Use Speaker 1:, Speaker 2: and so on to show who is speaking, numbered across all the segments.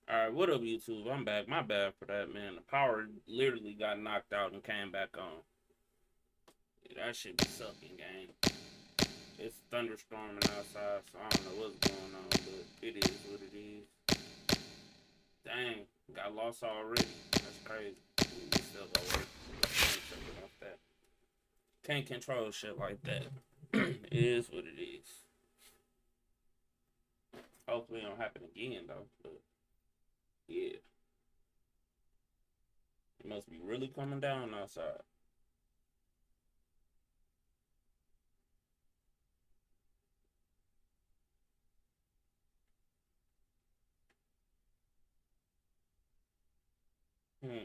Speaker 1: Alright, what up, YouTube? I'm back. My bad for that, man. The power literally got knocked out and came back on. Yeah, that shit be sucking, gang. It's thunderstorming outside, so I don't know what's going on, but it is what it is. Dang, got lost already. That's crazy. We still go work. Can't take it off that. Can't control shit like that. It is what it is. Hopefully it don't happen again, though, but yeah. It must be really coming down outside. Hmm.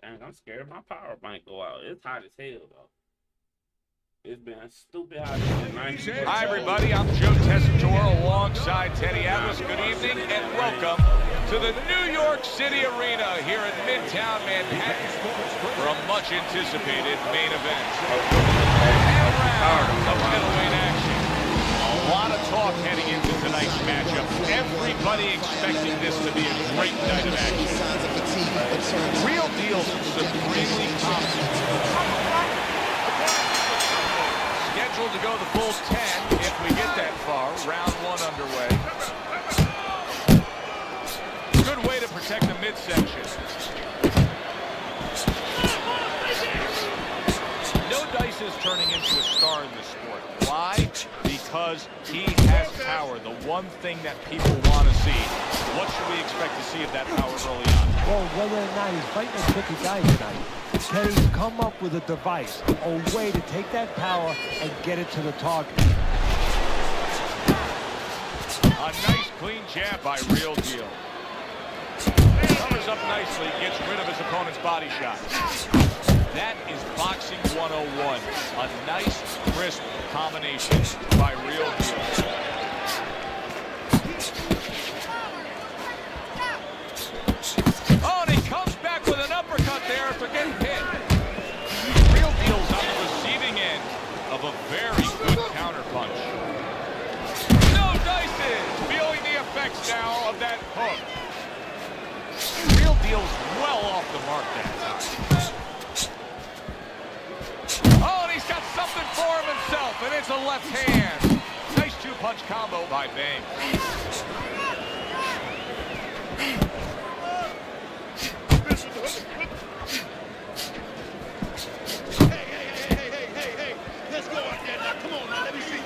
Speaker 1: Dang, I'm scared my power might go out. It's hot as hell, though. It's been stupid hot as 90.
Speaker 2: Hi, everybody. I'm Joe Tessitore alongside Teddy Atlas. Good evening and welcome to the New York City Arena here in Midtown Manhattan for a much-anticipated main event. And round of middleweight action. A lot of talk heading into tonight's matchup. Everybody expecting this to be a great night of action. Real Deal supremely confident. Scheduled to go the full 10 if we get that far. Round one underway. Good way to protect the midsection. No Dice is turning into a star in this sport. Why? Because he has power, the one thing that people want to see. What should we expect to see of that power early on?
Speaker 3: Well, whether or not he's fighting a tricky guy tonight, can he come up with a device, a way to take that power and get it to the target?
Speaker 2: A nice clean jab by Real Deal. Covers up nicely, gets rid of his opponent's body shot. That is boxing 101. A nice, crisp combination by Real Deal. Oh, and he comes back with an uppercut there after getting hit. Real Deal's on the receiving end of a very good counterpunch. No Dices! Feeling the effects now of that hook. Real Deal's well off the mark that time. Oh, and he's got something for him himself, and it's a left hand. Nice two-punch combo by Banks.
Speaker 4: Let's go out there now. Come on now, let me see.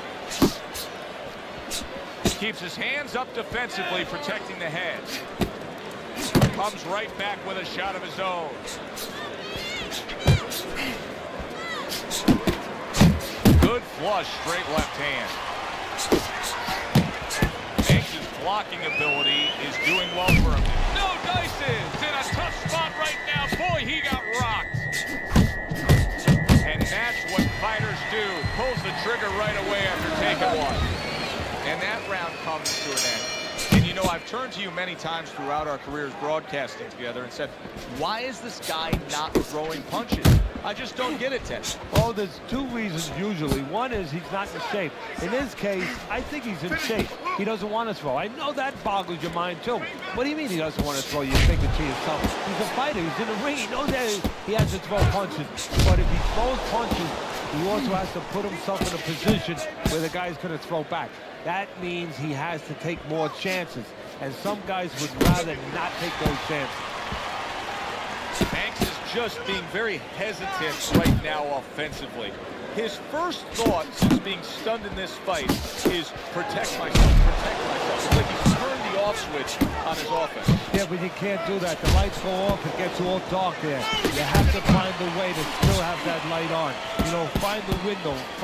Speaker 2: Keeps his hands up defensively, protecting the head. Comes right back with a shot of his own. Good flush, straight left hand. Banks' blocking ability is doing well for him. No Dices! In a tough spot right now. Boy, he got rocked. And that's what fighters do. Pulls the trigger right away after taking one. And that round comes to an end. And you know, I've turned to you many times throughout our careers broadcasting together and said, why is this guy not throwing punches? I just don't get it, Ted.
Speaker 3: Oh, there's two reasons usually. One is he's not in shape. In this case, I think he's in shape. He doesn't want to throw. I know that boggles your mind, too. What do you mean he doesn't want to throw? You're thinking to yourself, he's a fighter. He's in the ring. He knows that he has to throw punches. But if he throws punches, he also has to put himself in a position where the guy's going to throw back. That means he has to take more chances. And some guys would rather not take those chances.
Speaker 2: Banks is just being very hesitant right now offensively. His first thought since being stunned in this fight is protect myself, protect myself. It's like he's turned the off switch on his offense.
Speaker 3: Yeah, but you can't do that. The lights go off, it gets all dark there. You have to find a way to still have that light on. You know, find the window of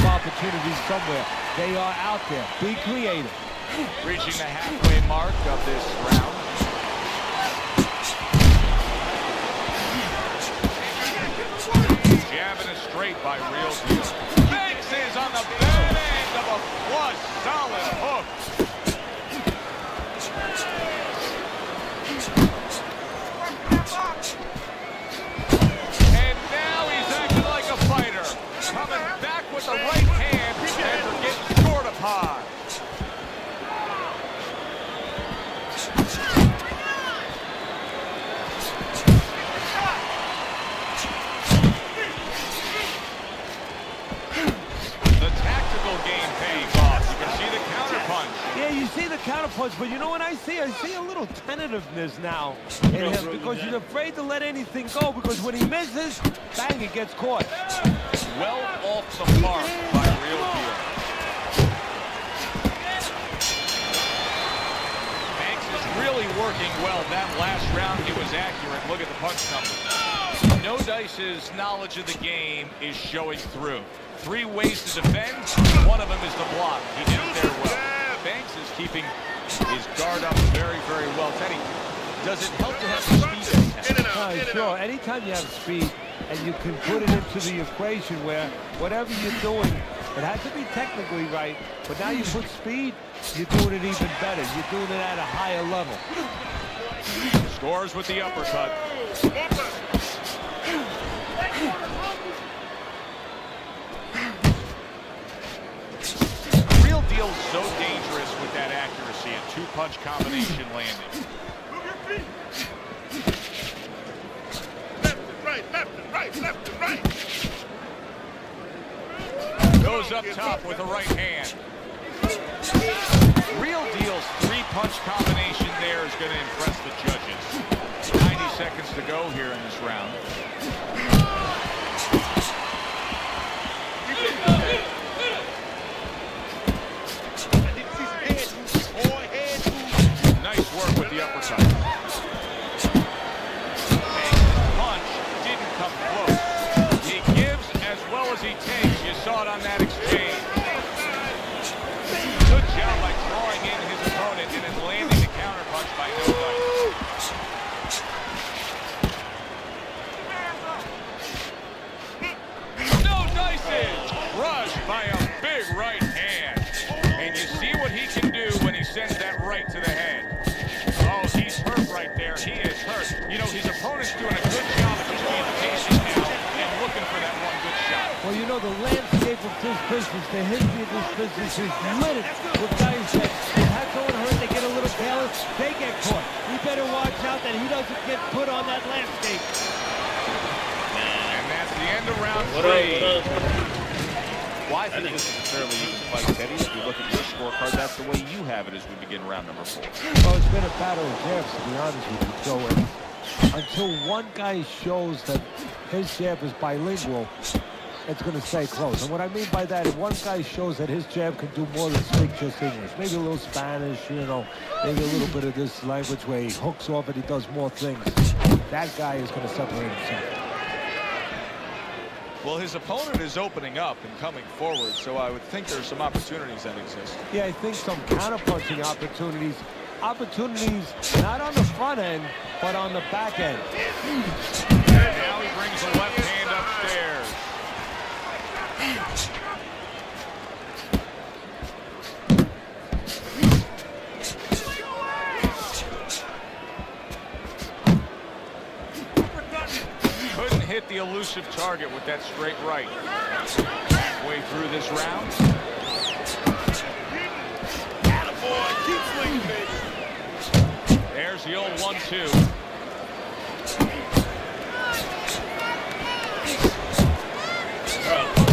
Speaker 3: opportunity somewhere. They are out there. Be creative.
Speaker 2: Reaching the halfway mark of this round. Jabbing it straight by Real Deal. Banks is on the bad end of a flush, solid hook. And now he's acting like a fighter. Coming back with the right hand after getting scored upon.
Speaker 3: Yeah, you see the counterpunch, but you know what I see? I see a little tentativeness now in him because he's afraid to let anything go because when he misses, bang, it gets caught.
Speaker 2: Well off the mark by Real Deal. Banks is really working well. That last round, he was accurate. Look at the punch numbers. No Dice's knowledge of the game is showing through. 3 ways to defend. One of them is the block. He did it there well. Banks is keeping his guard up very, very well. Teddy, does it help to have the speed?
Speaker 3: Sure. Anytime you have speed and you can put it into the equation where whatever you're doing, it has to be technically right, but now you put speed, you're doing it even better. You're doing it at a higher level.
Speaker 2: Scores with the uppercut. Real Deal's so dangerous with that accuracy and 2-punch combination landing.
Speaker 4: Left and right, left and right, left and right.
Speaker 2: Goes up top with the right hand. Real Deal's 3-punch combination there is going to impress the judges. 90 seconds to go here in this round. Nice work with the uppercut. Banks' punch didn't come close. He gives as well as he takes. You saw it on that exchange. Good job by drawing in his opponent and then landing the counterpunch by No Dice. No Dice's crushed by a big right hand. And you see what he can do when he sends that right to the head. Oh, he's hurt right there. He is hurt. You know, his opponent's doing a good job of just being patient now and looking for that one good shot.
Speaker 3: Well, you know, the landscape of this business, the history of this business is littered with guys that have someone hurt, they get a little careless, they get caught. We better watch out that he doesn't get put on that landscape.
Speaker 2: And that's the end of round 3.
Speaker 1: What up?
Speaker 2: Well, I think this is a fairly even fight, Teddy. If you look at your scorecard, that's the way you have it as we begin round number 4.
Speaker 3: Well, it's been a battle of jabs, to be honest with you. So until one guy shows that his jab is bilingual, it's going to stay close. And what I mean by that, if one guy shows that his jab can do more than speak just English, maybe a little Spanish, you know, maybe a little bit of this language where he hooks off and he does more things, that guy is going to separate himself.
Speaker 2: Well, his opponent is opening up and coming forward, so I would think there's some opportunities that exist.
Speaker 3: Yeah, I think some counterpunching opportunities. Opportunities not on the front end, but on the back end.
Speaker 2: And now he brings the left hand upstairs. Couldn't hit the elusive target with that straight right. Halfway through this round.
Speaker 4: Attaboy, keep swinging, baby.
Speaker 2: There's the old 1-2.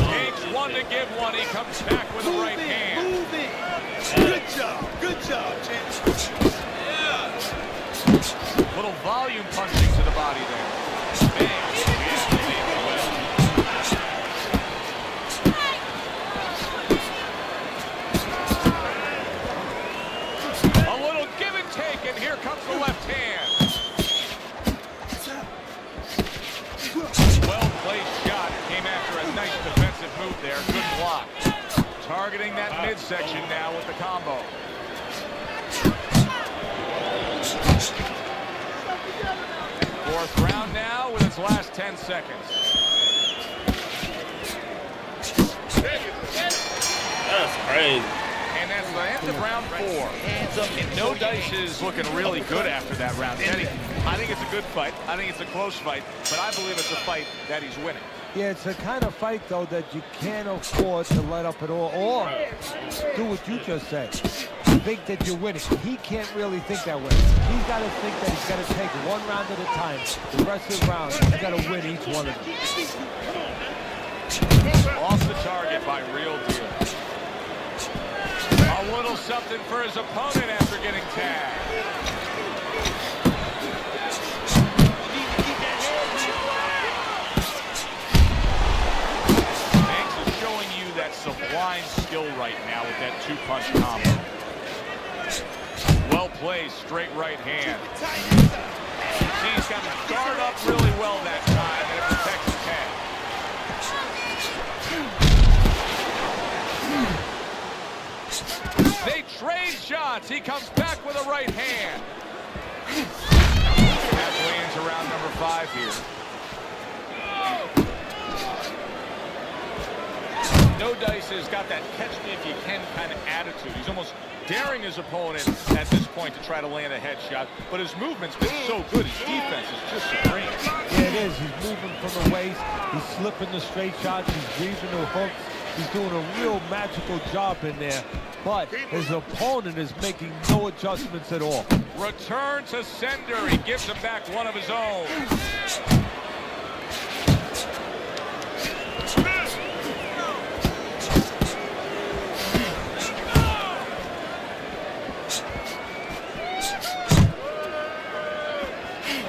Speaker 2: Takes one to give one. He comes back with the right hand.
Speaker 4: Move it. Good job, champ.
Speaker 2: Little volume punching to the body there. Bang. A little targeting that midsection now with the combo. Fourth round now with its last 10 seconds.
Speaker 1: That's crazy.
Speaker 2: And that's the end of round 4. And No Dice is looking really good after that round. Teddy, I think it's a good fight. I think it's a close fight, but I believe it's a fight that he's winning.
Speaker 3: Yeah, it's a kind of fight, though, that you can't afford to let up at all, or do what you just said. Think that you're winning. He can't really think that way. He's got to think that he's got to take one round at a time. The rest of the round, he's got to win each one of them.
Speaker 2: Off the target by Real Deal. A little something for his opponent after getting tagged. Banks is showing you that sublime skill right now with that two-punch combo. Well played, straight right hand. See, he's got his guard up really well that time, and it protects his head. They trade shots. He comes back with a right hand. Halfway into round number 5 here. No Dice has got that catch-me-if-you-can kind of attitude. He's almost daring his opponent at this point to try to land a headshot, but his movement's been so good. His defense is just supreme.
Speaker 3: Yeah, it is. He's moving from the waist. He's slipping the straight shots. He's weaving the hooks. He's doing a real magical job in there, but his opponent is making no adjustments at all.
Speaker 2: Return to sender. He gives him back one of his own.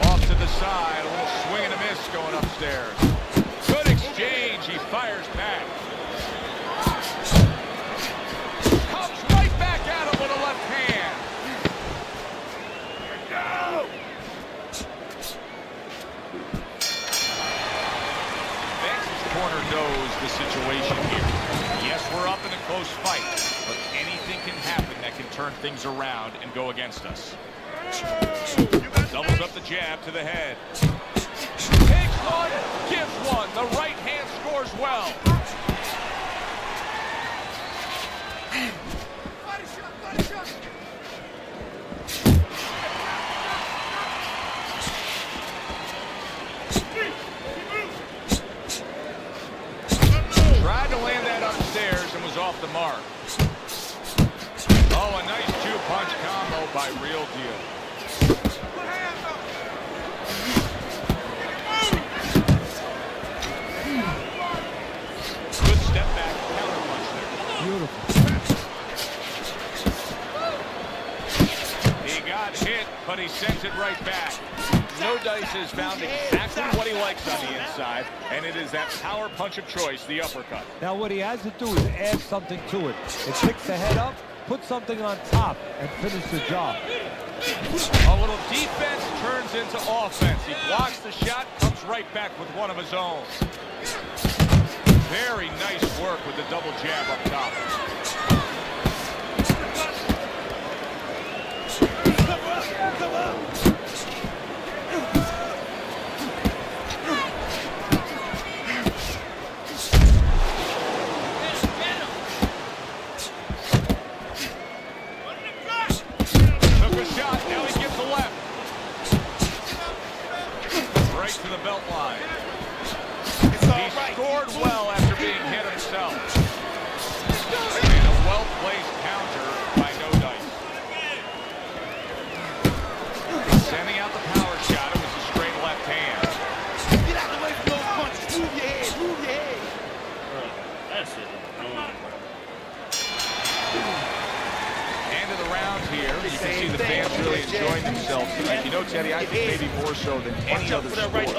Speaker 2: Off to the side, a little swing and a miss going upstairs. Good exchange. He fires back. Comes right back at him with a left hand. Banks' corner knows the situation here. Yes, we're up in a close fight, but anything can happen that can turn things around and go against us. Doubles up the jab to the head. Takes one, gives one. The right hand scores well. Tried to land that upstairs and was off the mark. Oh, a nice two-punch combo by Real Deal. Good step back counter punch there.
Speaker 3: Beautiful.
Speaker 2: He got hit, but he sends it right back. No Dice has found exactly what he likes on the inside, and it is that power punch of choice, the uppercut.
Speaker 3: Now what he has to do is add something to it. It picks the head up, put something on top, and finish the job.
Speaker 2: A little defense turns into offense. He blocks the shot, comes right back with one of his own. Very nice work with the double jab up top. Took a shot, now he gives a left. Right to the belt line. He scored well after being hit himself. And a well-placed counter by No Dice. Sending out the power shot. It was a straight left hand.
Speaker 4: Get out the way from those punches. Move your head. Move your head.
Speaker 1: That shit is annoying.
Speaker 2: End of the round here. You can see the fans really enjoying themselves tonight. You know, Teddy, I think maybe more so than any other sport,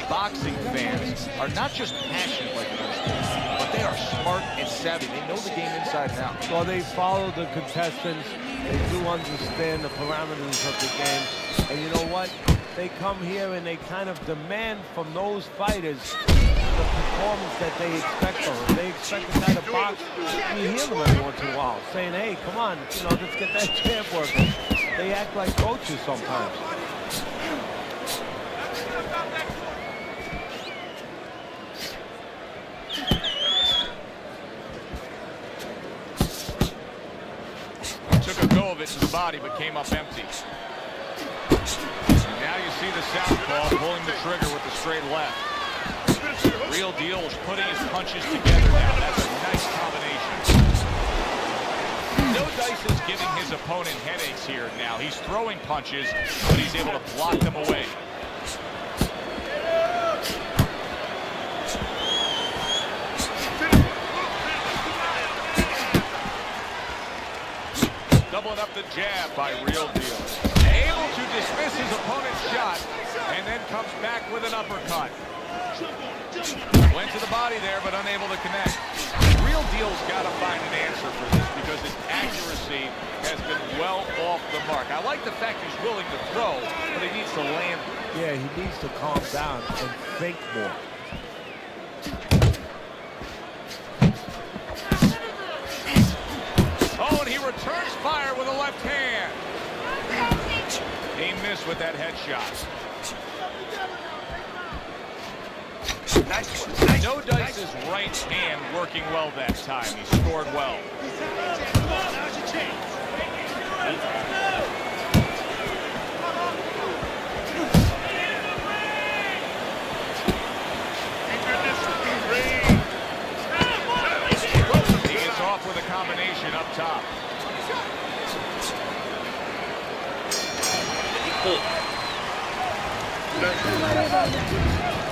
Speaker 2: boxing fans are not just passionate like other sports, but they are smart and savvy. They know the game inside and out.
Speaker 3: Well, they follow the contestants. They do understand the parameters of the game. And you know what? they come here and they kind of demand from those fighters the performance that they expect from them. They expect the guy to box. You hear them every once in a while saying, hey, come on, you know, let's get that jab working. They act like coaches sometimes.
Speaker 2: Took a go of it to the body, but came up empty. And now you see the southpaw pulling the trigger with the straight left. Real Deal is putting his punches together now. That's a nice combination. No Dice is giving his opponent headaches here now. He's throwing punches, but he's able to block them away. Doubling up the jab by Real Deal. Able to dismiss his opponent's shot, and then comes back with an uppercut. Went to the body there, but unable to connect. Real Deal's got to find an answer for this because his accuracy has been well off the mark. I like the fact he's willing to throw, but he needs to land.
Speaker 3: Yeah, he needs to calm down and think more.
Speaker 2: Oh, and he returns fire with a left hand. He missed with that headshot. No Dice's right hand working well that time. He scored well. He gets off with a combination up top.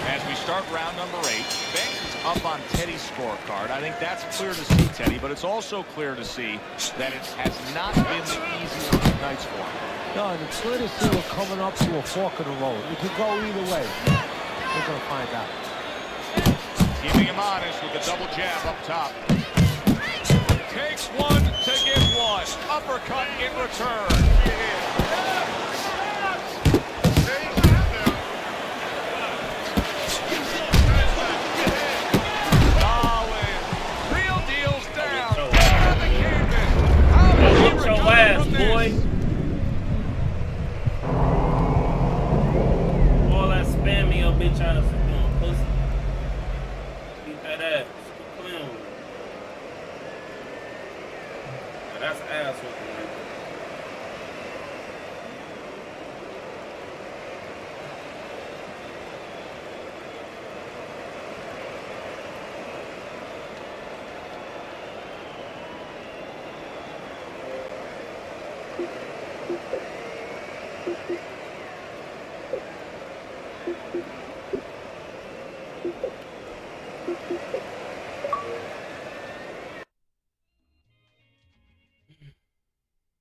Speaker 2: As we start round number 8, Banks is up on Teddy's scorecard. I think that's clear to see, Teddy, but it's also clear to see that it has not been the easiest of nights for him.
Speaker 3: No, and it's clear to see we're coming up to a fork in the road. It could go either way. We're going to find out.
Speaker 2: Keeping him honest with the double jab up top. Takes one to give one. Uppercut in return.
Speaker 1: Boy. All that spam your bitch ass doing pussy. Keep that ass. Keep playing with it. Now that's ass whooping right there.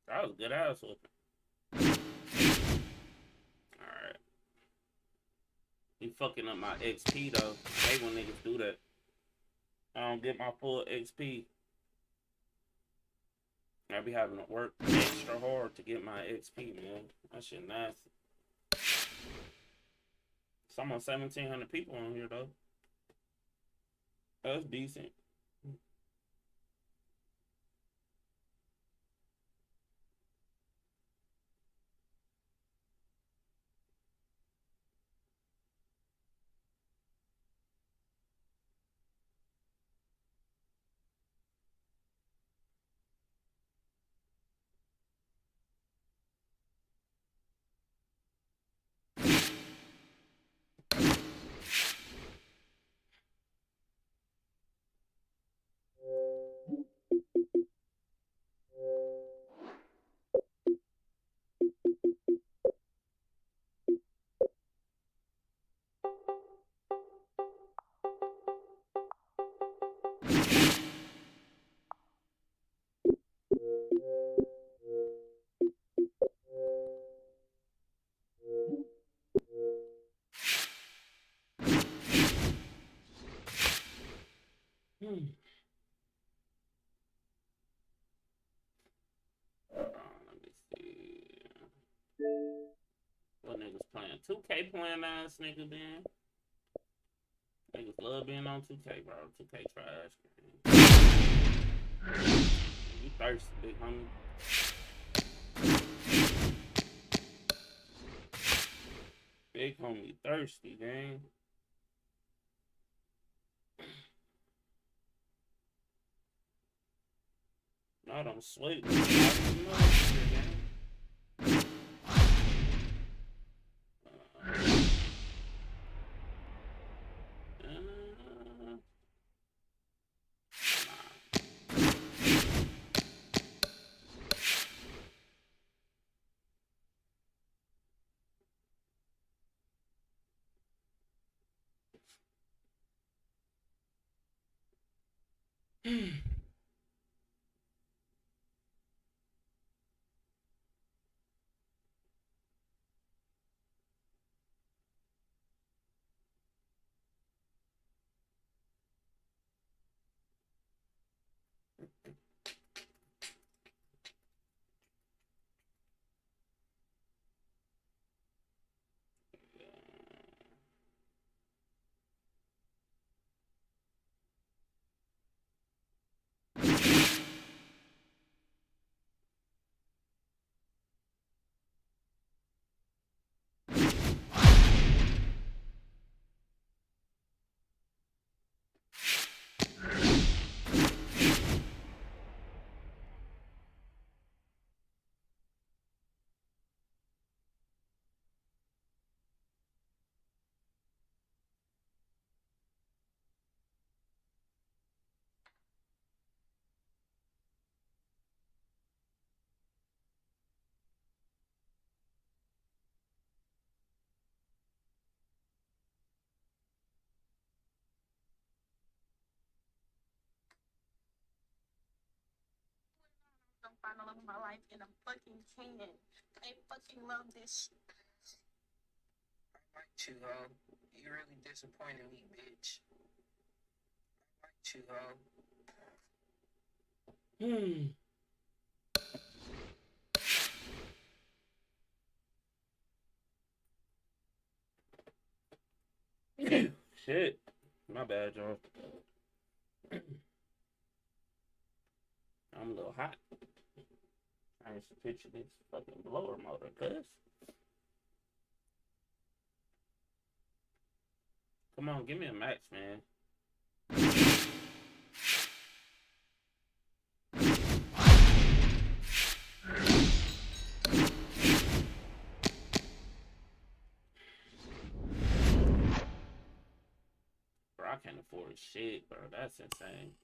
Speaker 1: That was a good ass whooping. Alright. He fucking up my XP though. I hate when niggas do that. I don't get my full XP. I be having to work extra hard to get my XP, man. That shit nasty. It's almost 1,700 people on here though. That's decent. Let me see. What niggas playing 2K playing ass nigga, man. Niggas love being on 2K, bro. 2K trash, man. You thirsty, big homie. Big homie thirsty, gang. No, don't sweat.
Speaker 5: Find the love of my life and I'm fucking can. I fucking love this shit.
Speaker 6: I like you, ho. You really disappointed me, bitch. I like you, ho.
Speaker 1: Shit. My bad, y'all. I'm a little hot. Trying to picture this fucking blower motor, cuz. Come on, give me a match, man. Bro, I can't afford shit, bro. That's insane.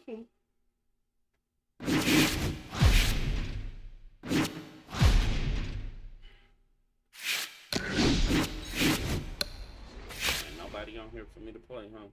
Speaker 1: Ain't nobody on here for me to play, huh?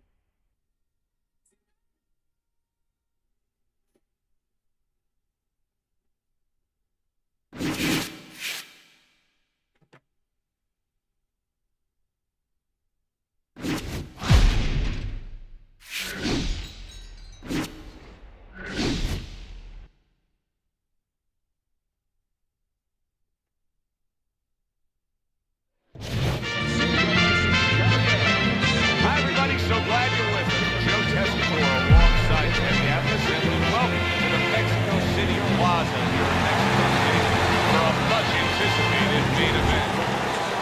Speaker 2: Hi, everybody. So glad you're with us. Joe Tessitore alongside Teddy Atlas, and welcome to the Mexico City Plaza here in Mexico City for a much-anticipated main event.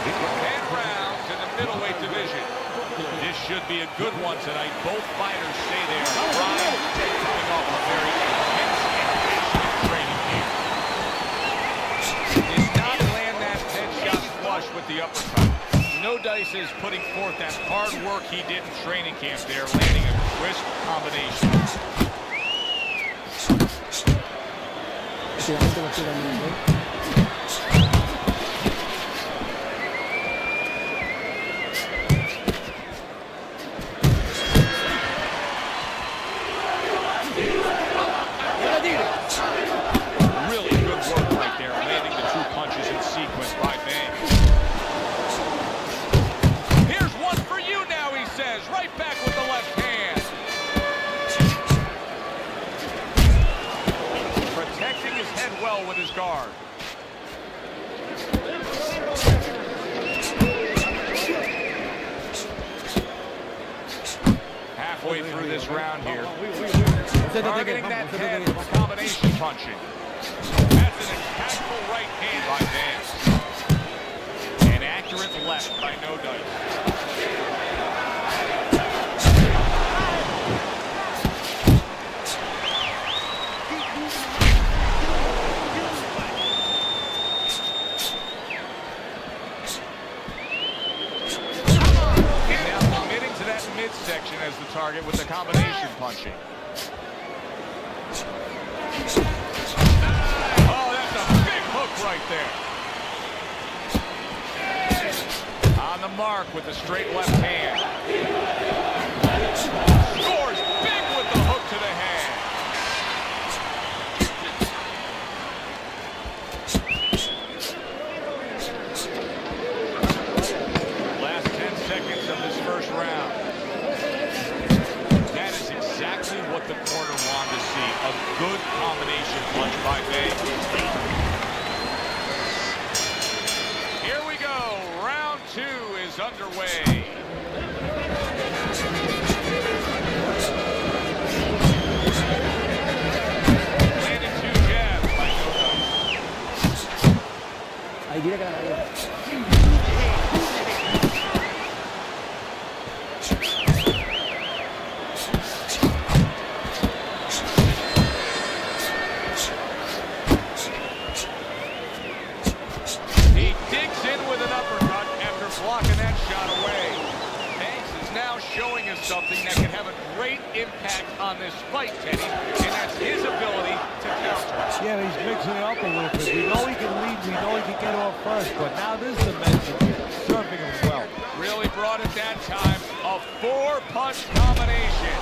Speaker 2: 10 rounds in the middleweight division. This should be a good one tonight. Both fighters say they are primed, coming off a very intense and passionate training camp. Did not land that headshot flush with the uppercut. No Dice is putting forth that hard work he did in training camp there, landing a crisp combination.
Speaker 7: Si la gente lo sigue viendo.
Speaker 2: Really good work right there, landing the 2 punches in sequence by Banks. Here's one for you now, he says, right back with the left hand. Protecting his head well with his guard. Halfway through this round here. Targeting that head with combination punching. That's an impactful right hand by Vance. An accurate left by No Dice. And now committing to that midsection as the target with the combination punching. Oh, that's a big hook right there. On the mark with the straight left hand. Scores big with the hook to the head. Last 10 seconds of this first round. That is exactly what the corner wanted to see. A good combination punch by Bay. Here we go. Round 2 is underway. Landed 2 jabs by No Dice.
Speaker 7: Ahí dile que la agarré.
Speaker 2: He digs in with an uppercut after blocking that shot away. Banks is now showing us something that can have a great impact on this fight, Teddy, and that's his ability to counter.
Speaker 3: Yeah, he's mixing it up a little bit. We know he can lead, we know he can get off first, but now this dimension, he's serving him well.
Speaker 2: Really brought it that time. A 4-punch combination.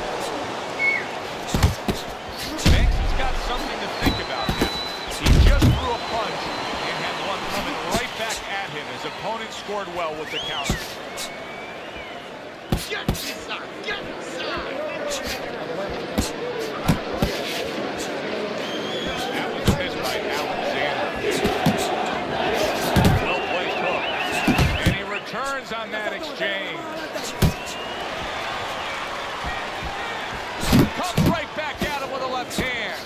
Speaker 2: Banks has got something to think about now. He just threw a punch and had one coming right back at him. His opponent scored well with the counter.
Speaker 4: Get inside! Get inside!
Speaker 2: That was missed by Alexander. Well-placed hook. And he returns on that exchange. Comes right back at him with a left hand.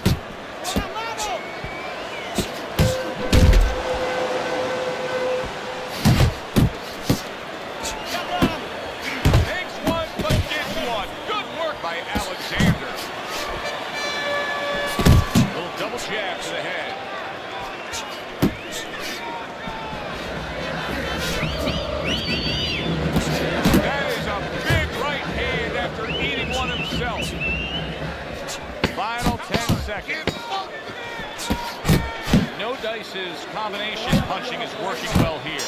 Speaker 2: Takes one, but gets one. Good work by Alexander. Little double jab to the head. That is a big right hand after eating one himself. Final 10 seconds. No Dice's combination punching is working well here.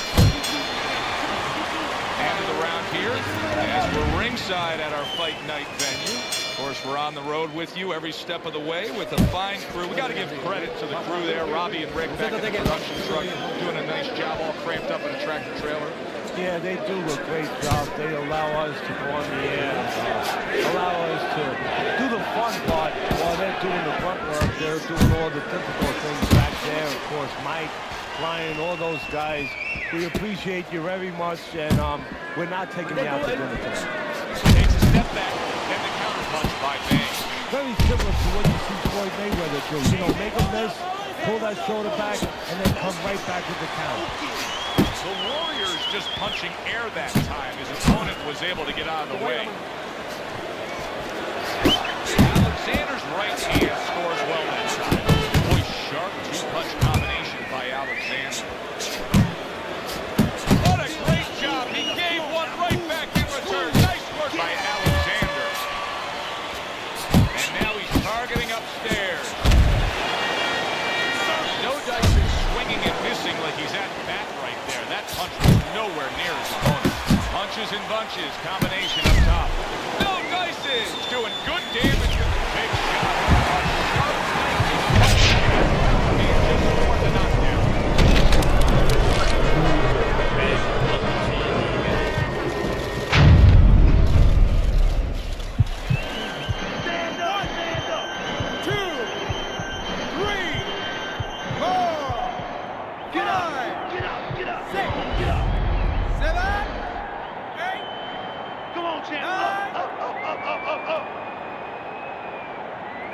Speaker 2: End of the round here as we're ringside at our fight night venue. Of course, we're on the road with you every step of the way with a fine crew. We got to give credit to the crew there. Robbie and Rick back in the production truck doing a nice job all cramped up in a tractor trailer.
Speaker 3: Yeah, they do a great job. They allow us to go on the air, allow us to do the fun part while they're doing the grunt work. They're doing all the difficult things back there. Of course, Mike, Brian, all those guys. We appreciate you very much, and we're not taking you out to dinner today.
Speaker 2: Takes a step back, then the counter punch by Banks.
Speaker 3: Very similar to what you see Floyd Mayweather do. You know, make him miss, pull that shoulder back, and then come right back with the count.
Speaker 2: The Warriors just punching air that time. His opponent was able to get out of the way. Alexander's right hand scores well that time. Boy, sharp 2-punch combination by Alexander. What a great job. He gave one right back in return. Nice work by Alexander. And now he's targeting upstairs. punch was nowhere near his opponent. Punches and bunches, combination up top. No dices, doing good damage with the big shot. A sharp punch. And just scored the knockdown.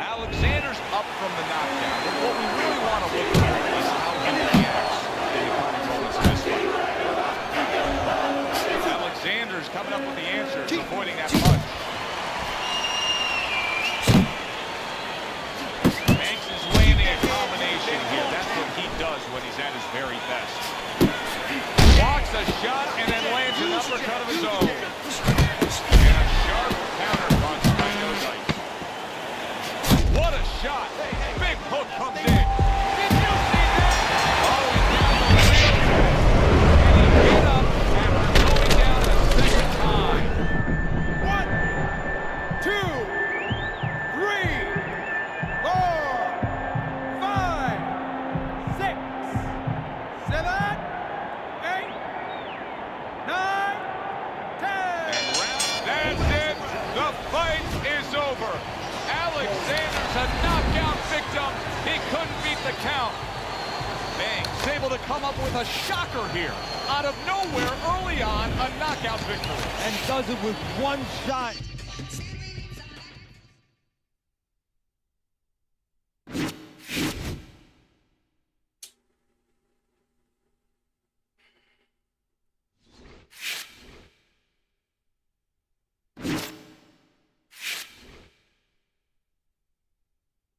Speaker 2: Alexander's up from the knockdown, but what we really want to look at is how he reacts in the coming moments of this fight. Alexander's coming up with the answers, avoiding that punch. Banks is landing a combination here. That's what he does when he's at his very best. Blocks a shot and then lands an uppercut of his own. And a sharp counter punch by No Dice. What a shot! Big hook comes in. Did you see that? Oh, he's down the wheel. And he hit up after going down a second time.
Speaker 8: 1, 2, 3, 4, 5, 6, 7, 8, 9, 10.
Speaker 2: And that's it. The fight is over. Alexander's a knockout victim. He couldn't beat the count. Banks able to come up with a shocker here. Out of nowhere, early on, a knockout victory.
Speaker 3: And does it with one shot.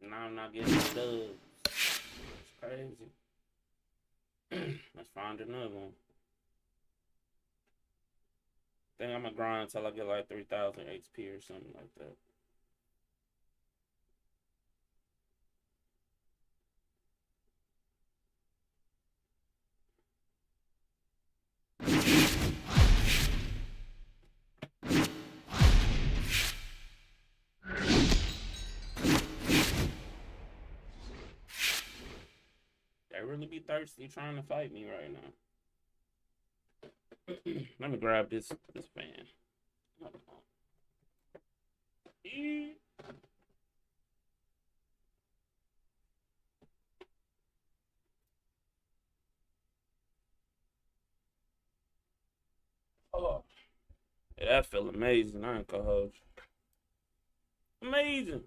Speaker 1: Now I'm not getting dubs. It's crazy. Let's find another one. I think I'm gonna grind until I get like 3,000 XP or something like that. They really be thirsty trying to fight me right now. Let me grab this fan. Hold on. Oh, yeah, that feel amazing. I ain't gonna hold you. Amazing.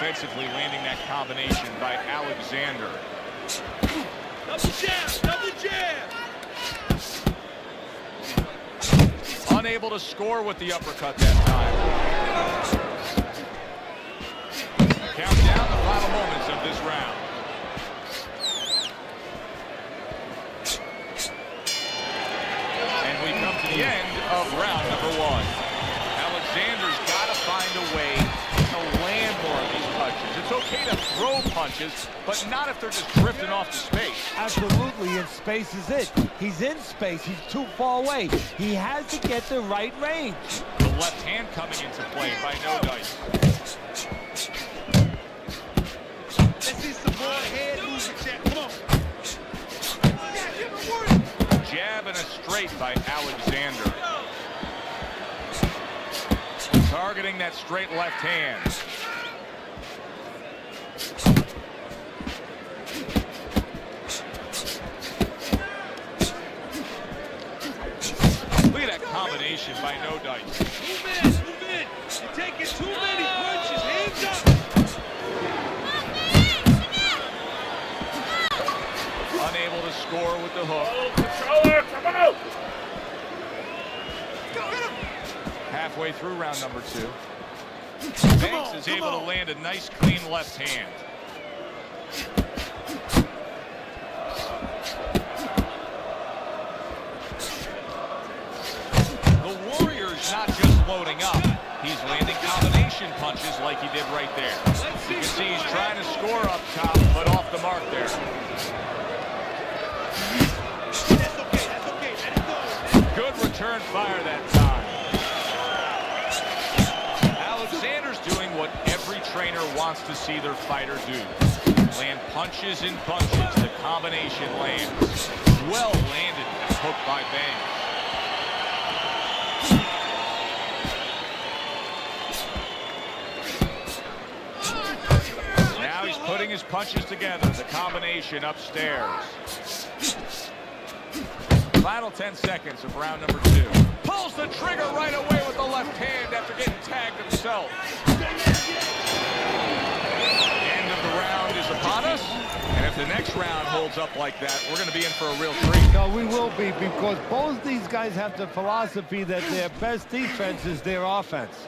Speaker 2: offensively, landing that combination by Alexander.
Speaker 4: Double jab, double jab.
Speaker 2: Unable to score with the uppercut that time. Count down the final moments of this round. And we come to the end of round number 1. Alexander's got to find a way to land more of these punches. It's okay to throw punches, but not if they're just drifting off to space.
Speaker 3: Absolutely, and space is it. He's in space. He's too far away. He has to get the right range.
Speaker 2: The left hand coming into play by No Dice.
Speaker 4: Let's see some more head movement, Jack. Come on.
Speaker 2: Jab and a straight by Alexander. Targeting that straight left hand. Look at that combination by No Dice.
Speaker 4: Move in, move in. You're taking too many punches. Hands up.
Speaker 2: Unable to score with the hook.
Speaker 1: Controller, come on!
Speaker 2: Halfway through round number 2. Banks is able to land a nice clean left hand. The Warrior's not just loading up. He's landing combination punches like he did right there. You can see he's trying to score up top, but off the mark there.
Speaker 4: That's okay, let it go.
Speaker 2: Good return fire that time. Alexander's doing what every trainer wants to see their fighter do. Land punches in bunches. The combination lands. Well landed. Hook by Banks. Now he's putting his punches together. The combination upstairs. Final 10 seconds of round number 2. Pulls the trigger right away with the left hand after getting tagged himself. End of the round is upon us. And if the next round holds up like that, we're going to be in for a real treat.
Speaker 3: No, we will be, because both these guys have the philosophy that their best defense is their offense.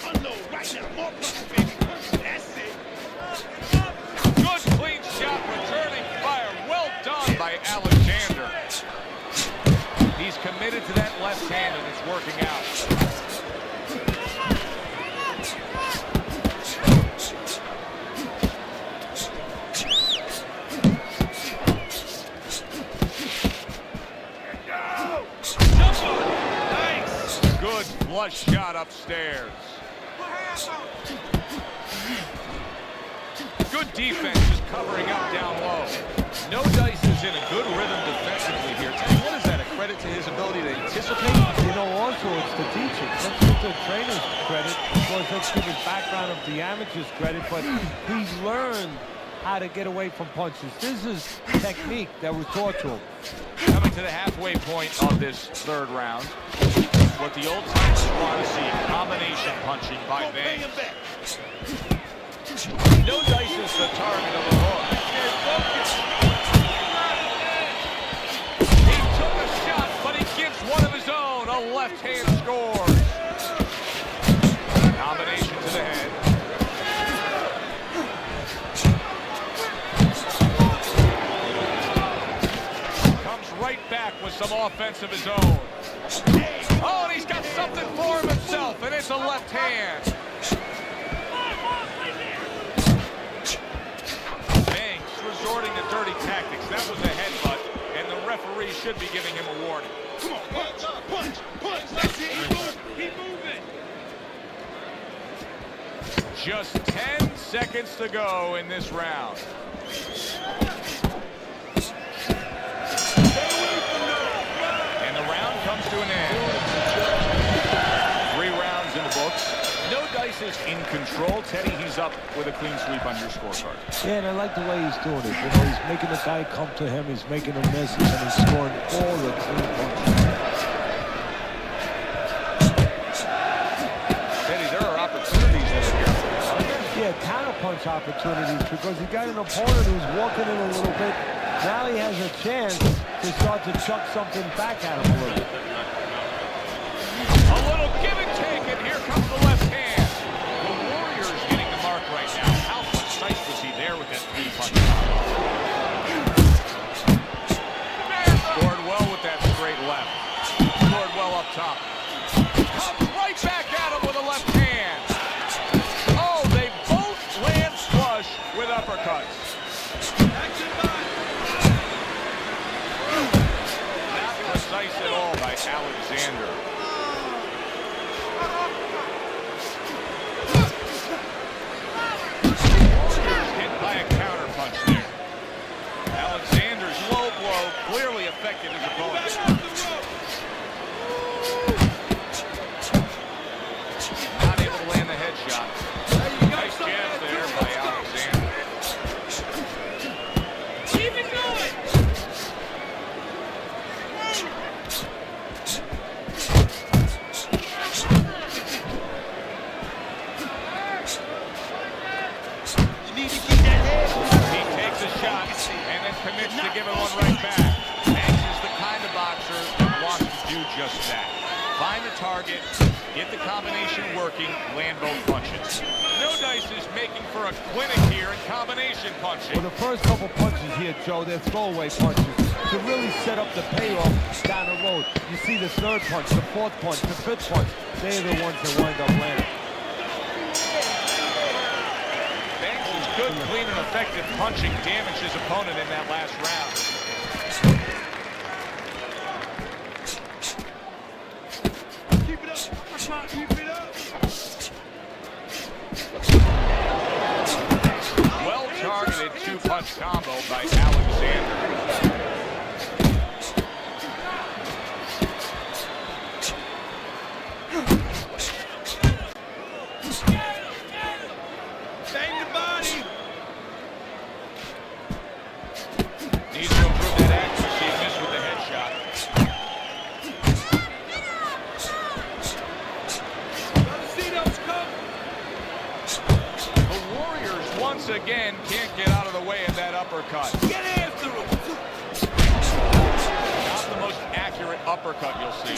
Speaker 4: Unload right now. More punches, baby. That's it.
Speaker 2: Good clean shot, returning fire. Well done by Alexander. He's committed to that left hand, and it's working out.
Speaker 4: Nice.
Speaker 2: Good flush shot upstairs. Good defense, just covering up down low. No Dice is in a good rhythm defensively here. Teddy, what is that, a credit to his ability to anticipate?
Speaker 3: You know, also it's the teaching. Let's give the trainers credit, because let's give his background of the amateurs credit, but he's learned how to get away from punches. This is technique that was taught to him.
Speaker 2: Coming to the halfway point of this third round. What the old timers want to see, combination punching by
Speaker 4: Bang
Speaker 2: Banks.
Speaker 4: him back.
Speaker 2: No Dice is the target of the hook. He took a shot, but he gives one of his own. A left hand scores. Combination to the head. Comes right back with some offense of his own. Oh, and he's got something for himself, and it's a left hand. Resorting to dirty tactics. That was a headbutt, and the referee should be giving him a warning.
Speaker 4: Come on, punch, punch, punch. That's it. Keep moving.
Speaker 2: Just 10 seconds to go in this round. And the round comes to an end. 3 rounds in the books. No Dice is in control. Teddy, he's up with a clean sweep on your scorecard.
Speaker 3: Yeah, and I like the way he's doing it. You know, he's making the guy come to him, he's making him miss, and he's scoring all the clean punches.
Speaker 2: Teddy, there are opportunities that are here.
Speaker 3: Yeah, counterpunch opportunities because he got an opponent who's walking in a little bit. Now he has a chance to start to chuck something back at him a little bit.
Speaker 2: A little give and take, and here comes the left hand. The Warriors getting the mark right now. How precise was he there with that three-punch combo? Scored well with that straight left. Scored well up top. Comes right back at him with a left hand. Oh, they both land flush with uppercuts. Not precise at all by Alexander. Hit by a counter punch there. Alexander's low blow clearly affected his opponent. Not able to land the headshot. Nice jab there by Alexander.
Speaker 4: Keep it going. You need to keep that head.
Speaker 2: He takes a shot and then commits to giving one right back. Banks is the kind of boxer that wants to do just that. Find the target, get the combination working, land both punches. No Dice is making for a clinic here in combination punching.
Speaker 3: Well, the first couple punches here, Joe, they're throwaway punches to really set up the payoff down the road. You see the third punch, the fourth punch, the fifth punch. They're the ones that wind up landing.
Speaker 2: Banks is good, clean, and effective punching damaged his opponent in that last round.
Speaker 4: Keep it up. Keep it up.
Speaker 2: Well-targeted two-punch combo by Alexander.
Speaker 4: Bang the body.
Speaker 2: Needs to improve that accuracy. He missed with the headshot.
Speaker 4: Gotta see those come.
Speaker 2: The Warriors once again can't get out of the way of that uppercut.
Speaker 4: Get after him.
Speaker 2: Not the most accurate uppercut you'll see.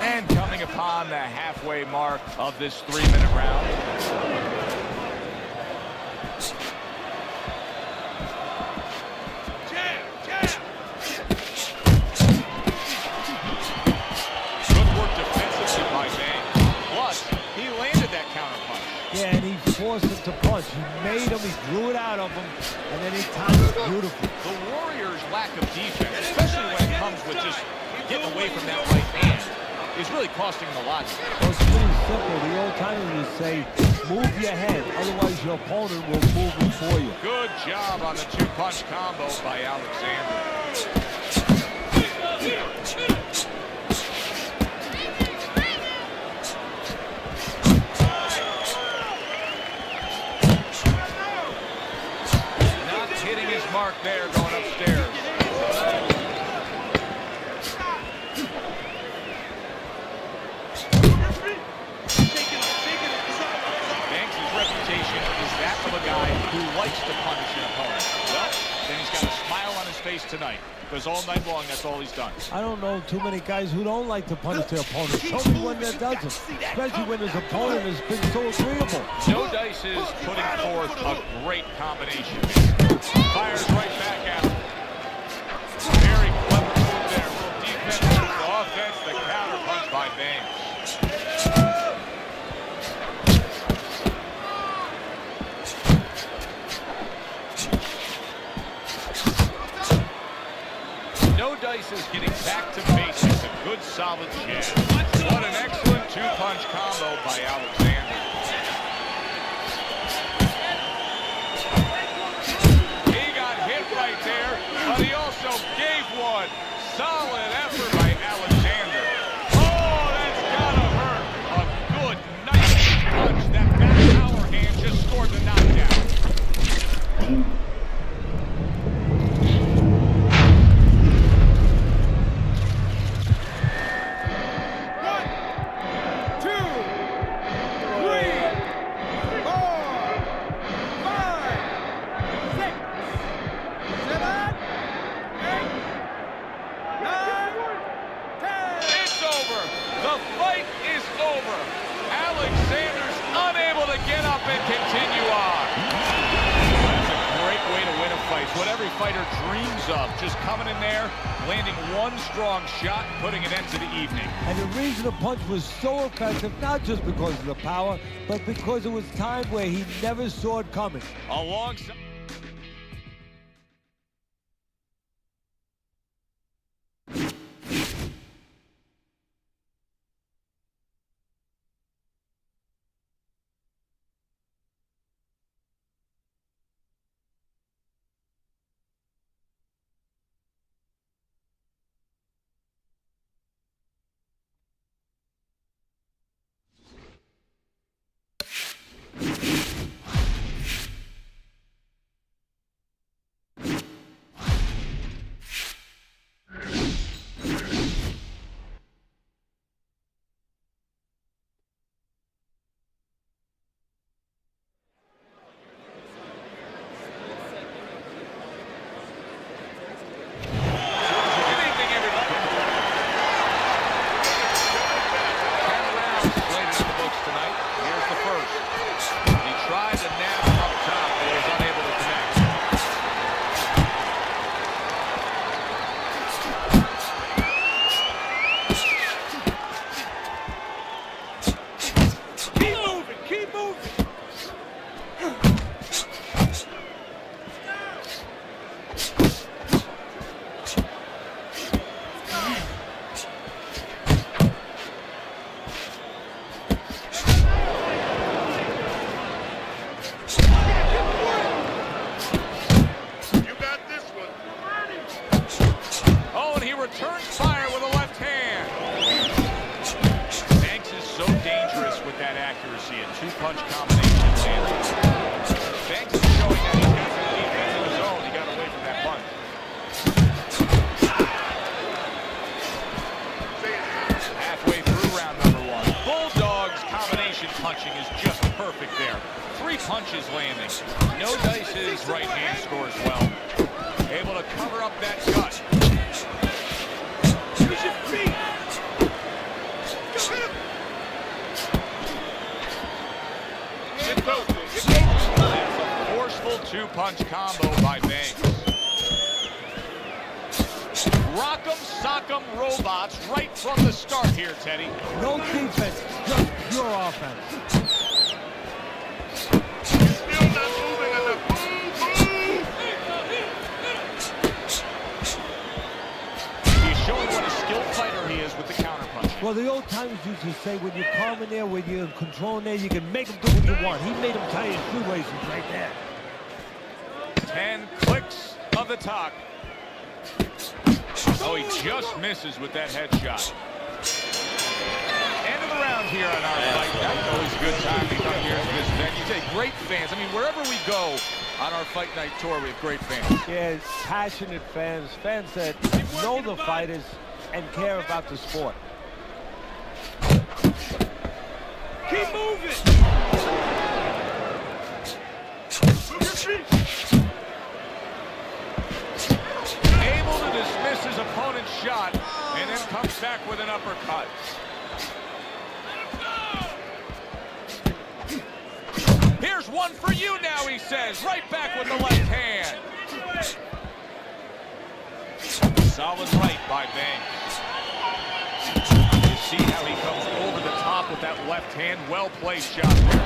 Speaker 2: And coming upon the halfway mark of this 3-minute round.
Speaker 4: Jab, jab.
Speaker 2: Good work defensively by Banks. Plus, he landed that counter punch.
Speaker 3: Yeah, and he forced him to punch. He made him, he drew it out of him, and then he timed it beautifully.
Speaker 2: The Warriors' lack of defense, especially when it comes with just getting away from that right hand, is really costing them a lot.
Speaker 3: Well, it's pretty simple. The old timers would say, move your head, otherwise your opponent will move it for you.
Speaker 2: Good job on the two-punch combo by Alexander. Not hitting his mark there, going upstairs. Banks' reputation is that of a guy who likes to punish an opponent. Well, then he's got a smile on his face tonight, because all night long, that's all he's done.
Speaker 3: I don't know too many guys who don't like to punish their opponent. Show me one that doesn't, especially when his opponent has been so agreeable.
Speaker 2: No Dice is putting forth a great combination. Fires right back at him. Very clever move there. Little defense, the offense, the counter punch by Banks. No Dice is getting back to basics. A good solid jab. What an excellent two-punch combo by Alexander. He got hit right there, but he also gave one. Solid effort by Alexander. Oh, that's gotta hurt. A good, nice punch. That back power hand just scored the knockdown. The fight is over. Alexander's unable to get up and continue on. That's a great way to win a fight. It's what every fighter dreams of. Just coming in there, landing one strong shot, and putting an end to the evening.
Speaker 3: And the reason the punch was so effective, not just because of the power, but because it was time where he never saw it coming.
Speaker 2: Alongside... returns fire with a left hand. Banks is so dangerous with that accuracy and two-punch combination. Banks is showing that he's got some defense of his own. He got away from that punch. Halfway through round number one. Bulldog's combination punching is just perfect there. 3 punches landing. No dices, right hand scores well. Able to cover up that cut.
Speaker 8: Use your feet.
Speaker 2: That's a forceful two-punch combo by Banks. Rock'em, sock'em robots right from the start here, Teddy.
Speaker 3: No defense, just pure offense.
Speaker 8: Still not moving enough.
Speaker 2: He's showing what a skilled fighter he is with the counterpunch.
Speaker 3: Well, the old timers used to say when you're calm in there, when you're in control in there, you can make them do what you want. He made them tie his shoelaces right there.
Speaker 2: 10 clicks of the talk. Oh, he just misses with that headshot. End of the round here on our fight. That's always a good time to come here to this event. You take great fans. I mean, wherever we go on our Fight Night tour, we have great fans.
Speaker 3: Yeah, passionate fans, fans that know the fighters and care about the sport.
Speaker 8: Keep moving.
Speaker 2: Able to dismiss his opponent's shot and then comes back with an uppercut. Here's one for you now, he says. Right back with the left hand. Solid right by Banks. You see how he comes over the top with that left hand. Well-placed shot there.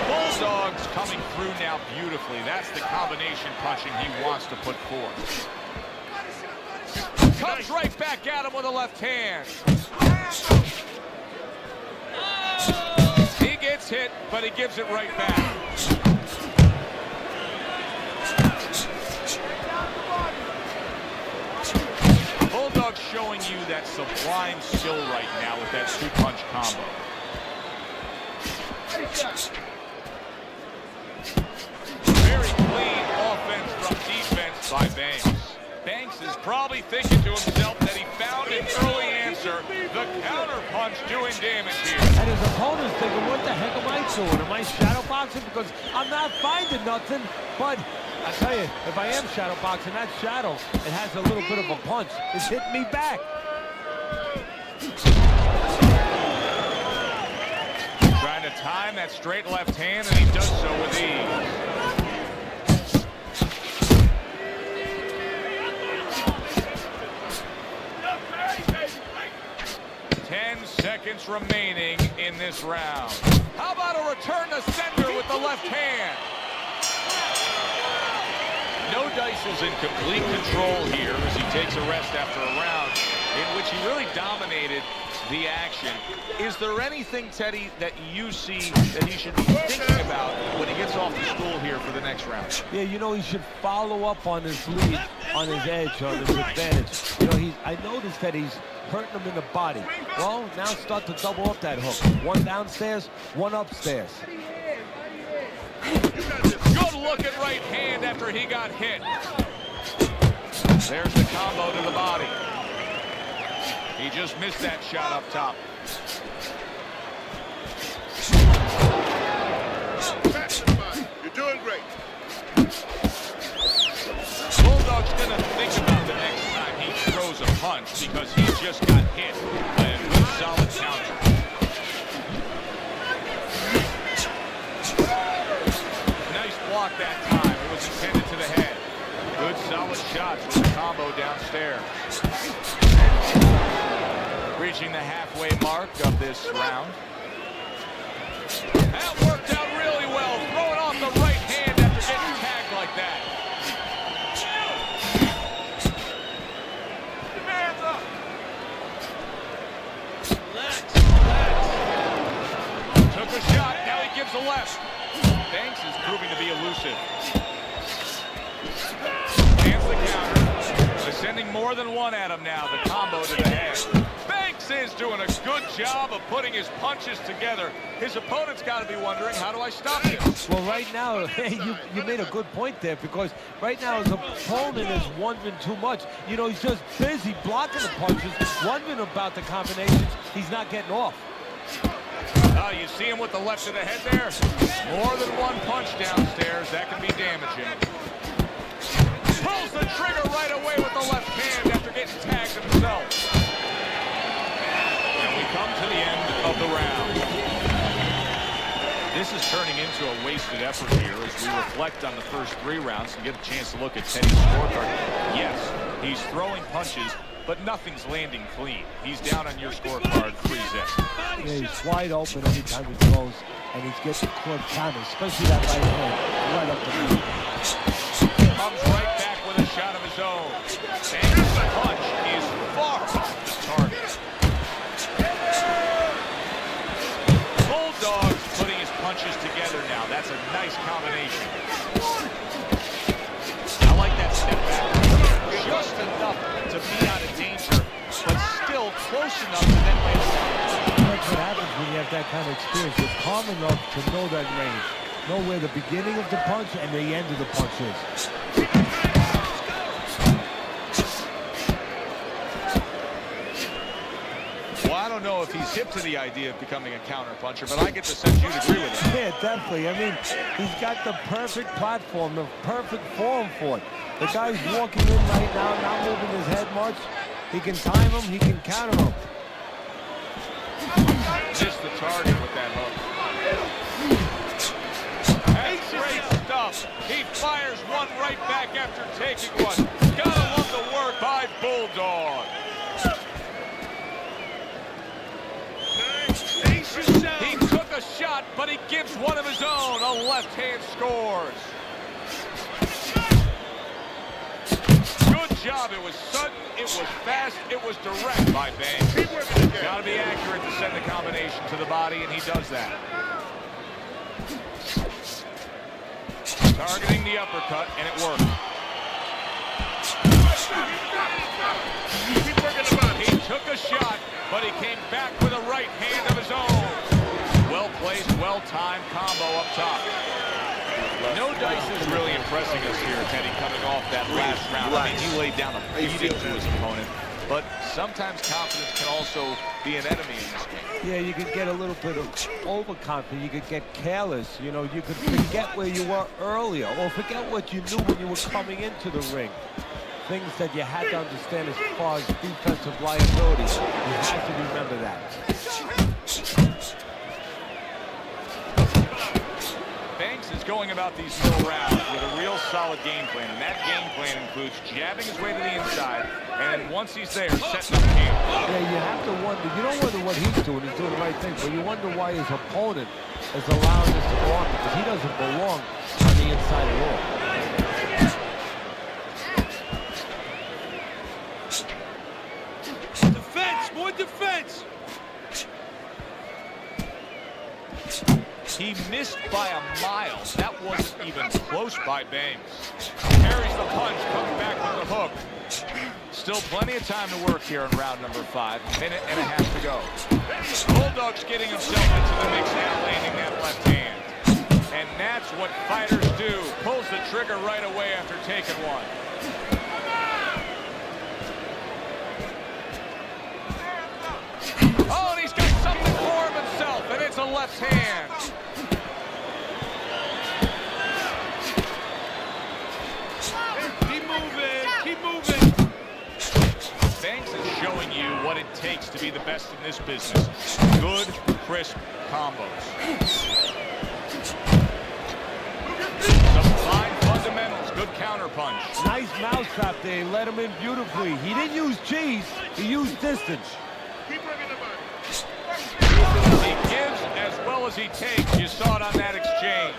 Speaker 2: Bulldogs coming through now beautifully. That's the combination punching he wants to put forth. Comes right back at him with a left hand. He gets hit, but he gives it right back. Bulldog showing you that sublime skill right now with that two-punch combo. Very clean offense from defense by Banks. Banks is probably thinking to himself that he found an early answer. The counter punch doing damage here.
Speaker 3: And his opponent's thinking, what the heck am I doing? Am I shadow boxing? Because I'm not finding nothing. But I tell you, if I am shadow boxing, that shadow, it has a little bit of a punch. It's hitting me back.
Speaker 2: time that straight left hand, and he does so with ease. 10 seconds remaining in this round. How about a return to sender with the left hand? No Dice is in complete control here as he takes a rest after a round in which he really dominated the action. Is there anything, Teddy, that you see that he should be thinking about when he gets off the stool here for the next round?
Speaker 3: Yeah, you know, he should follow up on his lead, on his edge, on his advantage. You know, I noticed that he's hurting him in the body. Well, now start to double up that hook. One downstairs, one upstairs.
Speaker 2: Good looking right hand after he got hit. There's the combo to the body. He just missed that shot up top.
Speaker 8: You're doing great.
Speaker 2: Bulldog's gonna think about the next time he throws a punch because he just got hit by a good solid counter. Nice block that time. It was intended to the head. Good solid shots with the combo downstairs. Reaching the halfway mark of this round. That worked out really well. Throwing off the right hand after getting tagged like that. Hands up. Took a shot. Now he gives a left. Banks is proving to be elusive. Hands the counter. Sending more than one at him now. The combo to the head. Banks is doing a good job of putting his punches together. His opponent's got to be wondering, how do I stop him?
Speaker 3: Well, right now, you made a good point there, because right now his opponent is wondering too much. You know, he's just busy blocking the punches, wondering about the combinations. He's not getting off.
Speaker 2: Oh, you see him with the left to the head there? More than one punch downstairs. That can be damaging. Pulls the trigger right away with the left hand after getting tagged himself. And we come to the end of the round. This is turning into a wasted effort here as we reflect on the first 3 rounds and get a chance to look at Teddy's scorecard. Yes, he's throwing punches, but nothing's landing clean. He's down on your scorecard 3-zip.
Speaker 3: Yeah, he's wide open every time he throws, and he's getting caught counter, especially that right hand, right up the middle.
Speaker 2: Comes right back with a shot of his own. And the punch is far off the target. Bulldog's putting his punches together now. That's a nice combination. I like that step back. Just enough to be out of danger, but still close enough to then land.
Speaker 3: That's what happens when you have that kind of experience. You're calm enough to know that range. Know where the beginning of the punch and the end of the punch is.
Speaker 2: Well, I don't know if he's hip to the idea of becoming a counter-puncher, but I get the sense you'd agree with him.
Speaker 3: Yeah, definitely. I mean, he's got the perfect platform, the perfect form for it. The guy's walking in right now, not moving his head much. He can time him, he can counter him.
Speaker 2: Just the target with that hook. That's great stuff. He fires one right back after taking one. Gotta love the work by Bulldog. He took a shot, but he gives one of his own. A left hand scores. Good job. It was sudden, it was fast, it was direct by Banks. Got to be accurate to send the combination to the body, and he does that. Targeting the uppercut, and it worked. He took a shot, but he came back with a right hand of his own. Well placed, well timed combo up top. No Dice is really impressing us here, Teddy, coming off that last round. I mean, he laid down a beating to his opponent, but sometimes confidence can also be an enemy in this game.
Speaker 3: Yeah, you could get a little bit of overconfident. You could get careless. You know, you could forget where you were earlier, or forget what you knew when you were coming into the ring. Things that you had to understand as far as defensive liability. You have to remember that.
Speaker 2: going about these middle rounds with a real solid game plan, and that game plan includes jabbing his way to the inside, and then once he's there, setting up camp.
Speaker 3: Yeah, you have to wonder. You don't wonder what he's doing. He's doing the right thing, but you wonder why his opponent is allowing this to go on, because he doesn't belong on the inside at all.
Speaker 4: Defense, more defense.
Speaker 2: He missed by a mile. That wasn't even close by Banks. Carries the punch, comes back with the hook. Still plenty of time to work here in round number 5. Minute and a half to go. Bulldog's getting himself into the mix now, landing that left hand. And that's what fighters do. Pulls the trigger right away after taking one. Oh, and he's got something for himself, and it's a left hand.
Speaker 4: Keep moving, keep moving.
Speaker 2: Banks is showing you what it takes to be the best in this business. Good, crisp combos. Some fine fundamentals, good counterpunch.
Speaker 3: Nice mousetrap there. He let him in beautifully. He didn't use cheese. He used distance.
Speaker 8: Keep working the body.
Speaker 2: He gives as well as he takes. You saw it on that exchange.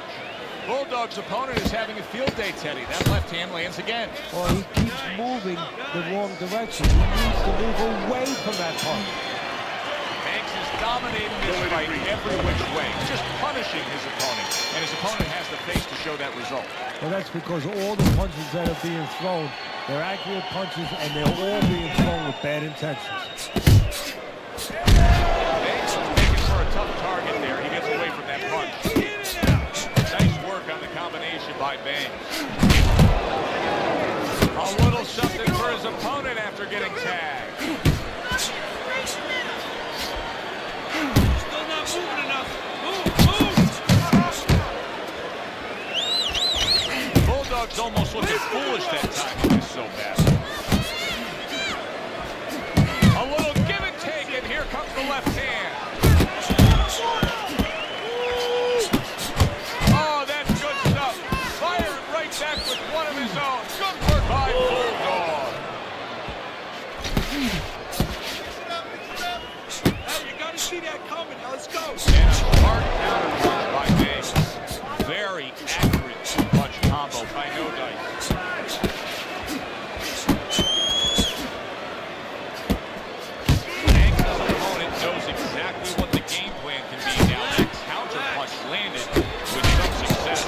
Speaker 2: Bulldog's opponent is having a field day, Teddy. That left hand lands again.
Speaker 3: Well, he keeps moving the wrong direction. He needs to move away from that punch.
Speaker 2: Banks is dominating this fight every which way, just punishing his opponent. And his opponent has the face to show that result.
Speaker 3: Well, that's because all the punches that are being thrown, they're accurate punches, and they're all being thrown with bad intentions.
Speaker 2: Banks is making for a tough target there. He gets away from that punch. Nice work on the combination by Banks. A little something for his opponent after getting tagged.
Speaker 4: Still not moving enough. Move.
Speaker 2: Bulldog's almost looking foolish that time. He was so bad. A little give and take, and here comes the left hand. Oh, that's good stuff. Firing right back with one of his own. Good work by Bulldog.
Speaker 4: Hey, you gotta see that coming. Now let's go.
Speaker 2: And a hard counter punch by Banks. Very accurate two-punch combo by No Dice. Banks' opponent knows exactly what the game plan can be now. That counter punch landed with some success.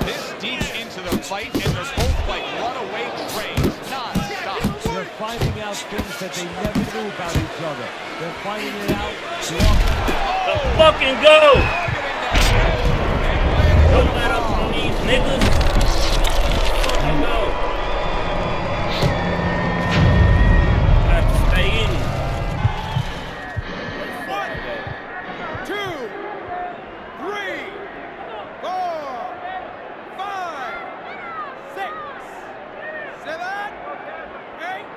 Speaker 2: This deep into the fight, and they're both like runaway trains, non-stop.
Speaker 3: They're finding out things that they never knew about each other. They're finding it out.
Speaker 1: The fucking go! Don't let up on these niggas. Fucking go. I have to stay in. Let's fucking go.
Speaker 4: 2, 3, 4, 5, 6, 7, 8.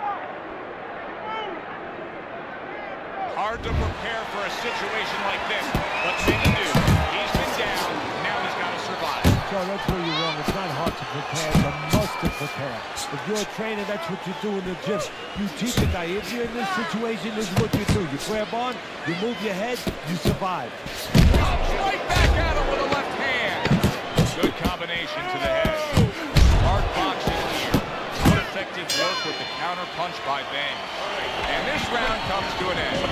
Speaker 2: Hard to prepare for a situation like this, but many do. He's been down, now he's got to survive.
Speaker 3: So that's where you're wrong. It's not hard to prepare. It's a must to prepare. If you're a trainer, that's what you do in the gym. You teach a guy, if you're in this situation, this is what you do. You grab on, you move your head, you survive.
Speaker 2: Right back at him with a left hand. Good combination to the head. Hard boxing here. Good effective work with the counter punch by Banks. And this round comes to an end.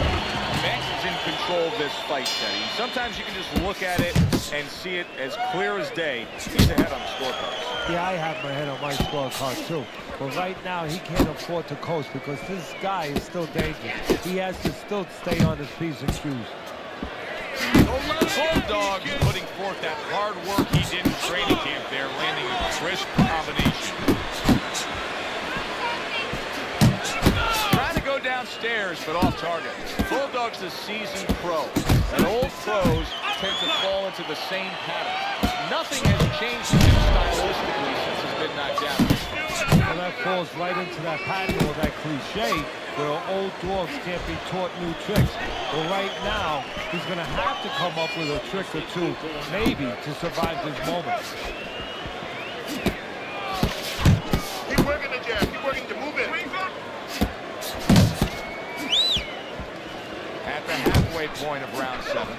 Speaker 2: Banks is in control of this fight, Teddy. Sometimes you can just look at it and see it as clear as day. He's ahead on the scorecard.
Speaker 3: Yeah, I have my head on my scorecard too. But right now, he can't afford to coast because this guy is still dangerous. He has to still stay on his P's and Q's.
Speaker 2: Bulldog putting forth that hard work he did in training camp there, landing a crisp combination. Trying to go downstairs, but off target. Bulldog's a seasoned pro, and old pros tend to fall into the same pattern. Nothing has changed him stylistically since he's been knocked down.
Speaker 3: Well, that falls right into that pattern or that cliche where old dogs can't be taught new tricks. Well, right now, he's going to have to come up with a trick or two, maybe, to survive this moment.
Speaker 8: Keep working the jab. Keep working to move in.
Speaker 2: At the halfway point of round 7.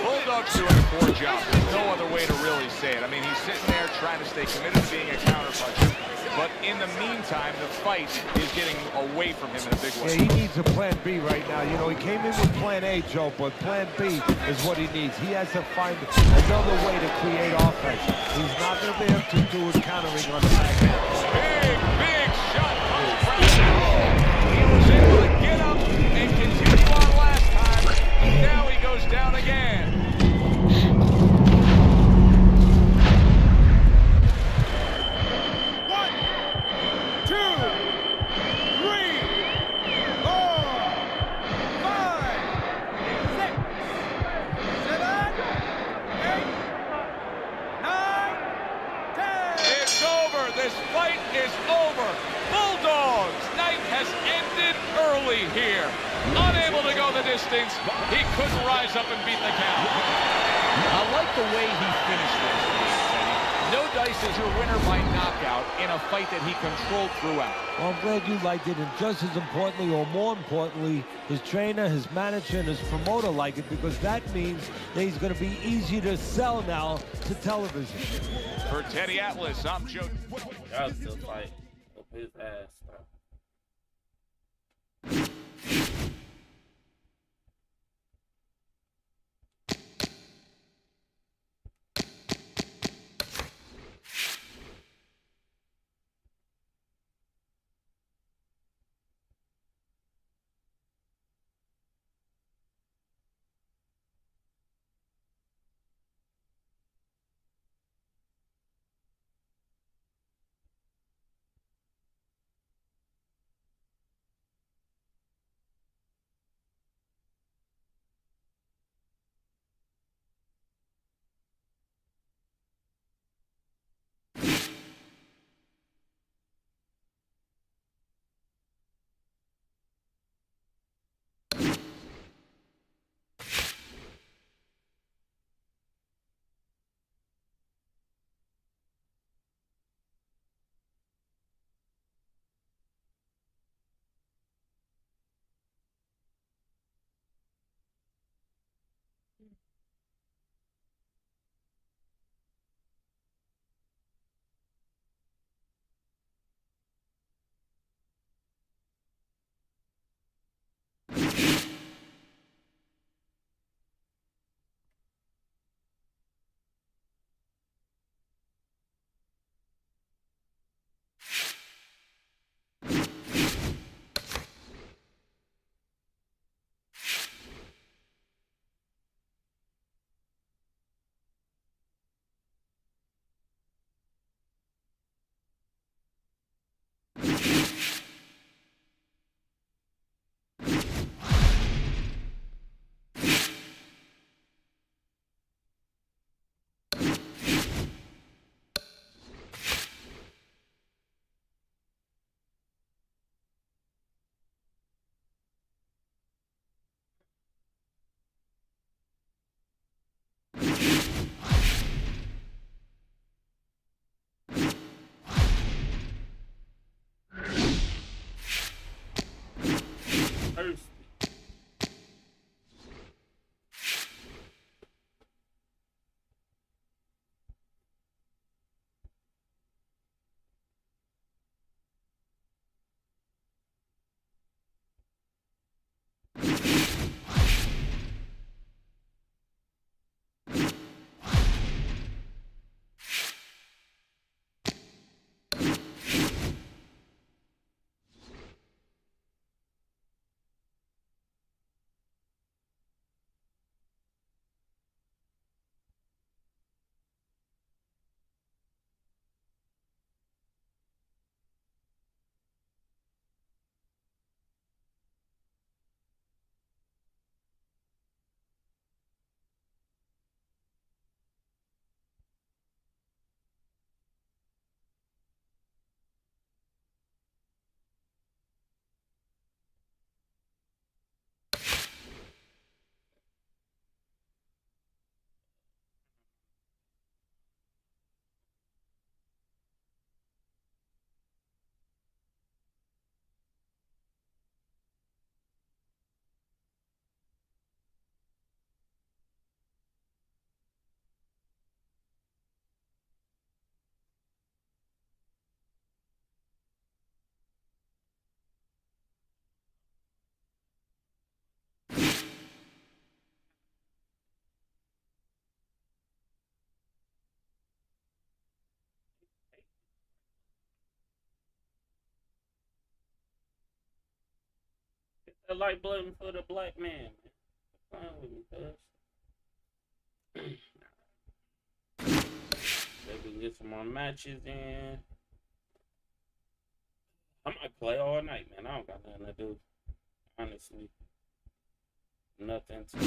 Speaker 2: Bulldog's doing a poor job. There's no other way to really say it. I mean, he's sitting there trying to stay committed to being a counterpuncher. But in the meantime, the fight is getting away from him in a big way.
Speaker 3: Yeah, he needs a plan B right now. You know, he came in with plan A, Joe, but plan B is what he needs. He has to find another way to create offense. He's not going to be able to do it countering on the backhand.
Speaker 2: Big shot from Brown. He was able to get up and continue on last time. But now he goes down again. This fight is over. Bulldogs' night has ended early here. Unable to go the distance, he couldn't rise up and beat the count. I like the way he finished this. No dice is your winner by knockout in a fight that he controlled throughout.
Speaker 3: Well, I'm glad you liked it, and just as importantly, or more importantly, his trainer, his manager, and his promoter like it, because that means that he's going to be easy to sell now to television.
Speaker 2: For Teddy Atlas, I'm Joe.
Speaker 1: Y'all still fight up his ass. First. That light button for the black man. Fine with me, cuz. Maybe we can get some more matches in. I might play all night, man. I don't got nothing to do. Honestly. Nothing to do.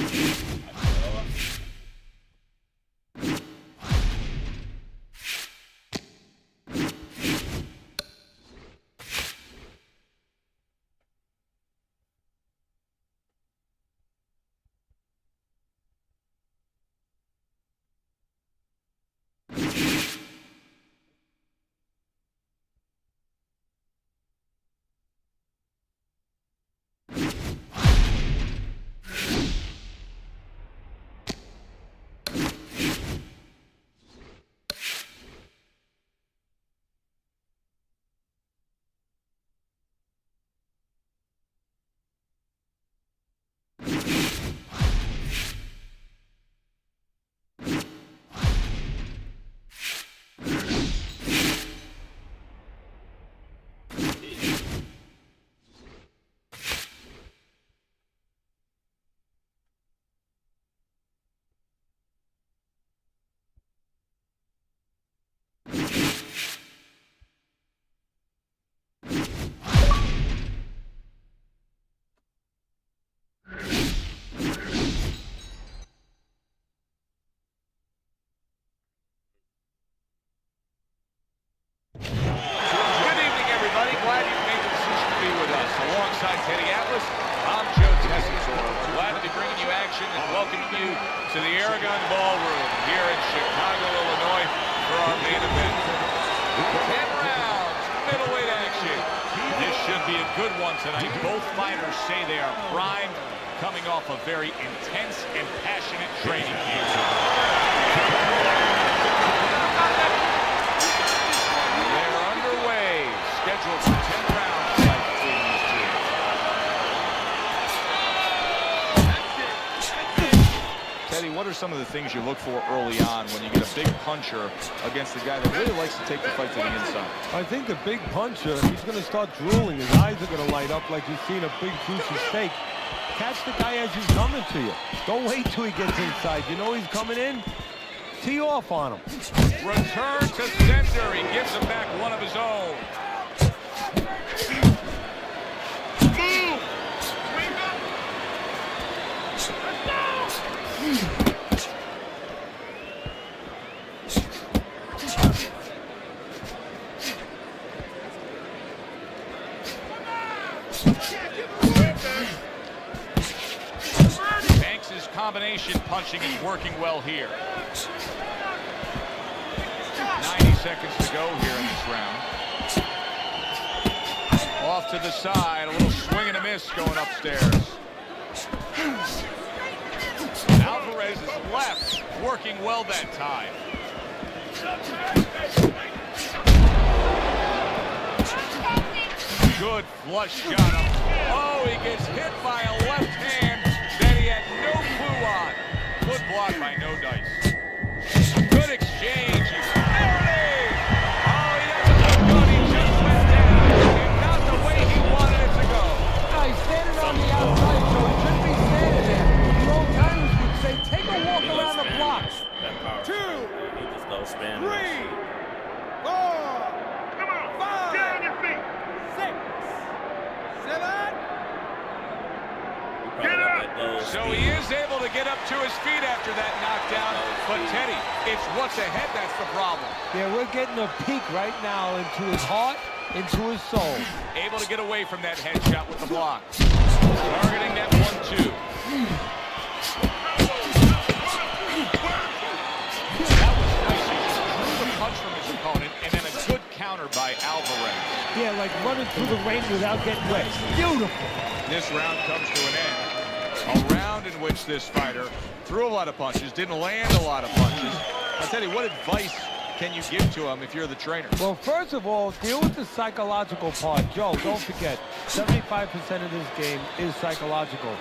Speaker 2: Alongside Teddy Atlas, I'm Joe Tessitore. We're glad to be bringing you action and welcoming you to the Aragon Ballroom here in Chicago, Illinois for our main event. 10 rounds, middleweight action. This should be a good one tonight. Both fighters say they are primed, coming off a very intense and passionate training camp. They're underway, scheduled for 10 rounds. Teddy, what are some of the things you look for early on when you get a big puncher against a guy that really likes to take the fight to the inside?
Speaker 3: I think the big puncher, he's going to start drooling. His eyes are going to light up like you've seen a big juicy steak. Catch the guy as he's coming to you. Don't wait till he gets inside. You know he's coming in? Tee off on him.
Speaker 2: Return to center. He gives him back one of his own. Banks' combination punching is working well here. 90 seconds to go here in this round. Off to the side, a little swing and a miss going upstairs. Alvarez is left, working well that time. Good flush got him. Oh, he gets hit by a left hand that he had no clue on. Good block by No Dice. Good exchange. There it is. Oh, he doesn't look good. He just went down. And not the way he wanted it to go.
Speaker 3: He's standing on the outside, so he shouldn't be standing there. The old timers would say, take a walk around the block.
Speaker 1: 2, 3,
Speaker 8: 4, come on, 5, get on your feet.
Speaker 4: 6, 7.
Speaker 8: Get up.
Speaker 2: So he is able to get up to his feet after that knockdown. But Teddy, it's what's ahead that's the problem.
Speaker 3: Yeah, we're getting a peek right now into his heart, into his soul.
Speaker 2: Able to get away from that headshot with the block. Targeting that 1-2. That was nice. He just drew the punch from his opponent, and then a good counter by Alvarez.
Speaker 3: Yeah, like running through the rain without getting wet. Beautiful.
Speaker 2: This round comes to an end. A round in which this fighter threw a lot of punches, didn't land a lot of punches. I'll tell you, what advice can you give to him if you're the trainer?
Speaker 3: Well, first of all, deal with the psychological part. Joe, don't forget, 75% of this game is psychological.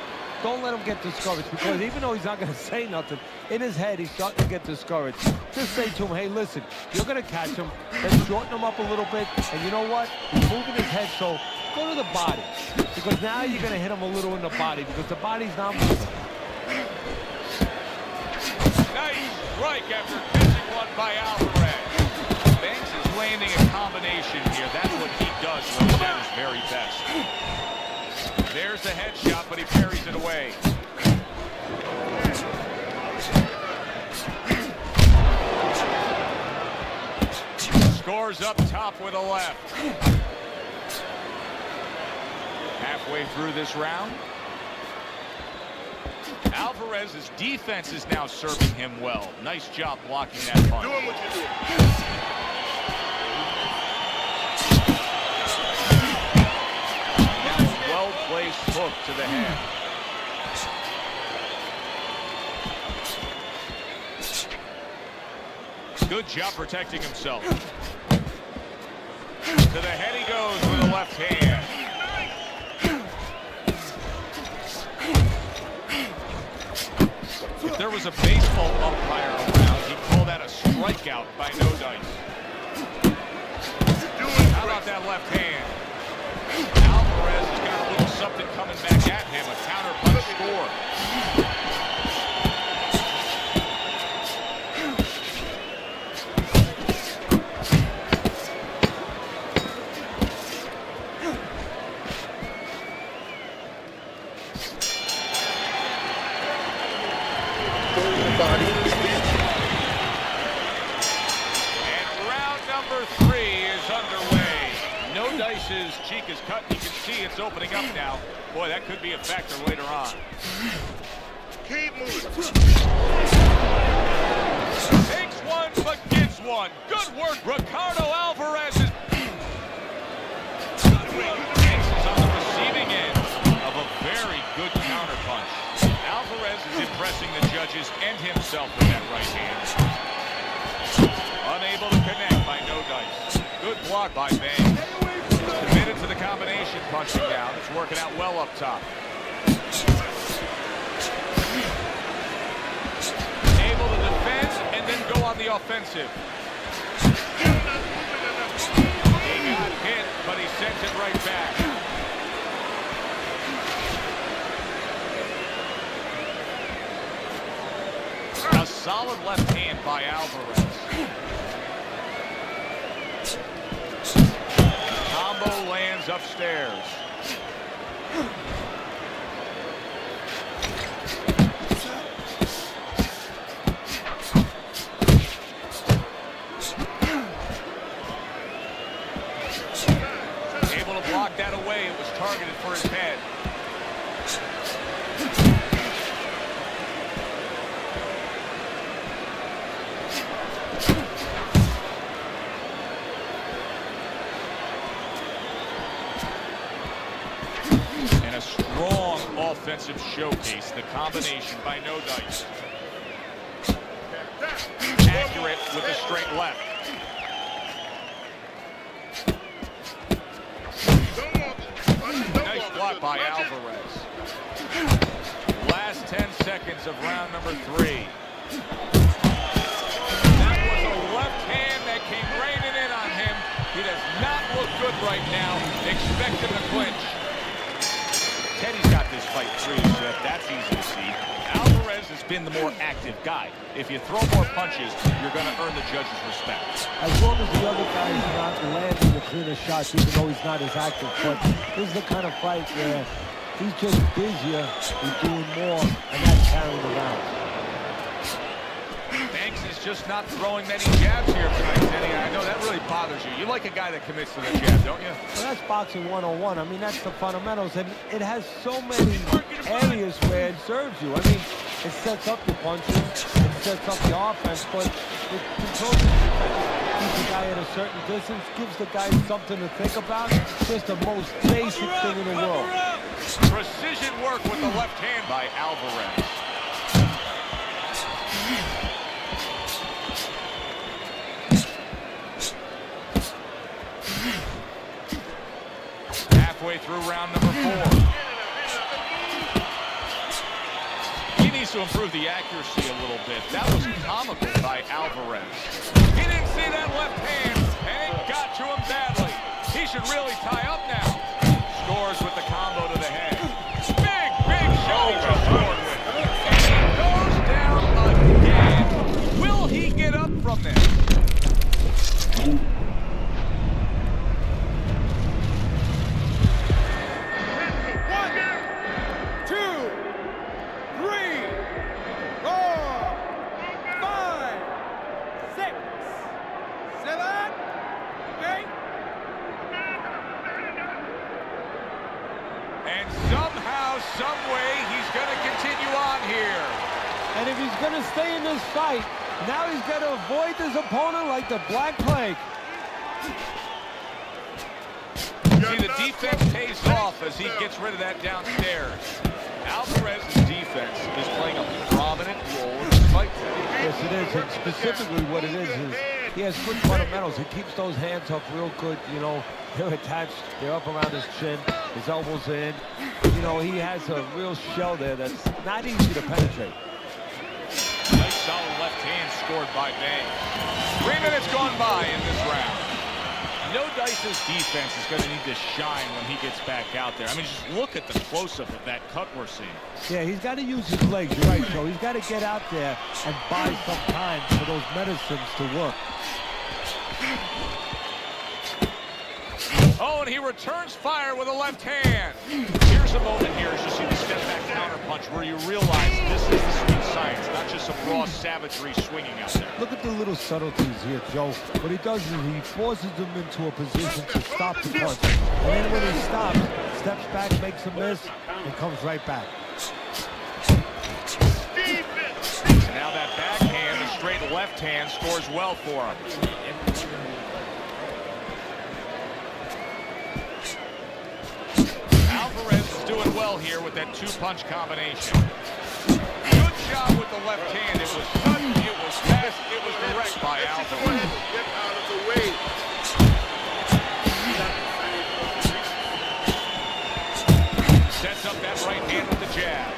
Speaker 3: Don't let him get discouraged, because even though he's not going to say nothing, in his head, he's starting to get discouraged. Just say to him, hey, listen, you're going to catch him. Let's shorten him up a little bit. And you know what? He's moving his head, so go to the body. Because now you're going to hit him a little in the body because the body's not moving.
Speaker 2: Nice strike after catching one by Alvarez. Banks is landing a combination here. That's what he does when he's at his very best. There's the headshot, but he parries it away. Scores up top with a left. Halfway through this round. Alvarez's defense is now serving him well. Nice job blocking that punch.
Speaker 8: Doing what you do.
Speaker 2: Now a well-placed hook to the head. Good job protecting himself. To the head he goes with a left hand. If there was a baseball umpire around, he'd call that a strikeout by No Dice. How about that left hand? Alvarez has got a little something coming back at him. A counter punch score. Dice's cheek is cut. You can see it's opening up now. Boy, that could be a factor later on.
Speaker 8: Keep moving.
Speaker 2: Takes one, but gives one. Good work, Ricardo Alvarez. Is on the receiving end of a very good counterpunch. Alvarez is impressing the judges and himself with that right hand. Unable to connect by No Dice. Good block by Banks. Committed to the combination punching down. It's working out well up top. Able to defend and then go on the offensive. He got hit, but he sends it right back. A solid left hand by Alvarez. Combo lands upstairs. Able to block that away. It was targeted for his head. A strong offensive showcase. The combination by No Dice. Accurate with a straight left. Nice block by Alvarez. Last 10 seconds of round number 3. That was a left hand that came raining in on him. He does not look good right now. Expect him to clinch. Teddy's got this fight through, so that's easy to see. Alvarez has been the more active guy. If you throw more punches, you're going to earn the judge's respect.
Speaker 3: As long as the other guy is not landing the cleaner shots, even though he's not as active. But this is the kind of fight where he's just busier, he's doing more, and that's carrying the round.
Speaker 2: Banks is just not throwing many jabs here tonight, Teddy. I know that really bothers you. You like a guy that commits to the jab, don't you?
Speaker 3: Well, that's boxing 101. I mean, that's the fundamentals, and it has so many areas where it serves you. I mean, it sets up your punches, it sets up the offense, but it controls the defense, keeps the guy at a certain distance, gives the guy something to think about. Just the most basic thing in the world.
Speaker 2: Precision work with the left hand by Alvarez. Halfway through round number 4. He needs to improve the accuracy a little bit. That was comical by Alvarez. He didn't see that left hand, and it got to him badly. He should really tie up now. And somehow, some way, he's going to continue on here.
Speaker 3: And if he's going to stay in this fight, now he's got to avoid his opponent like the Black Plague.
Speaker 2: See, the defense pays off as he gets rid of that downstairs. Alvarez's defense is playing a prominent role in this fight today.
Speaker 3: Yes, it is. And specifically what it is he has good fundamentals. He keeps those hands up real good. You know, they're attached. They're up around his chin. His elbows in. You know, he has a real shell there that's not easy to penetrate.
Speaker 2: Nice solid left hand scored by Banks. 3 minutes gone by in this round. No Dice's defense is going to need to shine when he gets back out there. I mean, just look at the close-up of that cut we're seeing.
Speaker 3: Yeah, he's got to use his legs. You're right, Joe. He's got to get out there and buy some time for those medicines to work.
Speaker 2: Oh, and he returns fire with a left hand. Here's a moment here as you see the step-back counter punch where you realize this is the sweet science, not just some raw savagery swinging out there.
Speaker 3: Look at the little subtleties here, Joe. What he does is he forces them into a position to stop the punch. And then when he stops, steps back, makes a miss, and comes right back.
Speaker 2: And now that backhand, the straight left hand, scores well for him. Alvarez is doing well here with that two-punch combination. Good job with the left hand. It was sudden, it was fast, it was direct by Alvarez.
Speaker 8: Get out of the way.
Speaker 2: Sets up that right hand with the jab.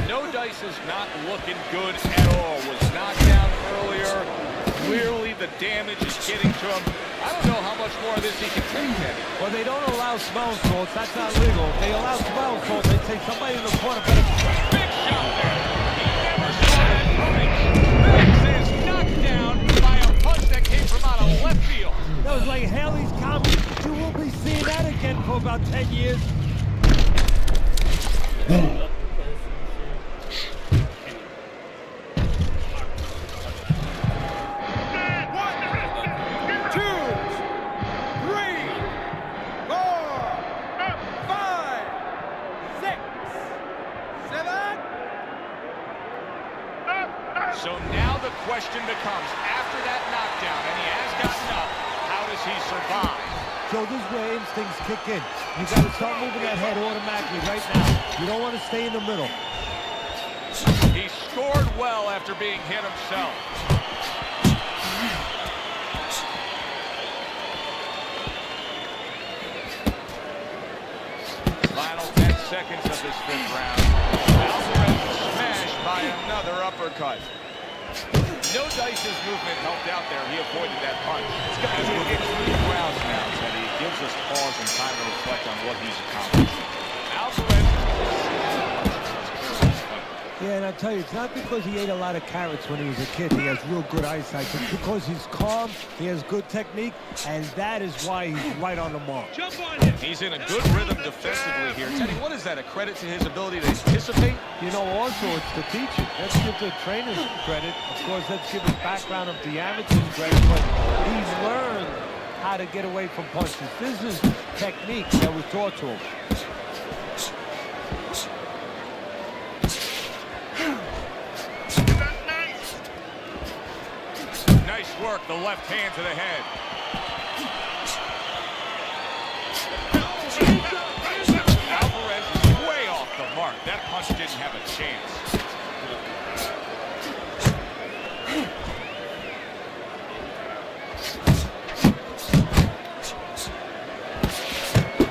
Speaker 2: No Dice is not looking good at all. Was knocked down earlier. Clearly the damage is getting to him. I don't know how much more of this he can take then.
Speaker 3: Well, they don't allow smelling salts. That's not legal. If they allow smelling salts, they say somebody in the corner better.
Speaker 2: Big shot there. He never saw that coming. Banks is knocked down by a punch that came from out of left field.
Speaker 3: That was like Haley's Comet. You won't be seeing that again for about 10 years.
Speaker 2: So now the question becomes, after that knockdown, and he has gotten up, how does he survive?
Speaker 3: So this is where instincts kick in. You got to start moving that head automatically right now. You don't want to stay in the middle.
Speaker 2: He scored well after being hit himself. Final 10 seconds of this fifth round. Alvarez is smashed by another uppercut. No Dice's movement helped out there. He avoided that punch. As we get through the rounds now, Teddy, it gives us pause and time to reflect on what he's accomplished. Alvarez.
Speaker 3: Yeah, and I tell you, it's not because he ate a lot of carrots when he was a kid. He has real good eyesight. It's because he's calm, he has good technique, and that is why he's right on the mark.
Speaker 4: Jump on him.
Speaker 2: He's in a good rhythm defensively here. Teddy, what is that? A credit to his ability to anticipate?
Speaker 3: You know, also, it's the teaching. Let's give the trainers credit. Of course, let's give his background of the amateurs credit, but he's learned how to get away from punches. This is technique that was taught to him.
Speaker 2: Nice work, the left hand to the head. Alvarez is way off the mark. That punch didn't have a chance.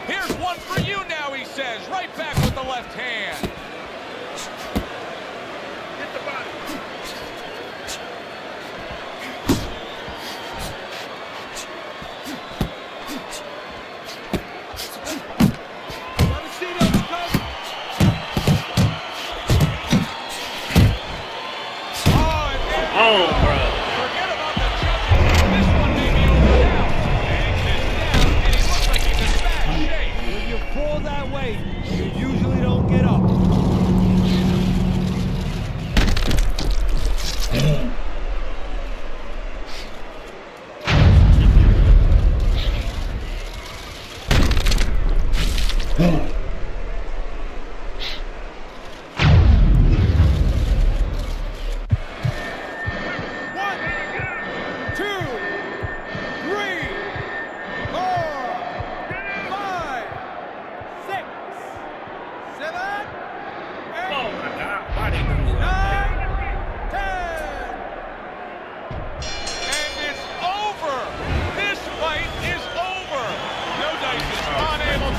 Speaker 2: Here's one for you now, he says. Right back with the left hand.
Speaker 8: Hit the body.
Speaker 4: Let me see those cuts.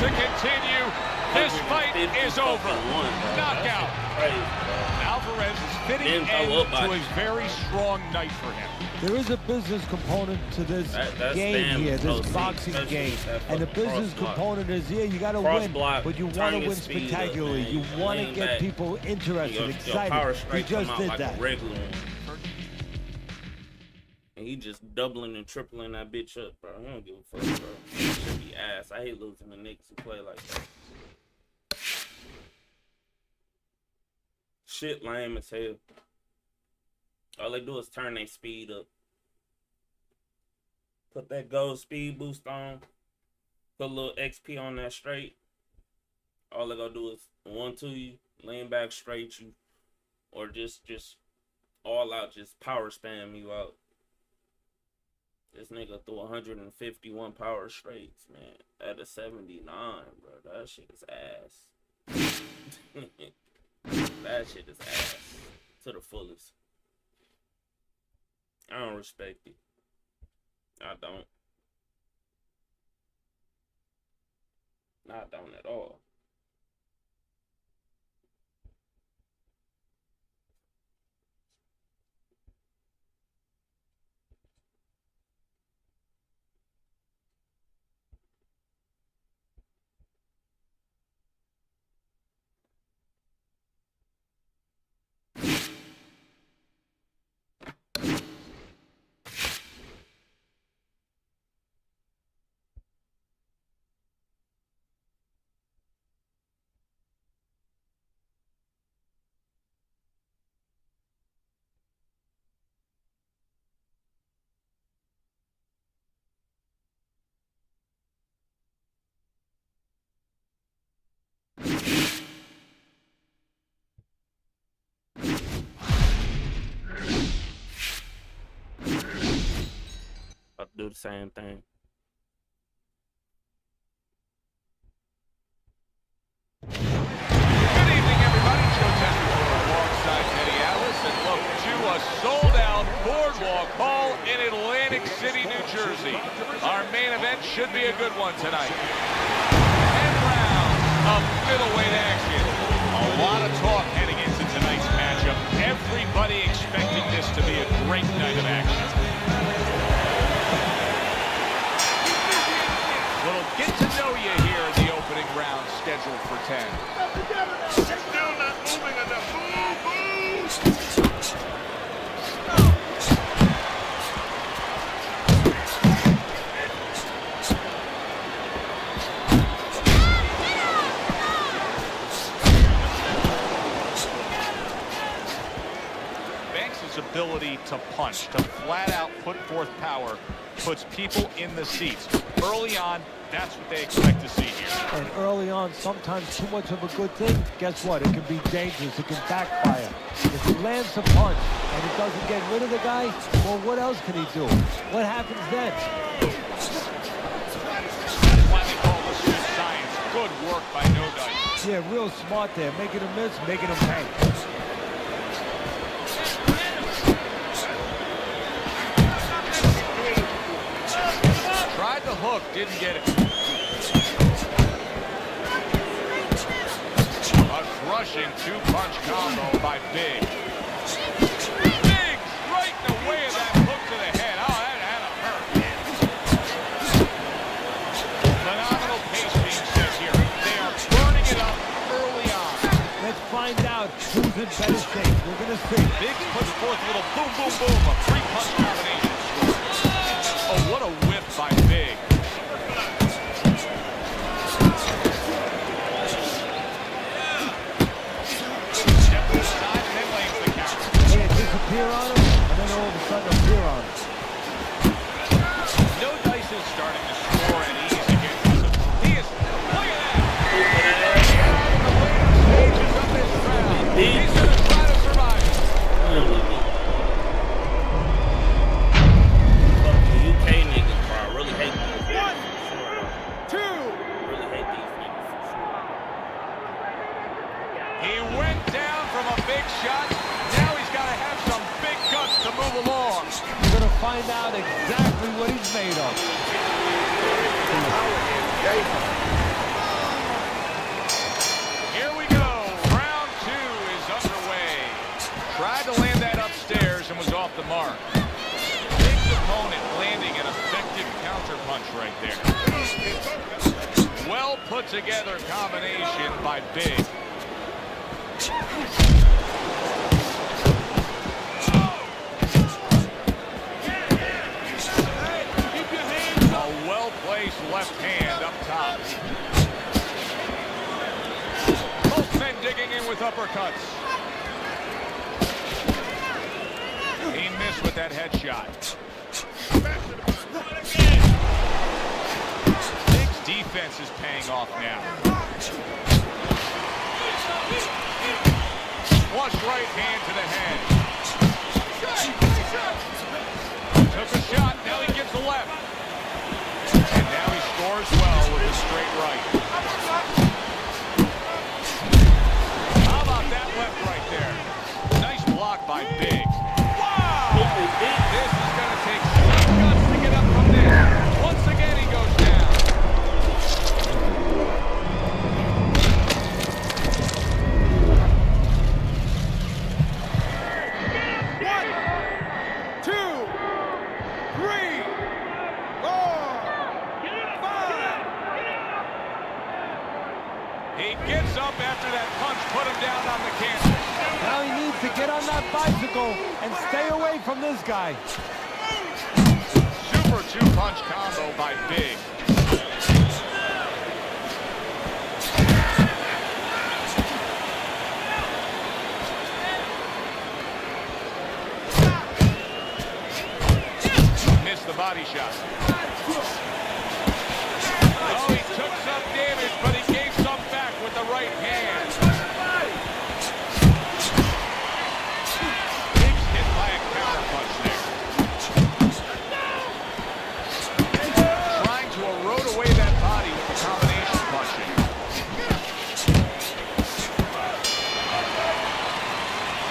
Speaker 2: to continue. This fight is over. Knockout. Alvarez is fitting
Speaker 1: Didn't
Speaker 2: end
Speaker 1: follow up
Speaker 2: to
Speaker 1: by-
Speaker 2: a very strong night for him.
Speaker 3: There is a business component to this
Speaker 1: That's
Speaker 3: game
Speaker 1: damn
Speaker 3: here,
Speaker 1: close,
Speaker 3: this boxing
Speaker 1: especially
Speaker 3: game.
Speaker 1: that
Speaker 3: And the
Speaker 1: fucking
Speaker 3: business
Speaker 1: cross block.
Speaker 3: component is, yeah, you got to
Speaker 1: Cross
Speaker 3: win,
Speaker 1: block,
Speaker 3: but you want
Speaker 1: turn
Speaker 3: to
Speaker 1: your
Speaker 3: win
Speaker 1: speed up,
Speaker 3: spectacularly.
Speaker 1: man.
Speaker 3: You want to
Speaker 1: Lean
Speaker 3: get
Speaker 1: back.
Speaker 3: people interested,
Speaker 1: Your
Speaker 3: excited.
Speaker 1: power
Speaker 3: He
Speaker 1: straight
Speaker 3: just
Speaker 1: come out
Speaker 3: did
Speaker 1: like
Speaker 3: that.
Speaker 1: a regular one. And he just doubling and tripling that bitch up, bro. I don't give a fuck, bro. That should be ass. I hate losing the Knicks who play like that. Shit lame as hell. All they do is turn their speed up. Put that gold speed boost on. Put a little XP on that straight. All they gonna do is 1-2 you, lean back straight you, or just all out, just power spam you out. This nigga threw 151 power straights, man, at a 79, bro. That shit is ass. That shit is ass to the fullest. I don't respect it. I don't. I don't at all. I'll do the same thing.
Speaker 2: Good evening, everybody. Joe Tessitore alongside Teddy Atlas, and welcome to a sold-out Boardwalk Hall in Atlantic City, New Jersey. Our main event should be a good one tonight. 10 rounds of middleweight action. A lot of talk heading into tonight's matchup. Everybody expecting this to be a great night of action. Little get to know you here in the opening round scheduled for 10.
Speaker 8: Still not moving enough. Move, move.
Speaker 2: Banks' ability to punch, to flat out put forth power, puts people in the seats. Early on, that's what they expect to see here.
Speaker 3: And early on, sometimes too much of a good thing, guess what? It can be dangerous. It can backfire. If he lands a punch and it doesn't get rid of the guy, well, what else can he do? What happens then?
Speaker 2: That's why they call this just science. Good work by No Dice.
Speaker 3: Yeah, real smart there. Making him miss, making him pay.
Speaker 2: Tried the hook, didn't get it. A crushing two-punch combo by Big. Big right in the way of that hook to the head. Oh, that had to hurt. Phenomenal pace being set here. They are burning it up early on.
Speaker 3: Let's find out who's in better shape. We're going to see.
Speaker 2: Big puts forth a little boom, boom, boom, a three-punch combination. Oh, what a whip by Big. Step to the side and then lays the counter.
Speaker 3: Yeah, disappear on him, and then all of a sudden appear on him.
Speaker 2: No Dice is starting to score at ease against him. He is, look at that. Stages of this round. He's going to try to survive.
Speaker 1: Fucking UK niggas, bro. I really hate these niggas. 1, 2. I really hate these niggas for sure.
Speaker 2: He went down from a big shot. Now he's got to have some big guts to move along.
Speaker 3: We're going to find out exactly what he's made of.
Speaker 2: right there. Well put together combination by Big. A well-placed left hand up top. Both men digging in with uppercuts. He missed with that headshot. Big's defense is paying off now. Flush right hand to the head. Took a shot, now he gives the left. And now he scores well with a straight right. How about that left right there? Nice block by Big. This is going to take some guts to get up from this. Once again, he goes down.
Speaker 4: One, two, three, four, five.
Speaker 2: He gets up after that punch, put him down on the canvas.
Speaker 3: Now he needs to get on that bicycle and stay away from this guy.
Speaker 2: Super two-punch combo by Big. Missed the body shot. Oh, he took some damage, but he gave some back with the right hand. Big's hit by a counter punch there. Trying to erode away that body with the combination punching.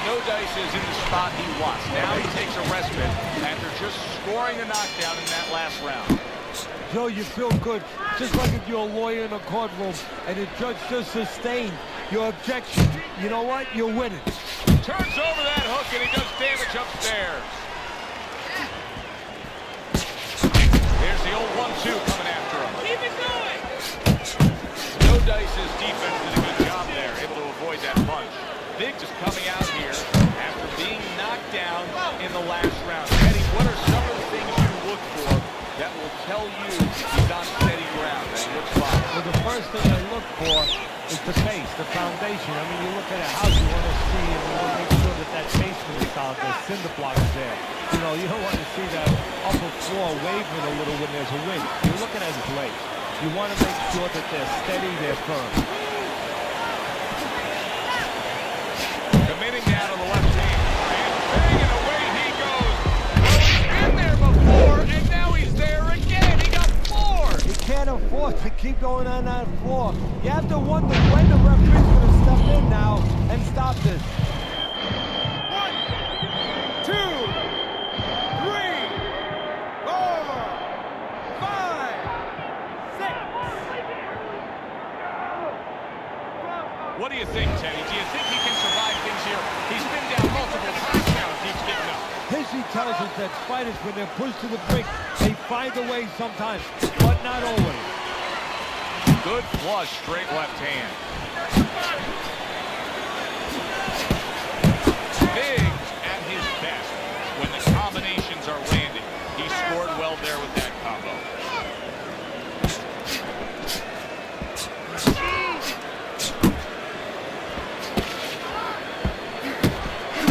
Speaker 2: No dice is in the spot he wants. Now he takes a respite after just scoring the knockdown in that last round.
Speaker 3: Joe, you feel good, just like if you're a lawyer in a courtroom and the judge just sustained your objection. You know what? You're winning.
Speaker 2: Turns over that hook and he does damage upstairs. Here's the old 1-2 coming after him.
Speaker 4: Keep it going.
Speaker 2: No Dice's defense did a good job there, able to avoid that punch. Big just coming out here after being knocked down in the last round. Eddie, what are some of the things you look for that will tell you he's on steady ground, that he looks fine?
Speaker 3: Well, the first thing I look for is the base, the foundation. I mean, you look at a house, you want to see and you want to make sure that that basement is solid, the cinder block is there. You know, you don't want to see that upper floor wavering a little when there's a wind. You're looking at his legs. You want to make sure that they're steady, they're firm.
Speaker 2: Committing down on the left hand, and banging away he goes. Well, he's been there before, and now he's there again. He got four.
Speaker 3: You can't afford to keep going on that floor. You have to wonder when the referee's going to step in now and stop this.
Speaker 4: 1, 2, 3, 4, 5, 6.
Speaker 2: What do you think, Teddy? Do you think he can survive things here? He's been down multiple times now and keeps getting up.
Speaker 3: History tells us that fighters, when they're pushed to the brink, they find a way sometimes, but not always.
Speaker 2: Good flush, straight left hand. Big at his best when the combinations are landing. He scored well there with that combo.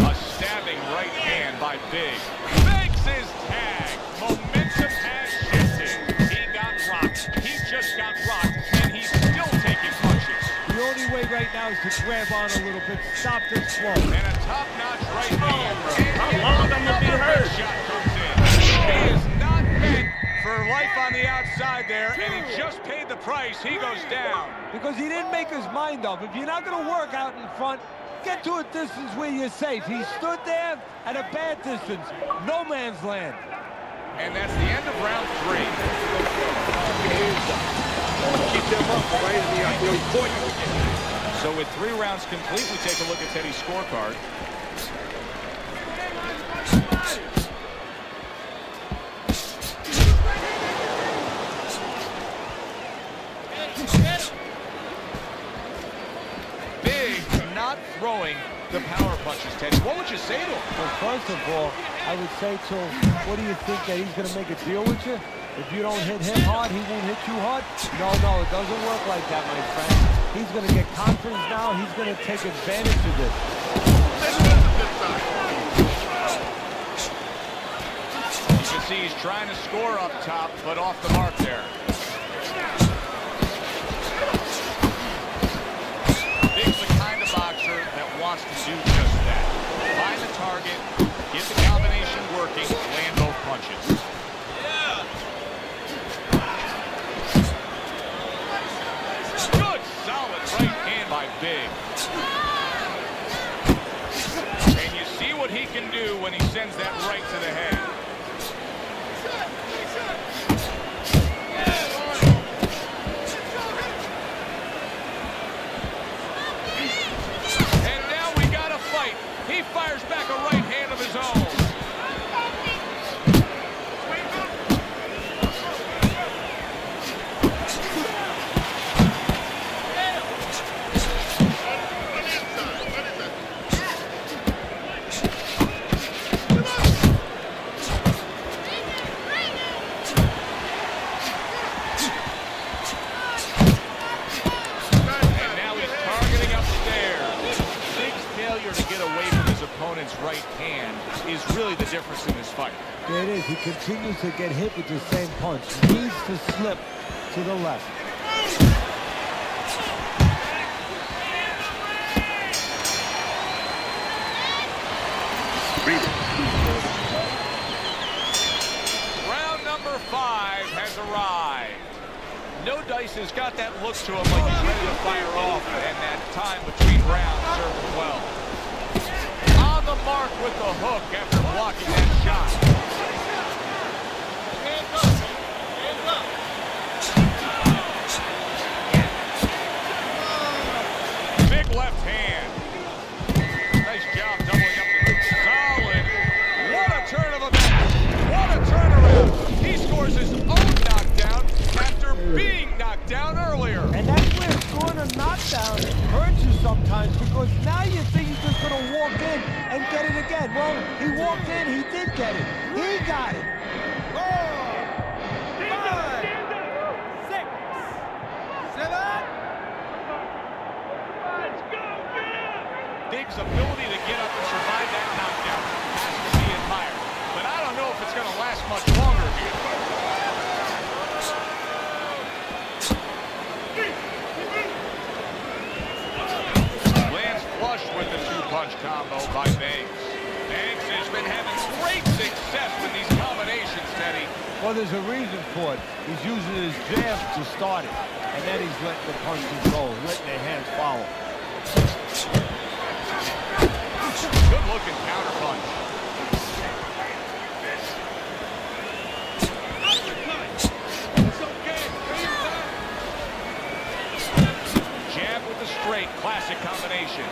Speaker 2: A stabbing right hand by Big. Makes his tag. Momentum has shifted. He got rocked. He just got rocked, and he's still taking punches.
Speaker 3: The only way right now is to grab on a little bit, stop this flow.
Speaker 2: And a top-notch right hand.
Speaker 1: How long I'm gonna be hurt?
Speaker 2: Shot comes in. He is not meant for life on the outside there, and he just paid the price. He goes down.
Speaker 3: Because he didn't make his mind up. If you're not going to work out in front, get to a distance where you're safe. He stood there at a bad distance. No man's land.
Speaker 2: And that's the end of round 3.
Speaker 8: Keep them up right in the eye. You know, he caught you again.
Speaker 2: So with 3 rounds complete, we take a look at Teddy's scorecard. Big not throwing the power punches, Teddy. What would you say to him?
Speaker 3: Well, first of all, I would say to him, what do you think, that he's going to make a deal with you? If you don't hit him hard, he won't hit you hard? No, it doesn't work like that, my friend. He's going to get confidence now. He's going to take advantage of this.
Speaker 2: You can see he's trying to score up top, but off the mark there. Big's the kind of boxer that wants to do just that. Find the target, get the combination working, land both punches. Good, solid right hand by Big. And you see what he can do when he sends that right to the head. And now we got a fight. He fires back a right hand of his own. Opponent's right hand is really the difference in this fight.
Speaker 3: There it is. He continues to get hit with the same punch. Needs to slip to the left.
Speaker 2: Round number 5 has arrived. No Dice has got that look to him like he's ready to fire off, and that time between rounds served him well. On the mark with the hook after blocking that shot. Big left hand. Nice job doubling up the solid. What a turn of events. What a turnaround. He scores his own knockdown after being knocked down earlier.
Speaker 3: And that's where scoring a knockdown hurts you sometimes, because now you think he's just going to walk in and get it again. Well, he walked in, he did get it. He got it.
Speaker 4: 4, 5, 6, 7. Let's go,
Speaker 2: Big's ability to get up and survive that knockdown has to be admired. But I don't know if it's going to last much longer here. Lands flush with the two-punch combo by Banks. Banks has been having great success with these combinations, Teddy.
Speaker 3: Well, there's a reason for it. He's using his jab to start it, and then he's letting the punches go, letting their hands follow.
Speaker 2: Good looking counter punch. Jab with the straight, classic combination.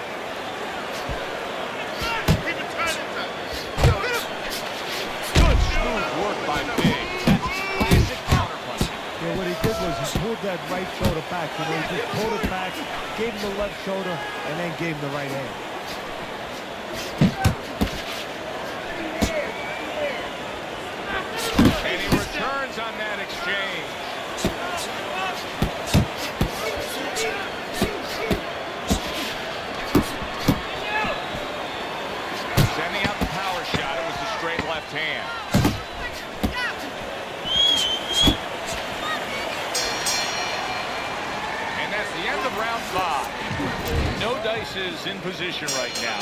Speaker 2: Good smooth work by Big. That's classic counter punching.
Speaker 3: Yeah, what he did was he pulled that right shoulder back. You know, he just pulled it back, gave him the left shoulder, and then gave him the right hand.
Speaker 2: And he returns on that exchange. Sending out the power shot. It was a straight left hand. And that's the end of round 5. No Dice is in position right now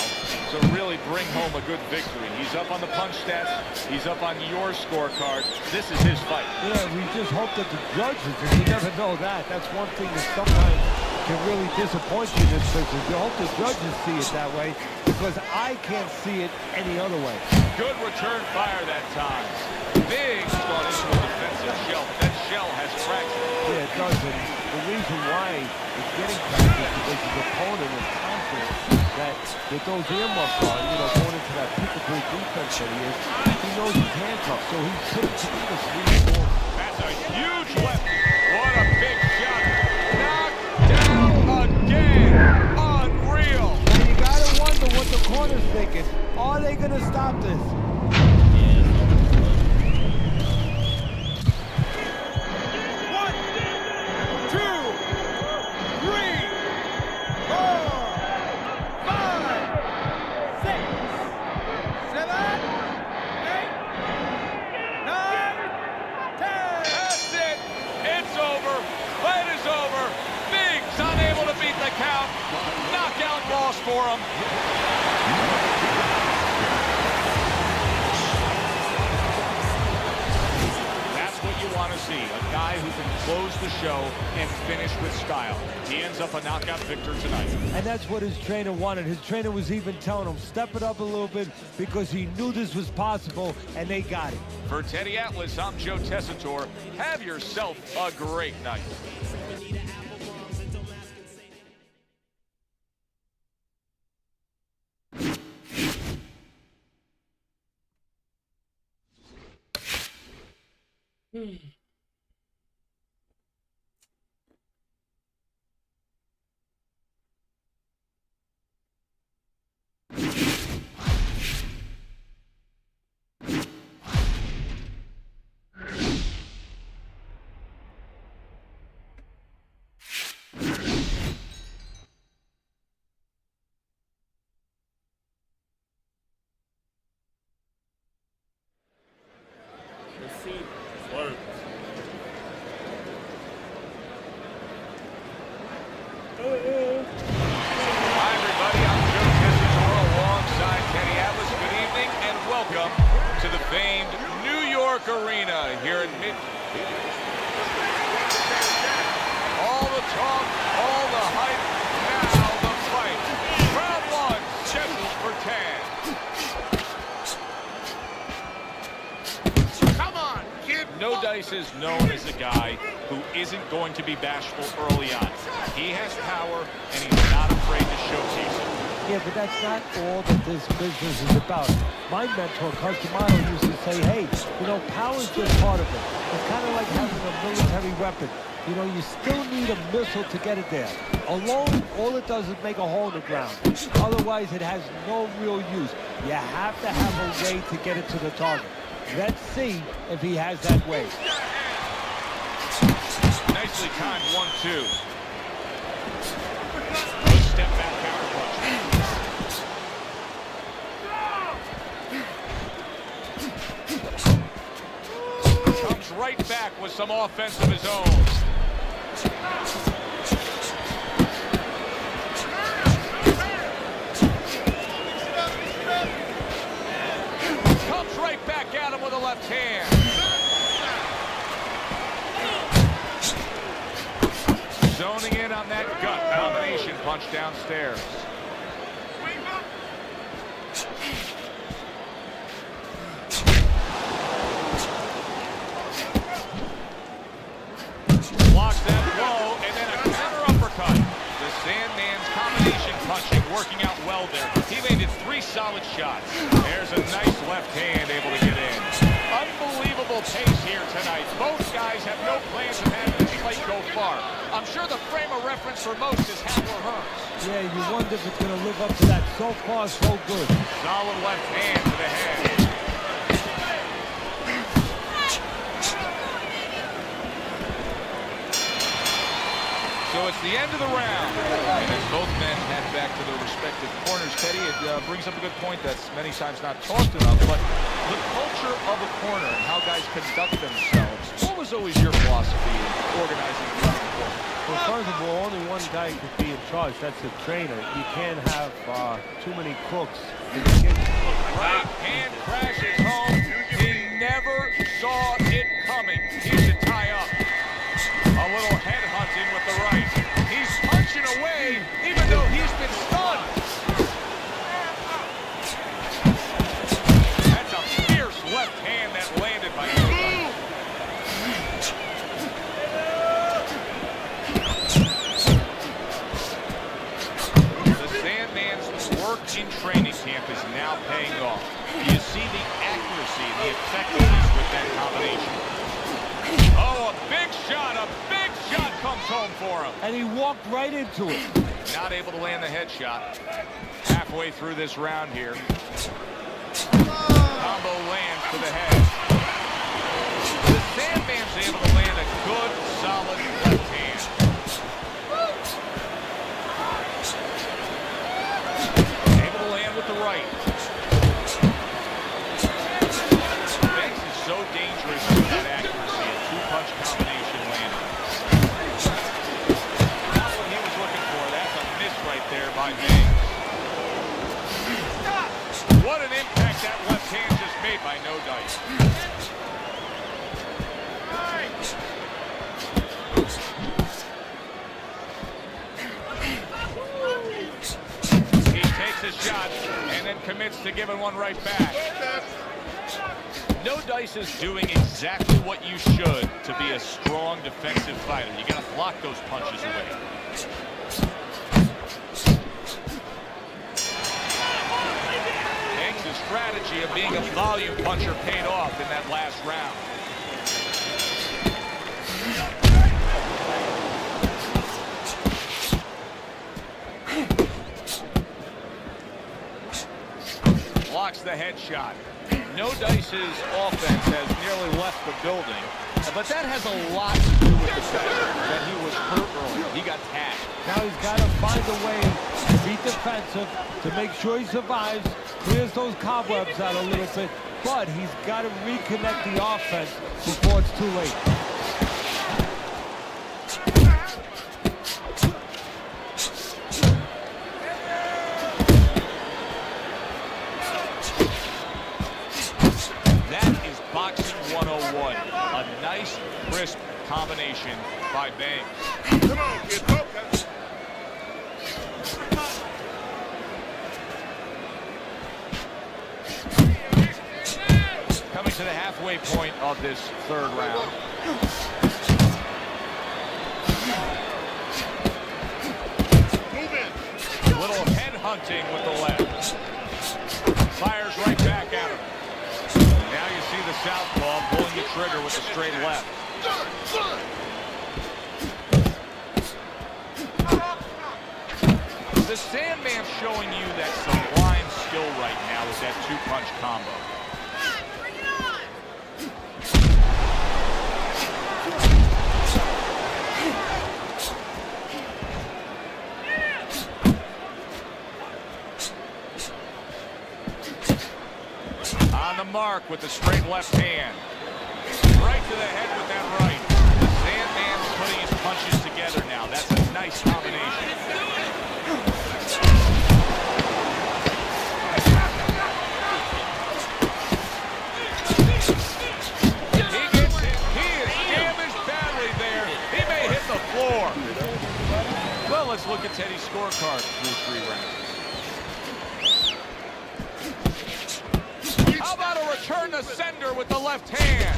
Speaker 2: to really bring home a good victory. He's up on the punch stats. He's up on your scorecard. This is his fight.
Speaker 3: Yeah, we just hope that the judges, and you never know that. That's one thing that sometimes can really disappoint you in this business. You hope the judges see it that way, because I can't see it any other way.
Speaker 2: Good return fire that time. Big's gone into a defensive shell. That shell has fractured.
Speaker 3: Yeah, it does. And the reason why it's getting cracked is because his opponent is confident that with those earmuffs on, you know, going into that peekaboo defense that he is, he knows he's handcuffed, so he's putting together 3 or 4.
Speaker 2: That's a huge left. What a big shot. for him. That's what you want to see, a guy who can close the show and finish with style. He ends up a knockout victor tonight.
Speaker 3: And that's what his trainer wanted. His trainer was even telling him, step it up a little bit, because he knew this was possible, and they got it.
Speaker 2: For Teddy Atlas, I'm Joe Tessitore. Have yourself a great night.
Speaker 1: Let's see. Work.
Speaker 2: Hi, everybody. I'm Joe Tessitore alongside Teddy Atlas. Good evening and welcome to the famed New York Arena here in Mid. All the talk, all the hype, now the fight. Round one, scheduled for 10.
Speaker 8: Come on, kid.
Speaker 2: No Dice is known as a guy who isn't going to be bashful early on. He has power, and he's not afraid to showcase it.
Speaker 3: Yeah, but that's not all that this business is about. My mentor, Customano, used to say, hey, you know, power is just part of it. It's kind of like having a military weapon. You know, you still need a missile to get it there. Alone, all it does is make a hole in the ground. Otherwise, it has no real use. You have to have a way to get it to the target. Let's see if he has that way.
Speaker 2: Nicely timed 1-2. Step back power punch. Comes right back with some offense of his own. Comes right back at him with a left hand. Zoning in on that gut combination punch downstairs. Blocks that blow, and then a counter uppercut. The Sandman's combination punching working out well there. He landed 3 solid shots. There's a nice left hand able to get in. Unbelievable pace here tonight. Both guys have no plans of having this fight go far. I'm sure the frame of reference for most is Hagler Hearns.
Speaker 3: Yeah, you wonder if it's going to live up to that. So far, so good.
Speaker 2: Solid left hand to the head. So it's the end of the round. And as both men head back to their respective corners, Teddy, it brings up a good point that's many times not talked enough, but the culture of a corner and how guys conduct themselves. What was always your philosophy in organizing the corner?
Speaker 3: Well, first of all, only one guy could be in charge. That's the trainer. You can't have too many crooks.
Speaker 2: Right hand crashes home. He never saw it coming. He's to tie up. A little head hunting with the right. He's punching away even though he's been stunned. That's a fierce left hand that landed by Nobody. The Sandman's work in training camp is now paying off. You see the accuracy and the effectiveness with that combination. Oh, a big shot comes home for him.
Speaker 3: And he walked right into it.
Speaker 2: Not able to land the headshot. Halfway through this round here. Combo lands to the head. The Sandman's able to land a good, solid left hand. Able to land with the right. Banks is so dangerous with that accuracy. A two-punch combination landing. Not what he was looking for. That's a miss right there by Banks. What an impact that left hand just made by No Dice. He takes a shot and then commits to giving one right back. No Dice is doing exactly what you should to be a strong defensive fighter. You got to block those punches away. Banks' strategy of being a volume puncher paid off in that last round. Blocks the headshot. No Dice's offense has nearly left the building, but that has a lot to do with the fact that he was hurt earlier. He got tagged.
Speaker 3: Now he's got to find a way to be defensive, to make sure he survives, clears those cobwebs out a little bit, but he's got to reconnect the offense before it's too late.
Speaker 2: Boxing 101, a nice, crisp combination by Banks.
Speaker 8: Come on, kid, focus.
Speaker 2: Coming to the halfway point of this third round.
Speaker 8: Move in.
Speaker 2: Little head hunting with the left. Fires right back at him. Now you see the southpaw pulling the trigger with the straight left. The Sandman's showing you that sublime skill right now with that two-punch combo. On the mark with the straight left hand. Right to the head with that right. The Sandman's putting his punches together now. That's a nice combination. He gets hit. He is damaged badly there. He may hit the floor. Well, let's look at Teddy's scorecard through 3 rounds. How about a return to sender with the left hand?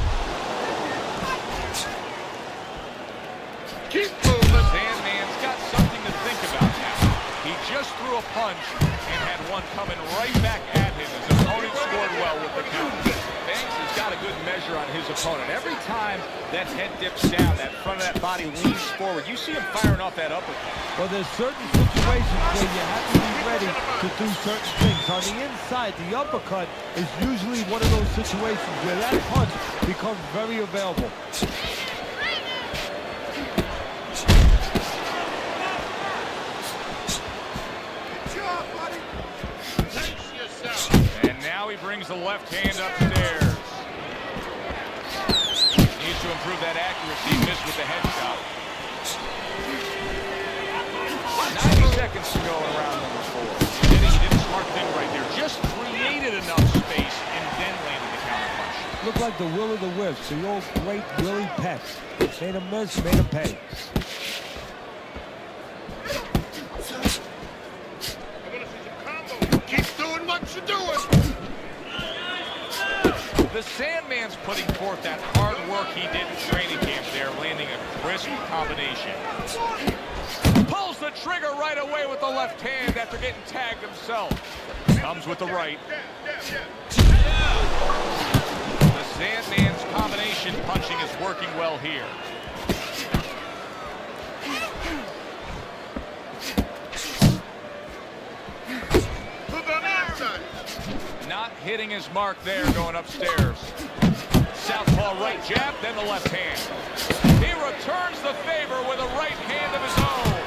Speaker 8: Keep moving.
Speaker 2: Sandman's got something to think about now. He just threw a punch and had one coming right back at him. His opponent scored well with the counter. Banks has got a good measure on his opponent. Every time that head dips down, that front of that body leans forward, you see him firing off that uppercut.
Speaker 3: Well, there's certain situations where you have to be ready to do certain things. On the inside, the uppercut is usually one of those situations where that punch becomes very available.
Speaker 2: And now he brings the left hand upstairs. Needs to improve that accuracy. Missed with the headshot. 90 seconds to go in round number 4. He did a smart thing right there. Just created enough space and then landed the counter punch.
Speaker 3: Looked like the will of the wisps, the old great Willie Peck. Made him miss, made him pay.
Speaker 8: Keep doing what you're doing.
Speaker 2: The Sandman's putting forth that hard work he did in training camp there, landing a crisp combination. Pulls the trigger right away with the left hand after getting tagged himself. Comes with the right. The Sandman's combination punching is working well here.
Speaker 8: Look on the outside.
Speaker 2: Not hitting his mark there going upstairs. Southpaw right jab, then the left hand. He returns the favor with a right hand of his own.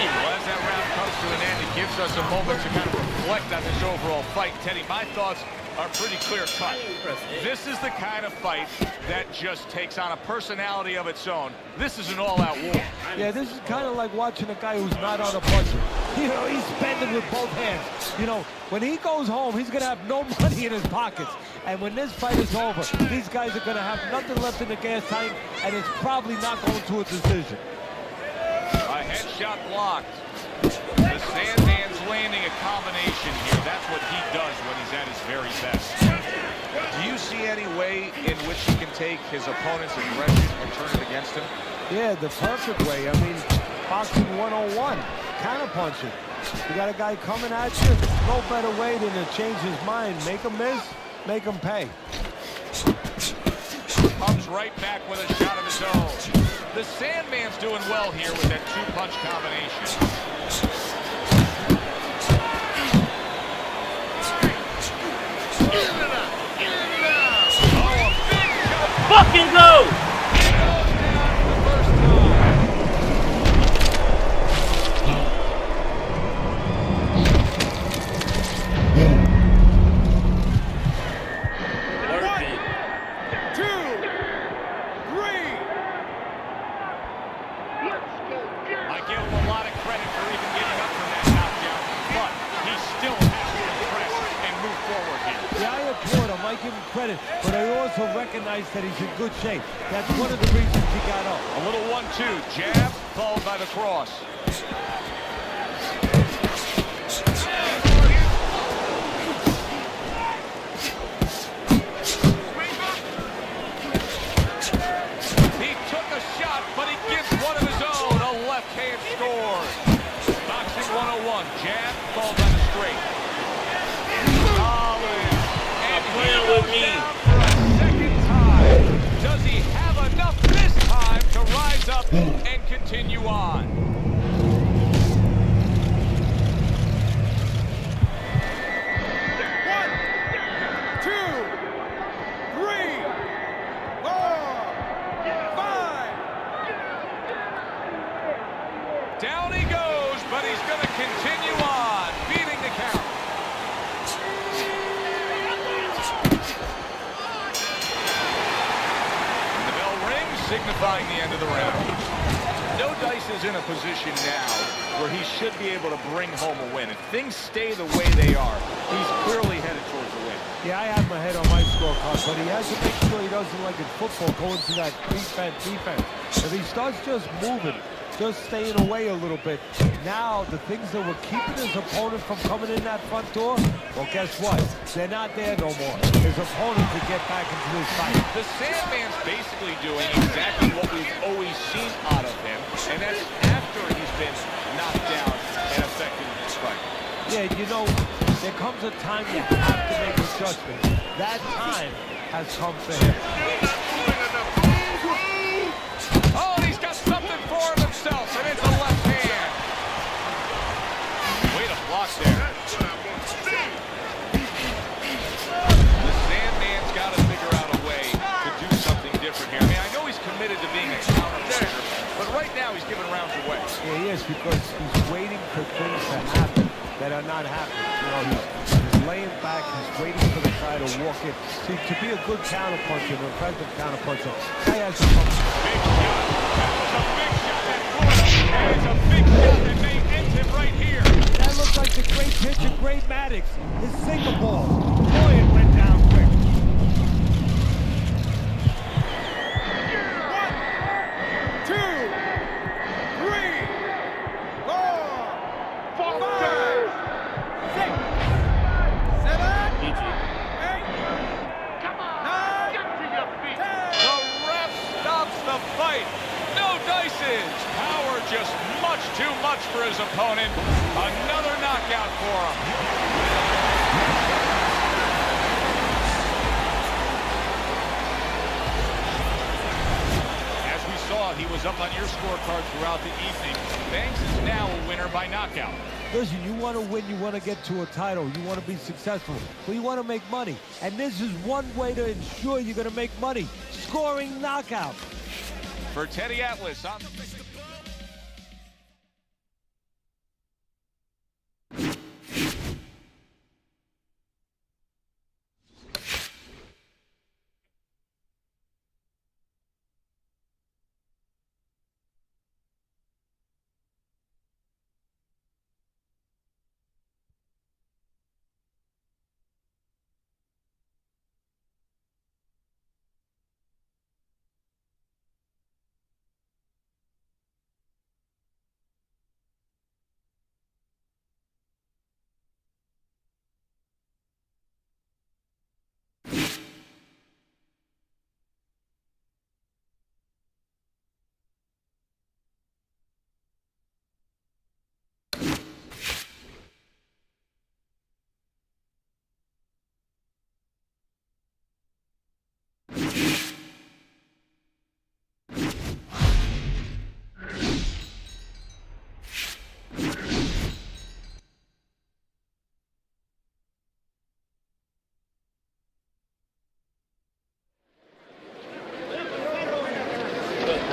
Speaker 2: Well, as that round comes to an end, it gives us a moment to kind of reflect on this overall fight. Teddy, my thoughts are pretty clear-cut. This is the kind of fight that just takes on a personality of its own. This is an all-out war.
Speaker 3: Yeah, this is kind of like watching a guy who's not on a budget. You know, he's spending with both hands. You know, when he goes home, he's going to have no money in his pockets. And when this fight is over, these guys are going to have nothing left in the gas tank, and it's probably not going to a decision.
Speaker 2: A headshot blocked. The Sandman's landing a combination here. That's what he does when he's at his very best. Do you see any way in which he can take his opponent's aggression and turn it against him?
Speaker 3: Yeah, the perfect way. I mean, boxing 101, counterpunching. You got a guy coming at you, no better way than to change his mind. Make him miss, make him pay.
Speaker 2: Comes right back with a shot of his own. The Sandman's doing well here with that two-punch combination.
Speaker 1: Fucking go!
Speaker 3: Credit, but I also recognize that he's in good shape. That's one of the reasons he got up.
Speaker 2: A little 1-2, jab, followed by the cross. He took a shot, but he gets one of his own. A left hand score. Boxing 101, jab, followed by the straight.
Speaker 1: Playing with me.
Speaker 2: For a second time. Does he have enough this time to rise up and continue on?
Speaker 4: One, two, three, 4, 5.
Speaker 2: Down he goes, but he's going to continue on, beating the count. Signifying the end of the round. No Dice is in a position now where he should be able to bring home a win. If things stay the way they are, he's clearly headed towards the win.
Speaker 3: Yeah, I have my head on my scorecard, but he has to make sure he doesn't, like in football, go into that defense. If he starts just moving, just staying away a little bit, now the things that were keeping his opponent from coming in that front door, well, guess what? They're not there no more. His opponent could get back into this fight.
Speaker 2: The Sandman's basically doing exactly what we've always seen out of him, and that's after he's been knocked down and affected in this fight.
Speaker 3: Yeah, you know, there comes a time you have to make adjustments. That time has come for him.
Speaker 2: Oh, he's got something for himself, and it's a left hand. Way to block there. The Sandman's got to figure out a way to do something different here. I mean, I know he's committed to being a counter-puncher, but right now he's giving rounds away.
Speaker 3: Yeah, he is, because he's waiting for things to happen that are not happening. You know, he's laying back, he's waiting for the guy to walk in. See, to be a good counterpuncher, an effective counterpuncher, guy has to come.
Speaker 2: Big shot. That was a big shot that Florida. And it's a big shot that may end him right here.
Speaker 3: That looks like the great pitcher, Great Maddox. His single ball. Boy, it went down quick.
Speaker 4: 1, 2, 3, 4, 5, 6, 7, 8, 9, 10.
Speaker 2: The ref stops the fight. No Dices. Power just much too much for his opponent. Another knockout for him. As we saw, he was up on your scorecard throughout the evening. Banks is now a winner by knockout.
Speaker 3: Listen, you want to win, you want to get to a title, you want to be successful, but you want to make money. And this is one way to ensure you're going to make money. Scoring knockout.
Speaker 2: For Teddy Atlas, I'm...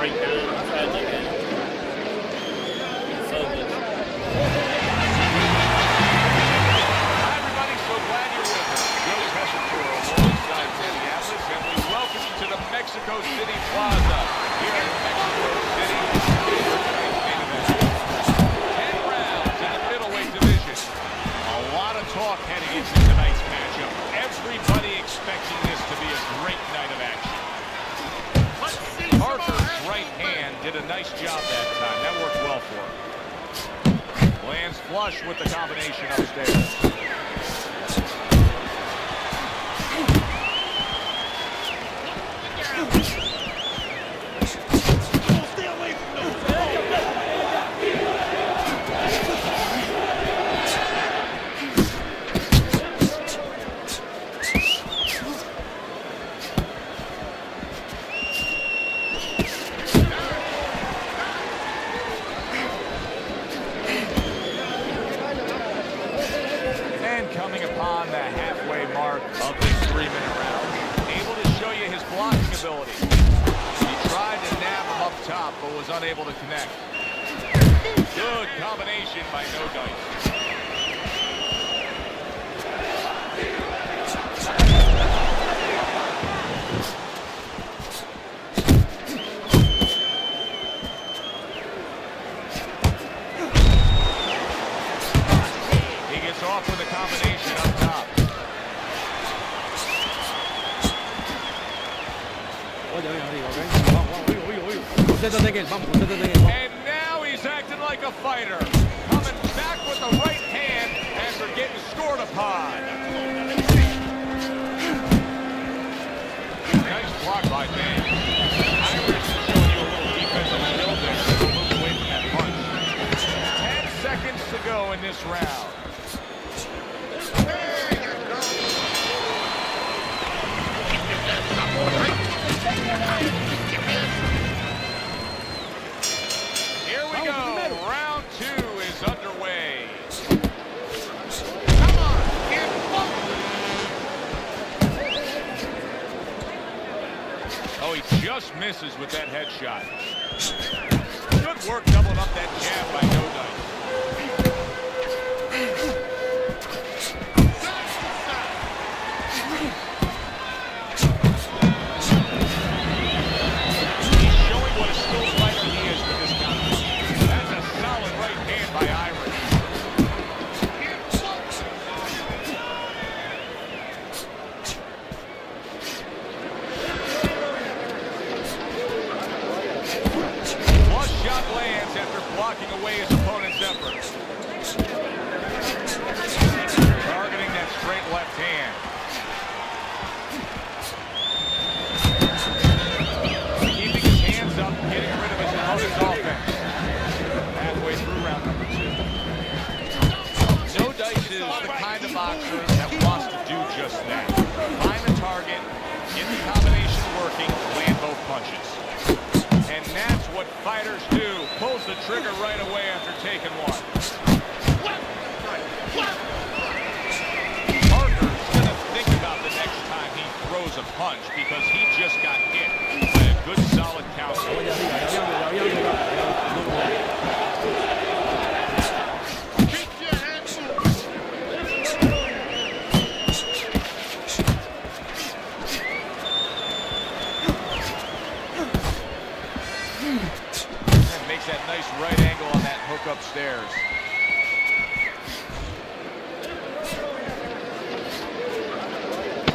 Speaker 1: breakdown inside the game. So good.
Speaker 2: Hi, everybody. So glad you're with us. Joe Tessitore alongside Teddy Atlas, and we welcome you to the Mexico City Plaza here in Mexico City. 10 rounds in the middleweight division. A lot of talk heading into tonight's matchup. Everybody expecting this to be a great night of action. Parker's right hand did a nice job that time. That worked well for him. Lands flush with the combination upstairs. Coming upon the halfway mark of this 3-minute round, able to show you his blocking ability. He tried to nab him up top, but was unable to connect. Good combination by No Dice. Off with a combination up top. And now he's acting like a fighter. Coming back with the right hand after getting scored upon. Nice block by Dan. Irish is showing you a little defensive skill there. Move away from that punch. 10 seconds to go in this round. Here we go. Round 2 is underway. Come on, get oh, he just misses with that headshot. Good work doubling up that jab by No Dice. Blocking away his opponent's effort. Targeting that straight left hand. Keeping his hands up, getting rid of his opponent's offense. Halfway through round number 2. No Dice is the kind of boxer that wants to do just that. Find the target, get the combination working, land both punches. And that's what fighters do. Pulls the trigger right away after taking one. Parker's going to think about the next time he throws a punch because he just got hit by a good solid counter. That nice right angle on that hook upstairs.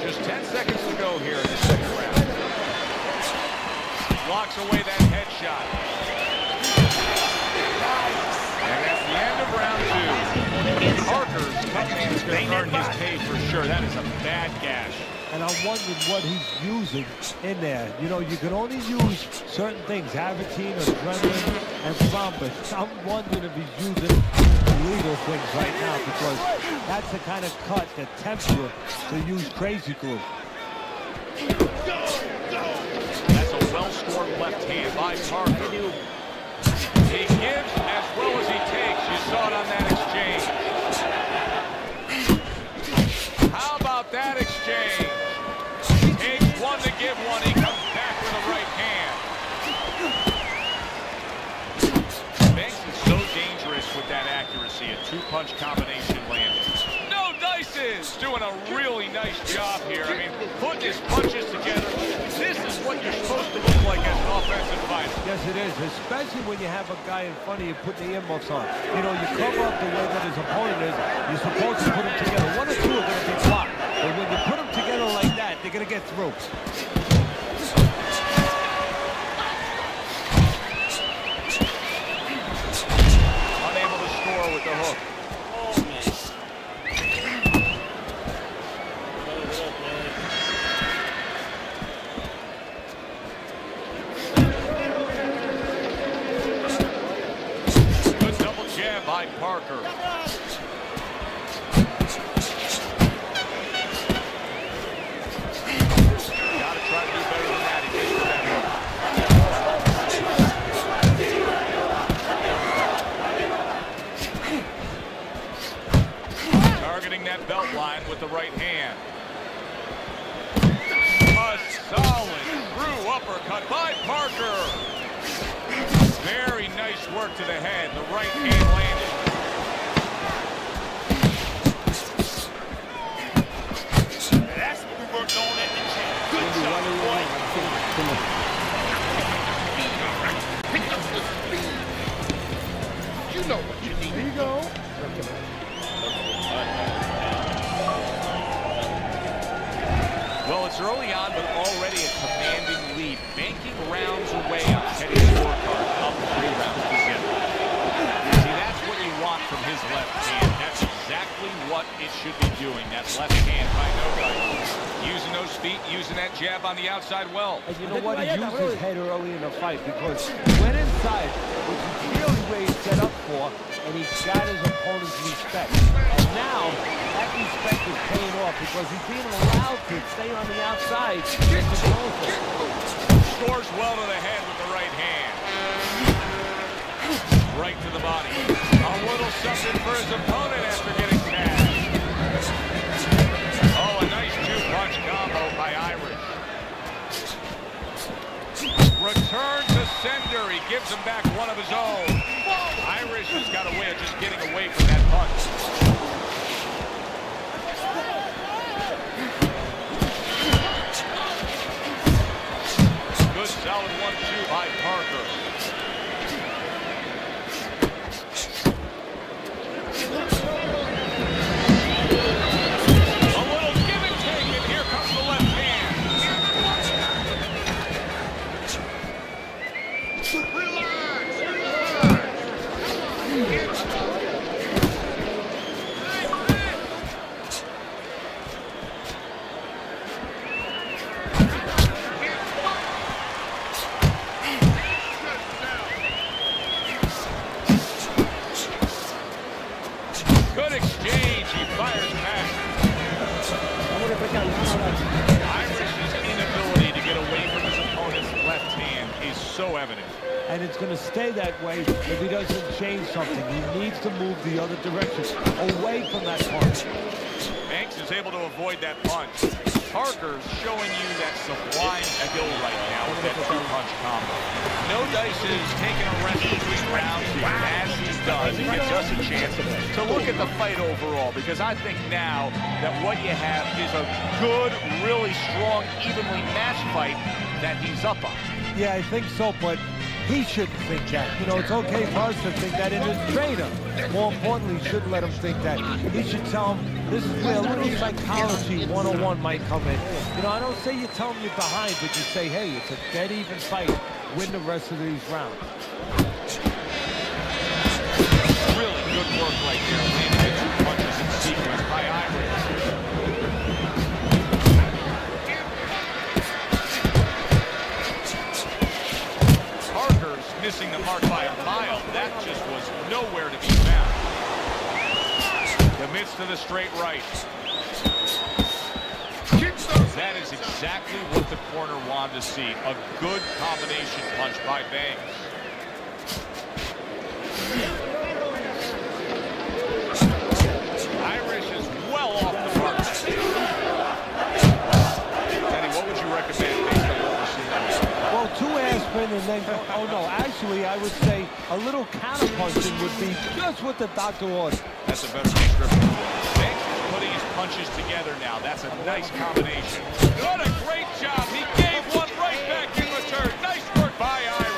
Speaker 2: Just 10 seconds to go here in the second round. Blocks away that headshot. And that's the end of round 2. Parker's cutman is going to earn his pay for sure. That is a bad gash.
Speaker 3: And I'm wondering what he's using in there. You know, you can only use certain things, Avitine, adrenaline, and thrombus. I'm wondering if he's using illegal things right now because that's the kind of cut that tempts you to use crazy glue.
Speaker 2: That's a well-scored left hand by Parker. He gives as well as he takes. You saw it on that exchange. How about that exchange? Takes one to give one. He comes back with a right hand. punch combination landed. No dices! Doing a really nice job here. I mean, putting his punches together. This is what you're supposed to look like as an offensive fighter.
Speaker 3: Yes, it is, especially when you have a guy in front of you putting the earmuffs on. You know, you cover up the way that his opponent is. You're supposed to put them together. One or two are going to be blocked. But when you put them together like that, they're going to get through.
Speaker 2: Unable to score with the hook.
Speaker 1: Oh, man. What up, man?
Speaker 2: Good double jab by Parker. Gotta try to do better than that. He gets to that hook. Targeting that belt line with the right hand. A solid through uppercut by Parker. Very nice work to the head. The right hand landed.
Speaker 8: That's what we worked on at the gym. Good job, boy. You know what you need. Here you go.
Speaker 2: Well, it's early on, but already a commanding lead. Banking rounds away on Teddy's scorecard, up 3 rounds to 0. See, that's what you want from his left hand. That's exactly what it should be doing. That left hand by Nogay. Using those feet, using that jab on the outside well.
Speaker 3: And you know what? He used his head early in the fight because he went inside, which is really where he's set up for, and he got his opponent's respect. And now, that respect is paying off because he's being allowed to stay on the outside.
Speaker 2: Scores well to the head with the right hand. Right to the body. A little something for his opponent after getting tagged. Oh, a nice 2-punch combo by Irish. Return to sender. He gives him back one of his own. Irish has got a way of just getting away from that punch. Good solid 1-2 by Parker. A little give and take, and here comes the left hand. Good exchange. He fires back. Irish's inability to get away from his opponent's left hand is so evident.
Speaker 3: And it's going to stay that way if he doesn't change something. He needs to move the other direction, away from that punch.
Speaker 2: Banks is able to avoid that punch. Parker's showing you that sublime skill right now with that 2-punch combo. No dices, taking a rest between rounds here, as he does. It gives us a chance to look at the fight overall, because I think now that what you have is a good, really strong, evenly matched fight that he's up on.
Speaker 3: Yeah, I think so, but he shouldn't think that. You know, it's okay for us to think that, and his trainer, more importantly, shouldn't let him think that. He should tell him, this is where a little psychology 101 might come in. You know, I don't say you tell him you're behind, but you say, hey, it's a dead even fight. Win the rest of these rounds.
Speaker 2: Really good work right there. Landing the 2 punches in sequence by Irish. Parker's missing the mark by a mile. That just was nowhere to be found. Commits to the straight right. That is exactly what the corner wanted to see. A good combination punch by Banks. Irish is well off the mark. Teddy, what would you recommend based on what we're seeing?
Speaker 3: Well, 2 ass topspin and then go. Oh no, actually I would say a little counter punching would be just what the doctor ordered.
Speaker 2: That's a better description. Banks is putting his punches together now. That's a nice combination. What a great job. He gave one right back in return. Nice work by Irish.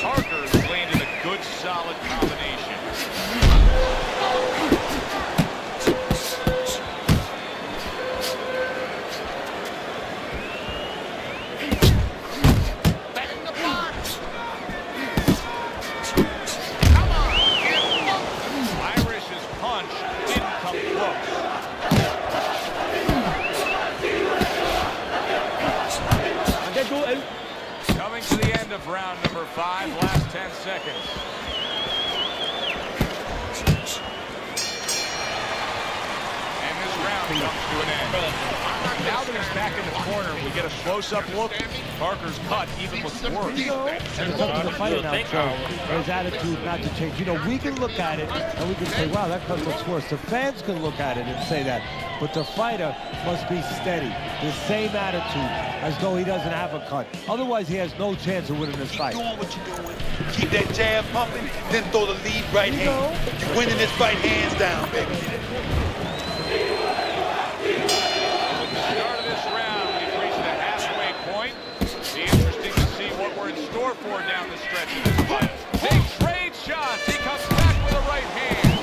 Speaker 2: Parker's landed a good, solid combination.
Speaker 8: Back in the box. Come on, get funky.
Speaker 2: Irish's punch didn't come close.
Speaker 7: Again, two, and
Speaker 2: Coming to the end of round number 5, last 10 seconds. And this round comes to an end. Now that he's back in the corner, we get a close-up look. Parker's cut even looks worse.
Speaker 3: And it's up to the fighter now, Joe, his attitude not to change. You know, we can look at it and we can say, wow, that cut looks worse. The fans can look at it and say that. But the fighter must be steady, the same attitude, as though he doesn't have a cut. Otherwise, he has no chance of winning this fight.
Speaker 8: Doing what you're doing. Keep that jab pumping, then throw the lead right hand. You're winning this fight hands down, baby.
Speaker 2: With the start of this round, we've reached the halfway point. Be interesting to see what we're in store for down the stretch of this fight. They trade shots. He comes back with a right hand.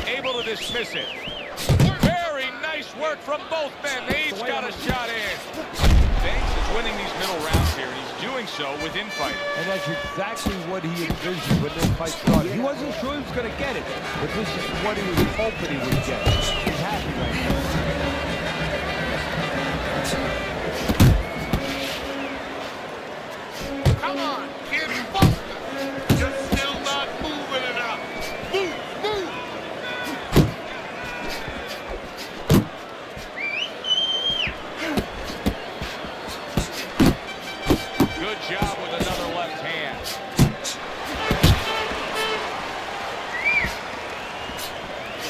Speaker 2: Able to dismiss it. Very nice work from both men. They each got a shot in. Banks is winning these middle rounds here, and he's doing so with infighting.
Speaker 3: And that's exactly what he envisioned when this fight started. He wasn't sure he was going to get it, but this is what he was hoping he would get. He's happy right now.
Speaker 8: Come on, get funky. You're still not moving enough. Move, move.
Speaker 2: Good job with another left hand.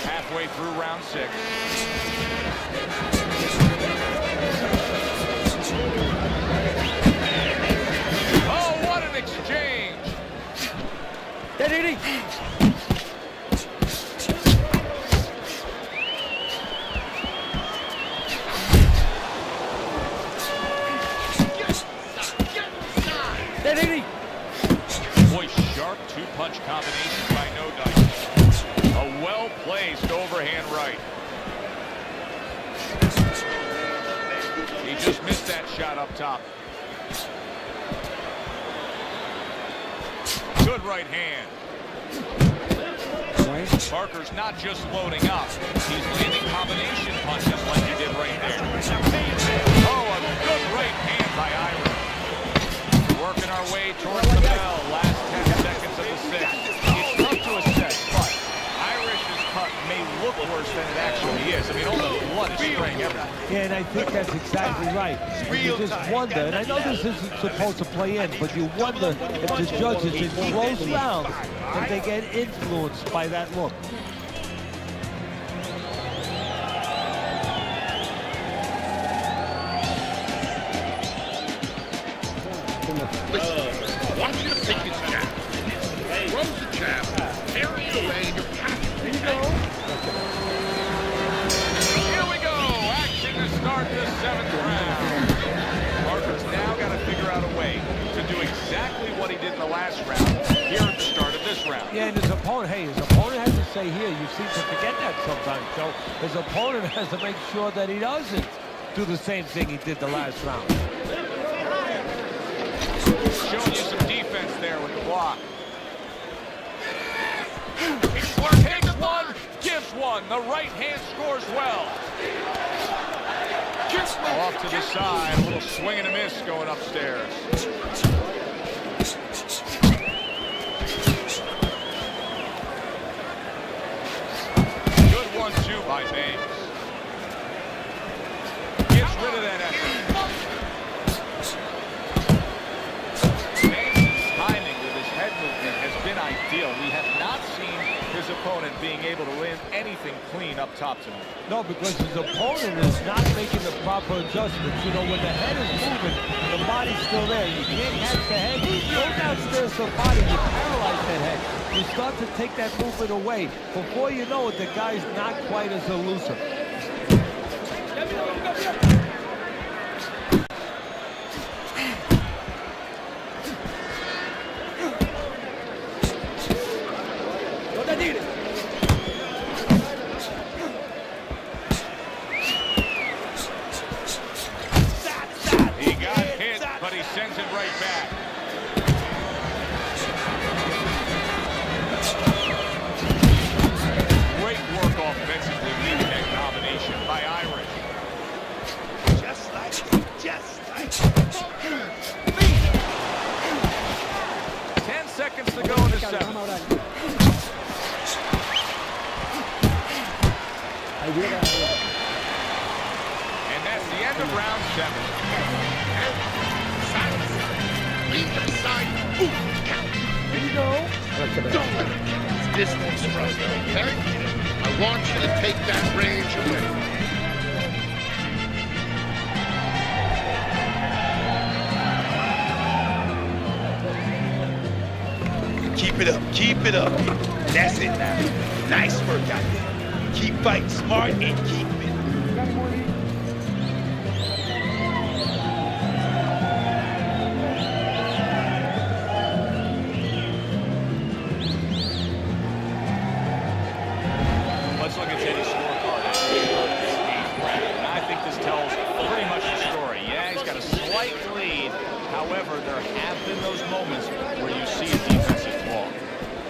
Speaker 2: Halfway through round 6. Oh, what an exchange!
Speaker 7: Daddy. Daddy.
Speaker 2: Boy, sharp two-punch combination by No Dice. A well-placed overhand right. He just missed that shot up top. Good right hand. Parker's not just loading up. He's landing combination punches like he did right there. Oh, a good right hand by Irish. Working our way towards the bell. Last 10 seconds of the 6th. It's tough to assess, but Irish's cut may look worse than it actually is. I mean, all the blood is spraying everywhere.
Speaker 3: Yeah, and I think that's exactly right. You just wonder, and I know this isn't supposed to play in, but you wonder if the judges in close rounds, if they get influenced by that look.
Speaker 8: Want you to pick his jab. Throws the jab. Carry it away and you're
Speaker 2: Here we go. Action to start the 7th round. Parker's now got to figure out a way to do exactly what he did in the last round here at the start of this round.
Speaker 3: Yeah, and his opponent has to say here, you seem to forget that sometimes, Joe. His opponent has to make sure that he doesn't do the same thing he did the last round.
Speaker 2: Showing you some defense there with the block. Takes one, gives one. The right hand scores well. Off to the side, a little swing and a miss going upstairs. his opponent being able to land anything clean up top tonight.
Speaker 3: No, because his opponent is not making the proper adjustments. You know, when the head is moving, the body's still there. You can't catch the head. Go downstairs to the body, you paralyze that head. You start to take that movement away. Before you know it, the guy's not quite as elusive.
Speaker 2: He got hit, but he sends it right back. Great work offensively, leading that combination by Irish.
Speaker 8: Just like
Speaker 2: 10 seconds to go in the seventh. And that's the end of round 7.
Speaker 9: Don't let him get his distance from you, okay? I want you to take that range away.
Speaker 8: Keep it up, keep it up. That's it now. Nice work out there. Keep fighting smart and keep it.
Speaker 2: Let's look at Teddy's scorecard after the 8th round. And I think this tells pretty much the story. Yeah, he's got a slight lead. However, there have been those moments where you see a defensive flaw.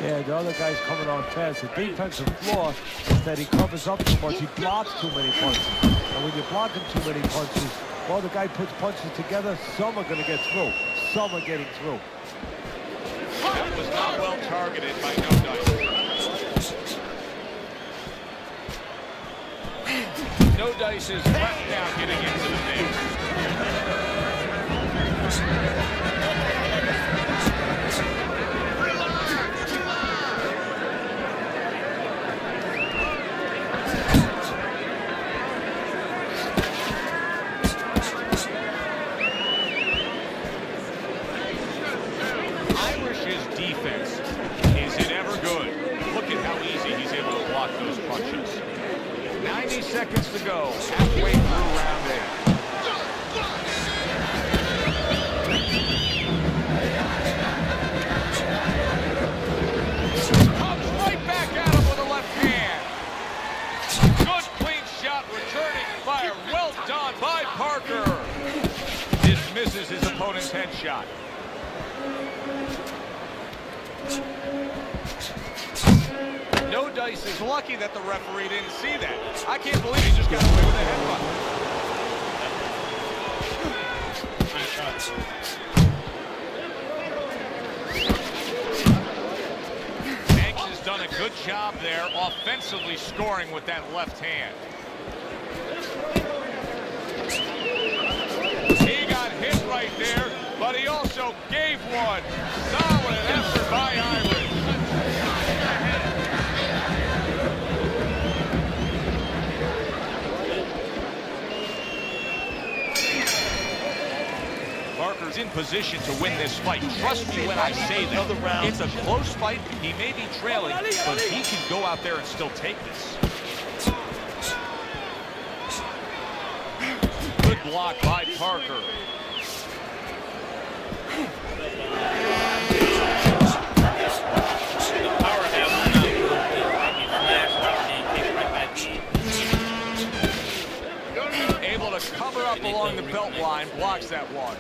Speaker 3: Yeah, the other guy's coming on fast. The defensive flaw is that he covers up too much. He blocks too many punches. And when you're blocking too many punches, well, the guy puts punches together. Some are going to get through. Some are getting through.
Speaker 2: That was not well targeted by No Dice. No Dice is left now getting into the mix. Irish's defense, is it ever good? Look at how easy he's able to block those punches. 90 seconds to go, halfway through round 8. Comes right back at him with a left hand. Good clean shot, returning fire. Well done by Parker. Dismisses his opponent's headshot. No Dice is lucky that the referee didn't see that. I can't believe he just got away with a headbutt. Banks has done a good job there, offensively scoring with that left hand. He got hit right there, but he also gave one. Solid effort by Irish. Parker's in position to win this fight. Trust me when I say that. It's a close fight. He may be trailing, but he can go out there and still take this. Good block by Parker. Able to cover up along the belt line, blocks that one.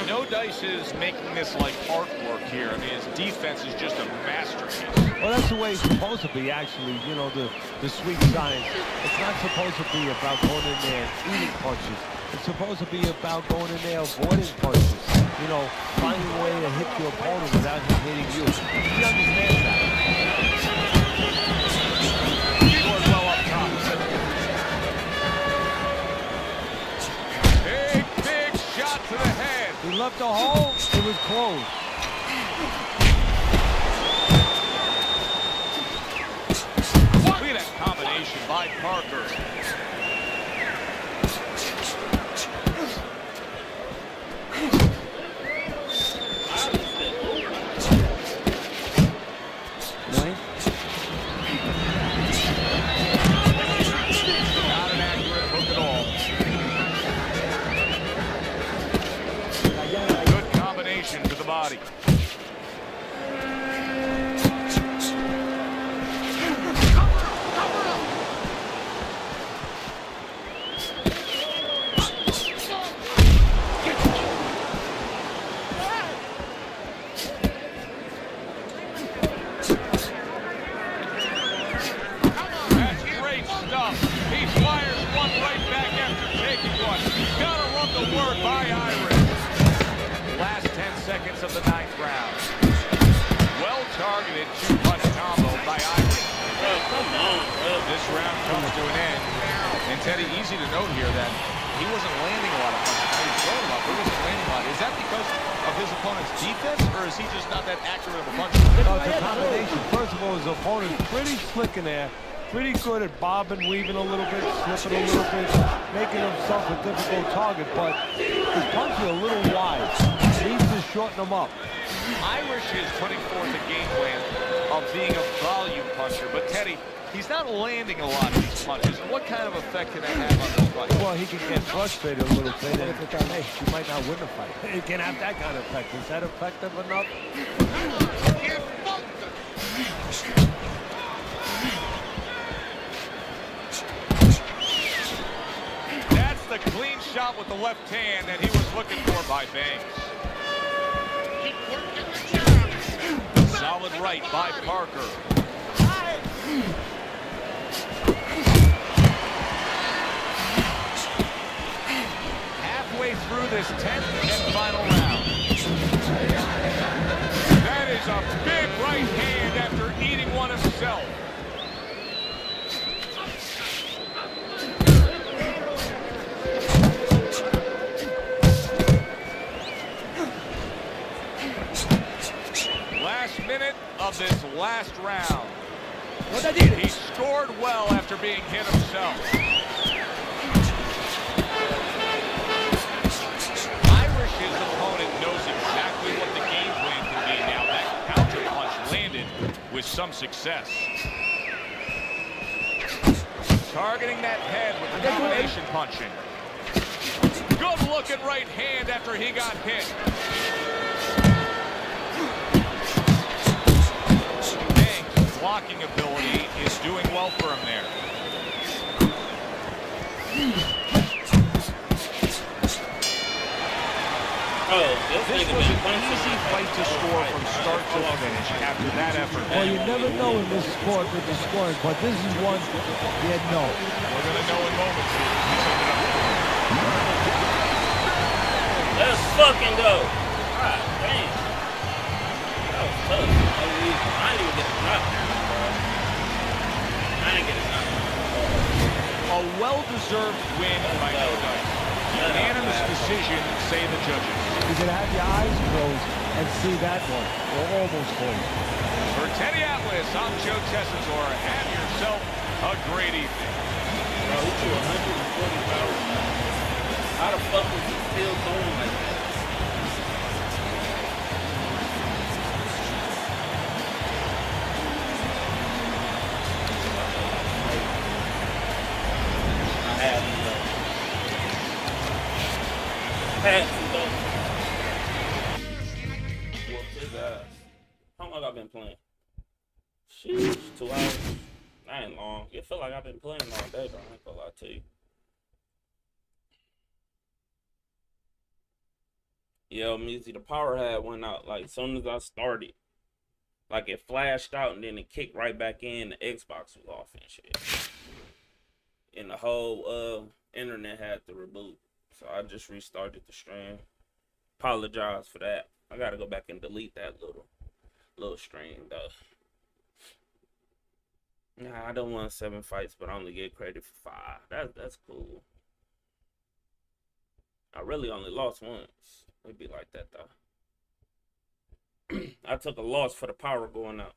Speaker 2: No Dice is making this like artwork here. I mean, his defense is just a masterpiece.
Speaker 3: Well, that's the way it's supposed to be, actually. You know, the sweet science. It's not supposed to be about going in there and eating punches. It's supposed to be about going in there avoiding punches. You know, finding a way to hit your opponent without him hitting you. He understands that.
Speaker 2: Scored well up top. Big shot to the head.
Speaker 3: He left a hole. It was closed.
Speaker 2: Parker. Not an accurate hook at all. Good combination to the body. That's great stuff. He fires one right back after taking one. Gotta love the work by Irish. Last 10 seconds of the 9th round. Well-targeted two-punch combo by Irish.
Speaker 1: Bro, come on, bro.
Speaker 2: This round comes to an end. And Teddy, easy to note here that he wasn't landing a lot of punches. Now he's throwing a lot, but he wasn't landing a lot. Is that because of his opponent's defense, or is he just not that accurate of a puncher?
Speaker 3: No, it's a combination. First of all, his opponent's pretty slick in there. Pretty good at bobbing, weaving a little bit, slipping a little bit, making himself a difficult target, but his punches are a little wide. Needs to shorten them up.
Speaker 2: Irish is putting forth a game plan of being a volume puncher, but Teddy, he's not landing a lot of these punches. What kind of effect can that have on this fight?
Speaker 3: Well, he can get frustrated a little bit, and he might not win the fight. He can have that kind of effect. Is that effective enough?
Speaker 2: That's the clean shot with the left hand that he was looking for by Banks. Solid right by Parker. Halfway through this 10th and final round. That is a big right hand after eating one himself. Last minute of this last round. He scored well after being hit himself. Irish's opponent knows exactly what the game plan can be now. That counter punch landed with some success. Targeting that head with the combination punching. Good looking right hand after he got hit. Banks' blocking ability is doing well for him there. This was an easy fight to score from start to finish after that effort.
Speaker 3: Well, you never know in this sport with the scoring, but this is one you know.
Speaker 2: We're going to know in moments here.
Speaker 1: Let's fucking go. God damn. That was tough. I didn't even get a knockdown, bro. I didn't get a knockdown.
Speaker 2: A well-deserved win by No Dice. Unanimous decision, say the judges.
Speaker 3: You can have your eyes closed and see that one, or almost closed.
Speaker 2: For Teddy Atlas, I'm Joe Tessitore. Have yourself a great evening.
Speaker 1: Bro, he threw 140 pounds. How the fuck was he still going like that? Whooped his ass. How long I been playing? Sheesh, 2 hours. That ain't long. It feel like I've been playing all day, bro. I ain't gonna lie to you. Yo, Measy, the power had went out like as soon as I started. Like it flashed out and then it kicked right back in. The Xbox was off and shit. And the whole internet had to reboot. So I just restarted the stream. Apologize for that. I gotta go back and delete that little stream though. Nah, I don't want 7 fights, but I only get credit for 5. That's cool. I really only lost once. It'd be like that though. I took a loss for the power going out.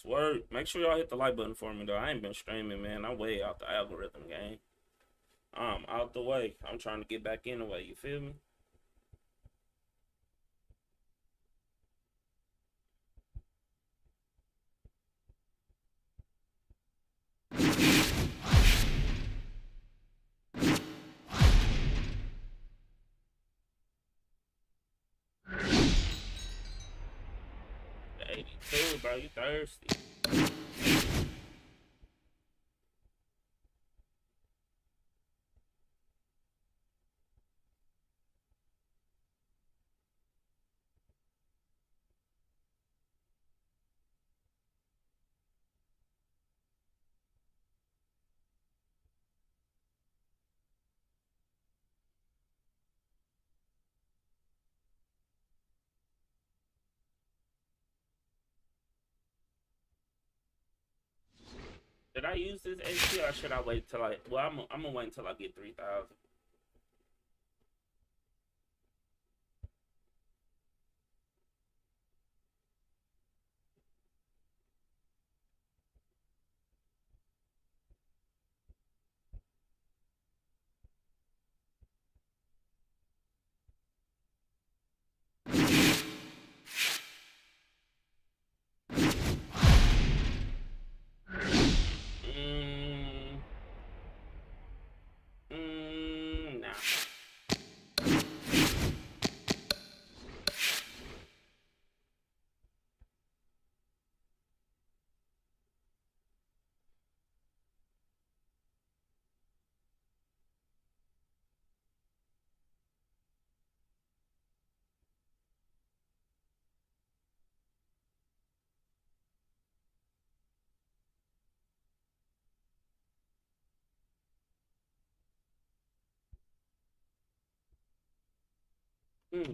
Speaker 1: Let's work. Make sure y'all hit the like button for me, though. I ain't been streaming, man. I'm way out the algorithm game. I'm out the way. I'm trying to get back in the way. You feel me? The 82, bro. You thirsty? Did I use this HP or should I wait till I? Well, I'm gonna wait until I get 3,000. Nah.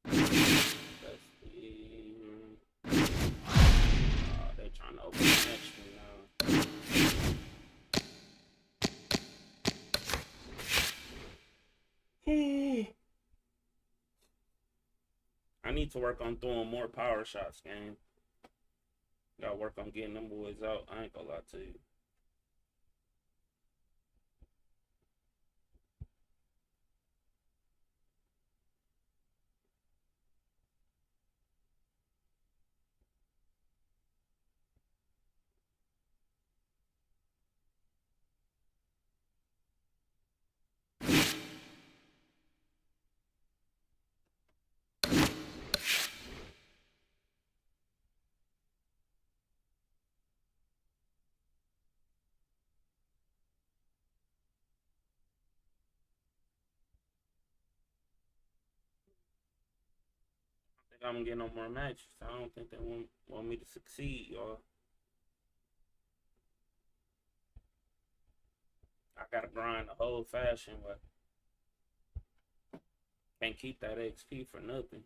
Speaker 1: Let's see. They're trying to open the next one now. I need to work on throwing more power shots, game. Gotta work on getting them boys out. I ain't gonna lie to you. I'm gonna get no more matches. I don't think they want me to succeed, y'all. I gotta grind the whole fashion, but can't keep that XP for nothing.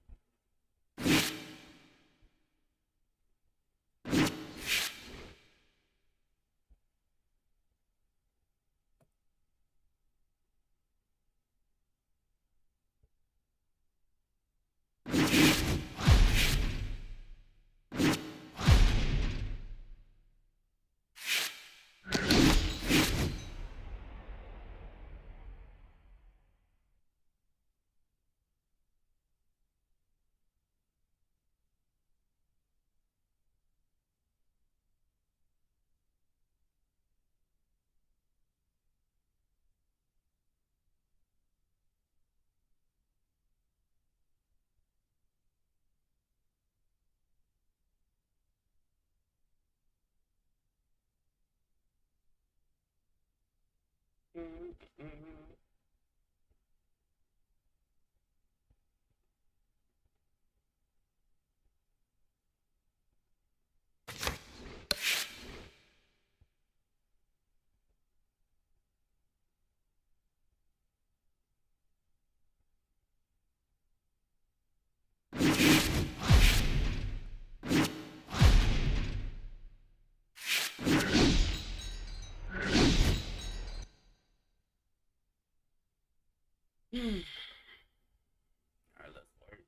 Speaker 1: Alright, let's work.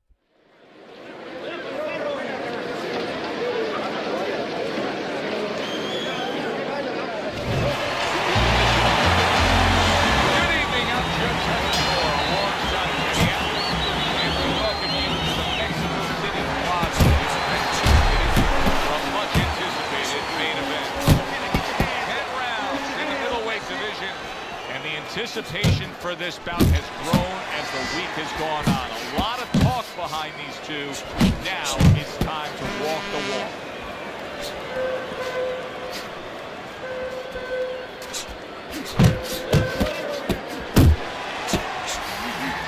Speaker 2: And the anticipation for this bout has grown as the week has gone on. A lot of talk behind these two. Now it's time to walk the walk.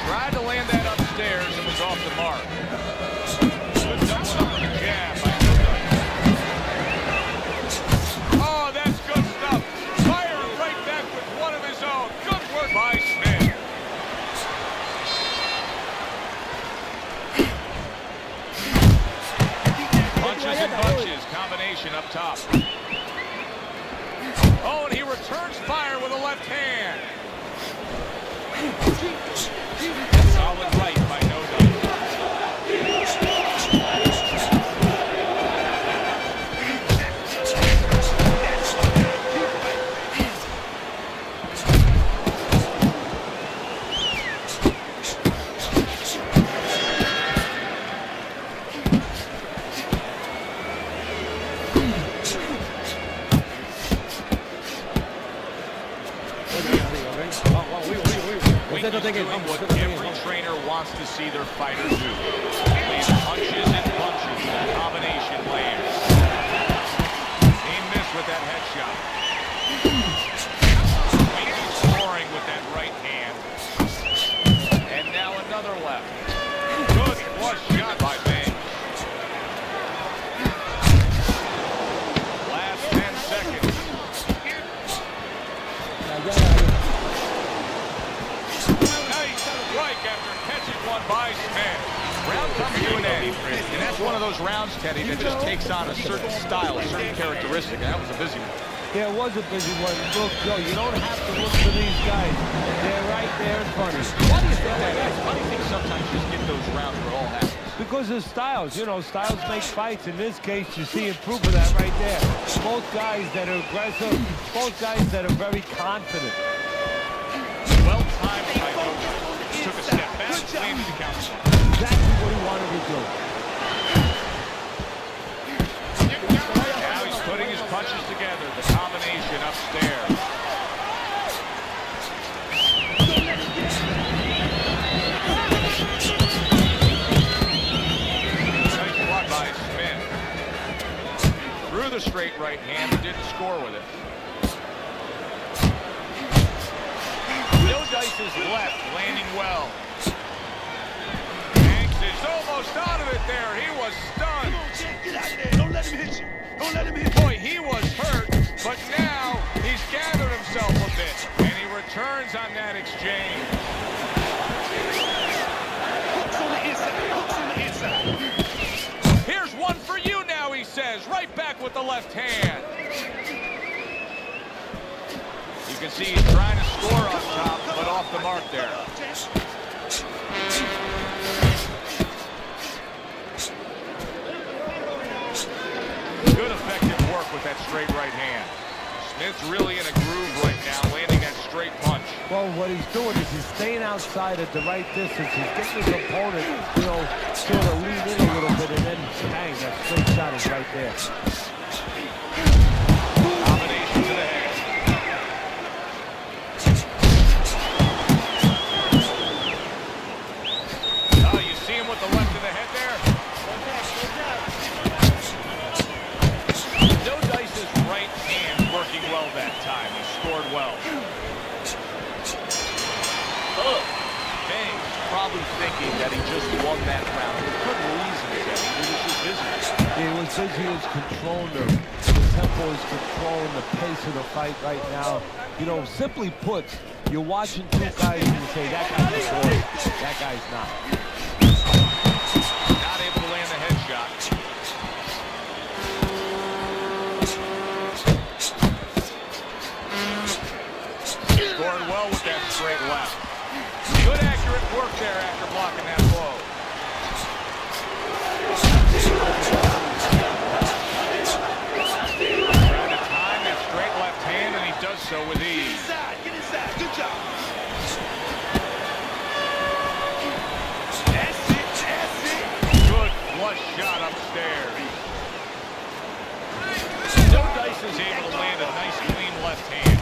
Speaker 2: Tried to land that upstairs and was off the mark. Good double up on the jab by No Dice. Oh, that's good stuff. Firing right back with one of his own. Good work by Smith. Punches and bunches. Combination up top. Oh, and he returns fire with a left hand. Solid right by No Dice. Doing what every trainer wants to see their fighter do. These punches and punches. The combination lands. He missed with that headshot. He's scoring with that right hand. And now another left. Good flush shot by Banks. Last 10 seconds. After catching one by Smith. Round comes to an end. And that's one of those rounds, Teddy, that just takes on a certain style, a certain characteristic. And that was a busy one.
Speaker 3: Yeah, it was a busy one. Look, Joe, you don't have to look for these guys. They're right there in front of you.
Speaker 2: Why do you think that is? Why do you think sometimes you just get those rounds where it all happens?
Speaker 3: Because of styles. You know, styles make fights. In this case, you see a proof of that right there. Both guys that are aggressive, both guys that are very confident.
Speaker 2: Well timed by No Dice. Took a step back, landed the counter.
Speaker 3: Exactly what he wanted to do.
Speaker 2: Now he's putting his punches together. The combination upstairs. Nice block by Smith. Threw the straight right hand, but didn't score with it. No Dice's left, landing well. Banks is almost out of it there. He was stunned.
Speaker 4: Get out of there. Don't let him hit you. Don't let him hit you.
Speaker 2: Boy, he was hurt, but now he's gathered himself a bit, and he returns on that exchange.
Speaker 4: Hooks on the inside. Hooks on the inside.
Speaker 2: Here's one for you now, he says, right back with the left hand. You can see he's trying to score up top, but off the mark there. Good effective work with that straight right hand. Smith's really in a groove right now, landing that straight punch.
Speaker 3: Well, what he's doing is he's staying outside at the right distance. He's getting his opponent, you know, sort of lean in a little bit, and then bang, that straight shot is right there.
Speaker 2: Combination to the head. Oh, you see him with the left to the head there? No Dice's right hand working well that time. He scored well. Banks probably thinking that he just won that round. For good reasons, Eddie. He was just busy.
Speaker 3: He was busy. He was controlling the tempo, is controlling the pace of the fight right now. You know, simply put, you're watching two guys and you say, that guy's a boy, that guy's not.
Speaker 2: Not able to land the headshot. Scored well with that straight left. Good accurate work there after blocking that blow. Trying to time that straight left hand, and he does so with ease.
Speaker 4: Get inside. Good job. That's it. That's it.
Speaker 2: Good flush shot upstairs. No Dice is able to land a nice clean left hand.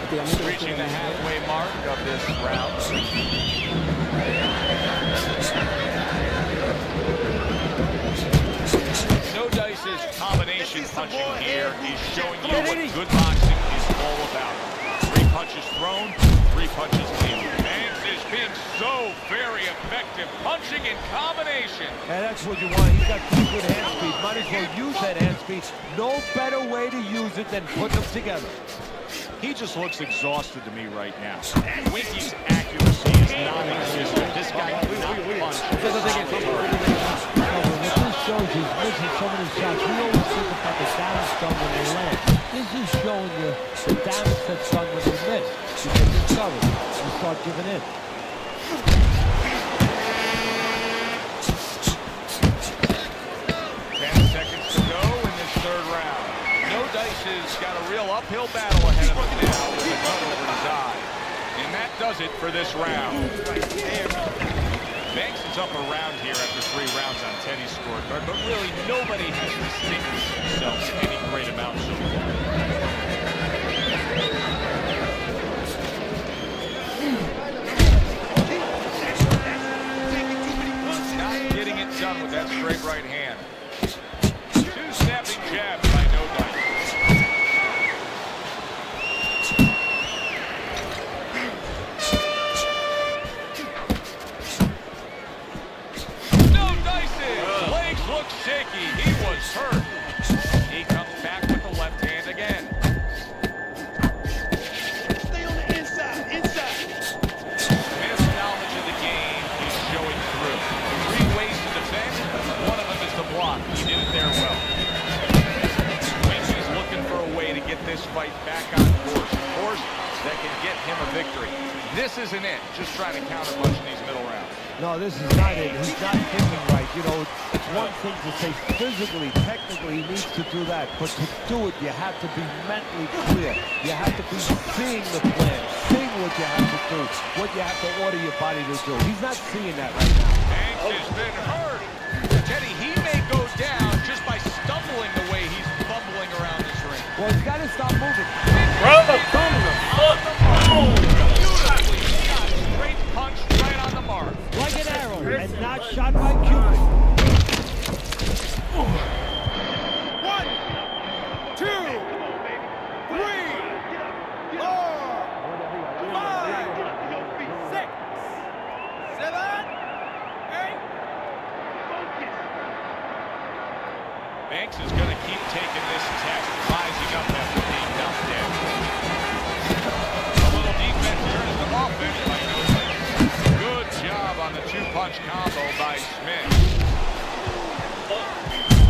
Speaker 2: Reaching the halfway mark of this round. No Dice's combination punching here is showing you what good boxing is all about. 3 punches thrown, 3 punches landed. Banks is being so very effective punching in combination.
Speaker 3: And that's what you want. He's got pretty good hand speed. Might as well use that hand speed. No better way to use it than put them together.
Speaker 2: He just looks exhausted to me right now. Winky's accuracy is non-existent. This guy cannot punch.
Speaker 3: What this shows is missing so many shots. We always think about the damage done when they land. This is showing you the damage that's done when they miss. You get discouraged. You start giving in.
Speaker 2: 10 seconds to go in this 3rd round. No Dice has got a real uphill battle ahead of him now with a cut over his eye. And that does it for this round. Banks is up around here after 3 rounds on Teddy's scorecard, but really nobody has distinguished themselves in any great amount so far. Not getting it done with that straight right hand. 2 snapping jabs by No Dice. Looks shaky. He was hurt. He comes back with the left hand again.
Speaker 4: Stay on the inside.
Speaker 2: His knowledge of the game is showing through. 3 ways to defend. One of them is to block. He did it there well. Winks is looking for a way to get this fight back on course. A course that can get him a victory. This isn't it. Just trying to counterpunch in these middle rounds.
Speaker 3: No, this is not it. He's not thinking right. You know, it's one thing to say physically, technically, he needs to do that. But to do it, you have to be mentally clear. You have to be seeing the plan, seeing what you have to do, what you have to order your body to do. He's not seeing that right now.
Speaker 2: Banks has been hurt. Teddy, he may go down just by stumbling the way he's bumbling around this ring.
Speaker 3: Well, he's got to stop moving.
Speaker 1: Bro, come the fuck on!
Speaker 2: Beautifully shot. Straight punch right on the mark.
Speaker 3: Like an arrow, and not shot by Cupid.
Speaker 4: 1, 2, 3, 4, 5, 6, 7, 8.
Speaker 2: Banks is going to keep taking this test, rising up after being knocked down. A little defense here is the offense by No Dice. Good job on the 2-punch combo by Smith.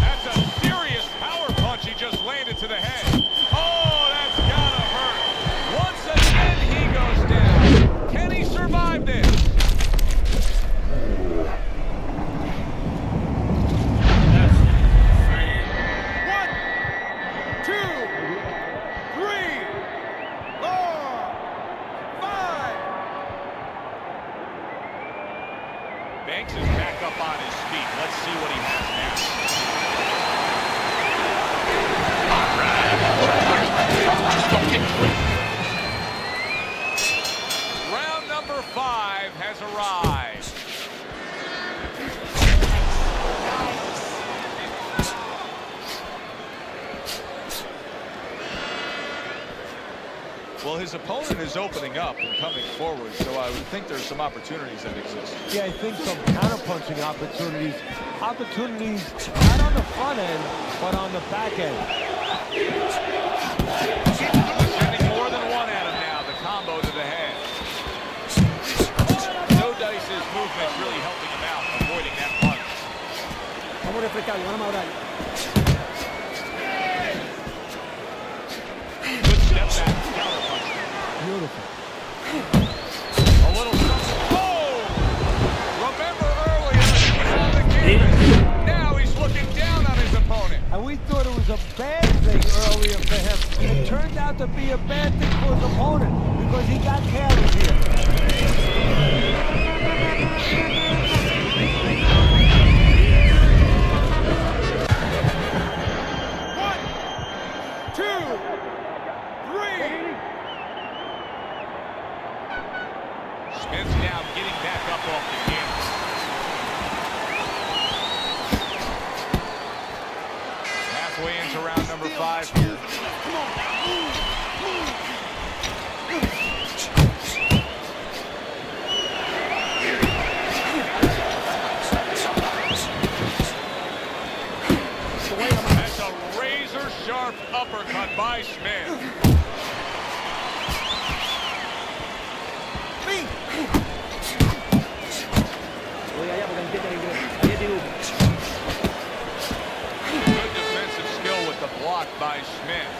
Speaker 2: That's a serious power punch he just landed to the head. Oh, that's gotta hurt. Once again, he goes down. Can he survive this? Banks is back up on his feet. Let's see what he has now. Round number 5 has arrived. Well, his opponent is opening up and coming forward, so I would think there's some opportunities that exist.
Speaker 3: Yeah, I think some counter-punching opportunities. Opportunities not on the front end, but on the back end.
Speaker 2: Sending more than one at him now, the combo to the head. No Dice's movement really helping him out, avoiding that punch.
Speaker 7: Vamos a refrescarlo, vamos a orar.
Speaker 2: Good step back, counter punch.
Speaker 3: Beautiful.
Speaker 2: A little something. Oh! Remember earlier, he was on the canvas. Now he's looking down on his opponent.
Speaker 3: And we thought it was a bad thing earlier for him. It turned out to be a bad thing for his opponent because he got carried here.
Speaker 2: halfway into round number 5 here. That's a razor-sharp uppercut by Smith. Good defensive skill with the block by Smith.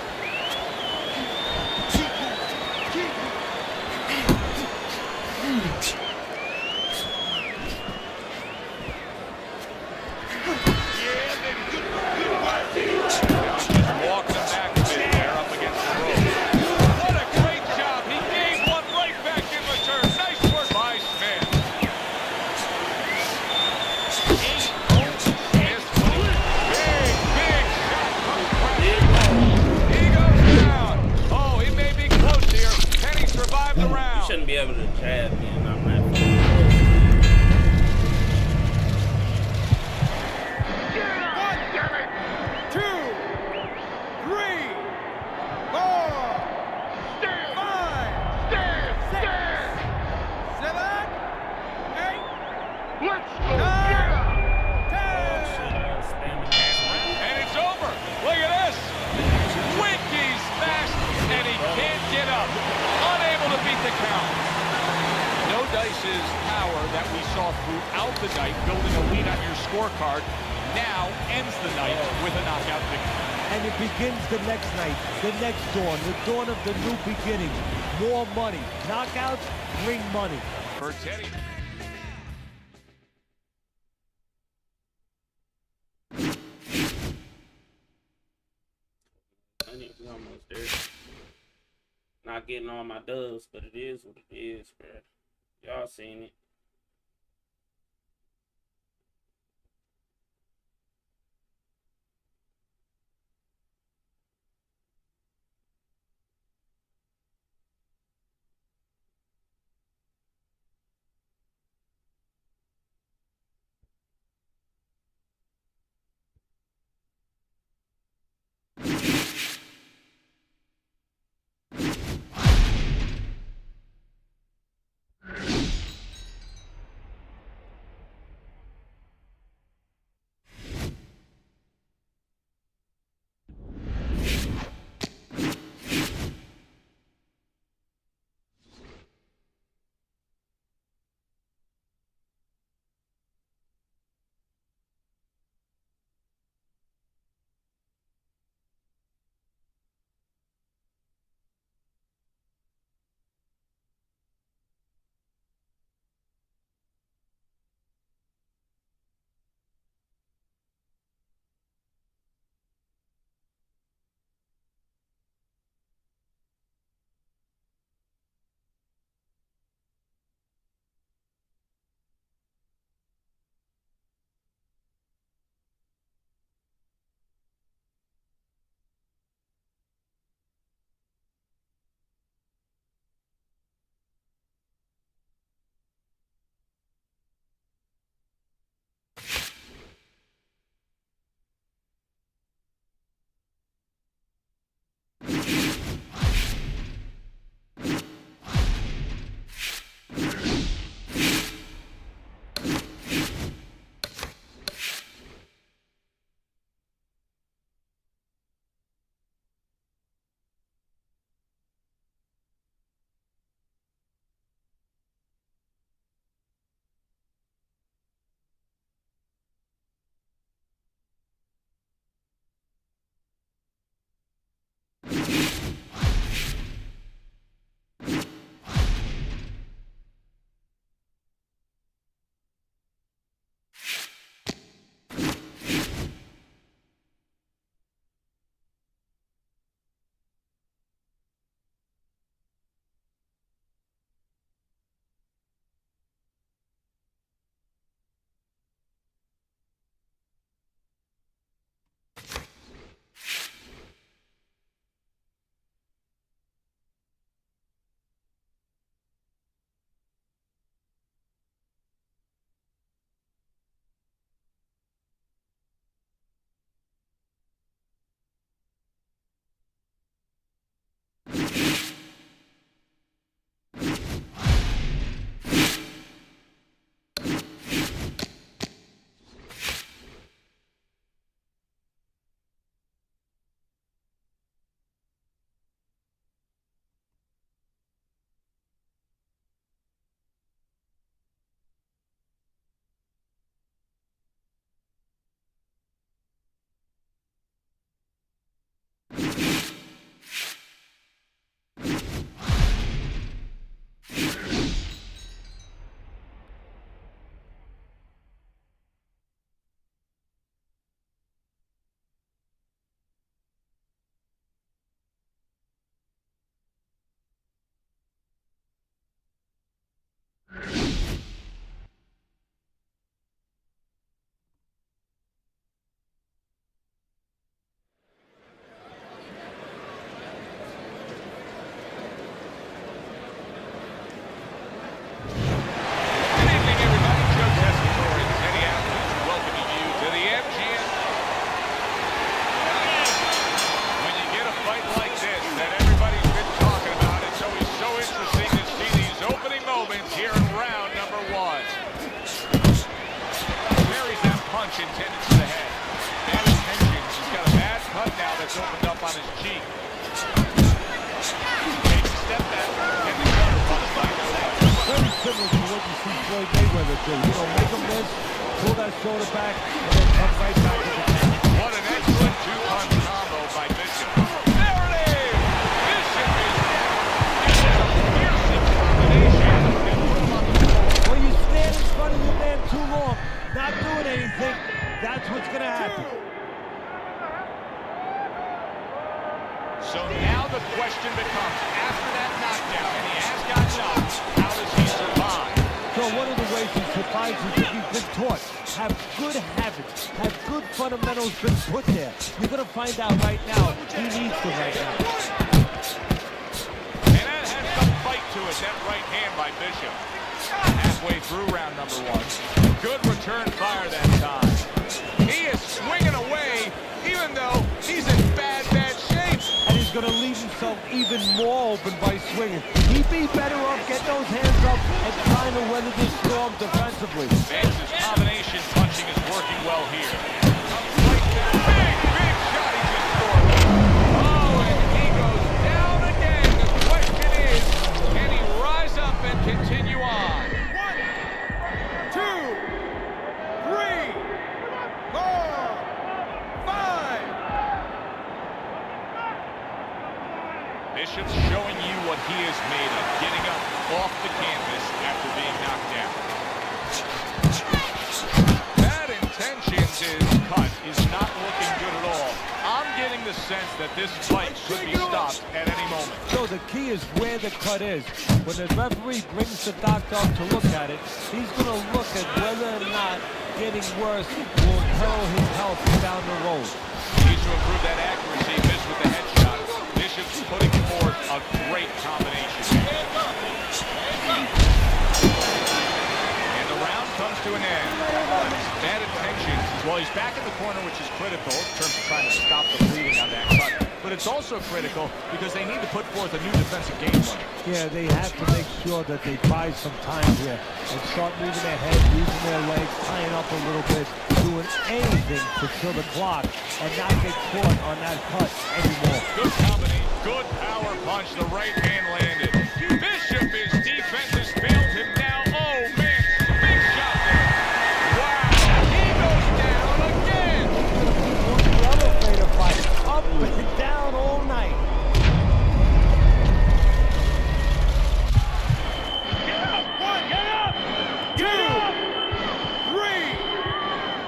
Speaker 2: Walking him back a bit there up against the rope. What a great job. He gave one right back in return. Nice work by Smith. Big shot comes crashing. He goes down. Oh, he may be close here. Can he survive the
Speaker 1: You
Speaker 2: round?
Speaker 1: shouldn't be able to jab me and I'm not.
Speaker 2: And it's over. Look at this. Winky smash, and he can't get up. Unable to beat the count. No Dice's power that we saw throughout the night, building a lead on your scorecard, now ends the night with a knockout victory.
Speaker 3: And it begins the next night, the next dawn, the dawn of the new beginning. More money. Knockouts bring money.
Speaker 2: For Teddy.
Speaker 1: I think we almost there. Not getting all my dubs, but it is what it is, bro. Y'all seen it.
Speaker 2: it's opened up on his cheek. Takes a step back, and the counter punch by Joe.
Speaker 3: Very similar to what you see Floyd Mayweather do. You know, make a miss, pull that shoulder back, and then come right back to the cage.
Speaker 2: What an excellent two-punch combo by Bishop. There it is! Bishop is down. It was a piercing combination. And put him on the floor.
Speaker 3: When you stand in front of your man too long, not doing anything, that's what's going to happen.
Speaker 2: So now the question becomes, after that knockdown, and he has got knocked, how does he survive?
Speaker 3: So one of the ways he survives is that he's been taught. Have good habits, have good fundamentals been put there. You're going to find out right now he needs them right now.
Speaker 2: And that has some fight to it, that right hand by Bishop. Halfway through round number 1. Good return fire that time. He is swinging away, even though he's in bad shape.
Speaker 3: And he's going to leave himself even more open by swinging. He'd be better off getting those hands up and trying to weather this storm defensively.
Speaker 2: Vance's combination punching is working well here. Big shot he just scored. Oh, and he goes down again. The question is, can he rise up and continue on?
Speaker 4: 1, 2, 3, 4, 5.
Speaker 2: Bishop's showing you what he is made of, getting up off the canvas after being knocked down. Bad Intentions' cut is not looking good at all. I'm getting the sense that this fight could be stopped at any moment.
Speaker 3: So the key is where the cut is. When the referee brings the doctor up to look at it, he's going to look at whether or not getting worse will imperil his health down the road.
Speaker 2: Needs to improve that accuracy. Missed with the headshot. Bishop's putting forth a great combination. And the round comes to an end. Bad Intentions. Well, he's back in the corner, which is critical in terms of trying to stop the bleeding on that cut. But it's also critical because they need to put forth a new defensive game plan.
Speaker 3: Yeah, they have to make sure that they buy some time here and start moving their head, using their legs, tying up a little bit, doing anything to kill the clock and not get caught on that cut anymore.
Speaker 2: Good combination, good power punch. The right hand landed. Bishop, his defense has failed him now. Oh, man, big shot there. Wow, he goes down again.
Speaker 3: The elevator fight, up and down all night.
Speaker 4: Get up! 1, get up! 2, 3,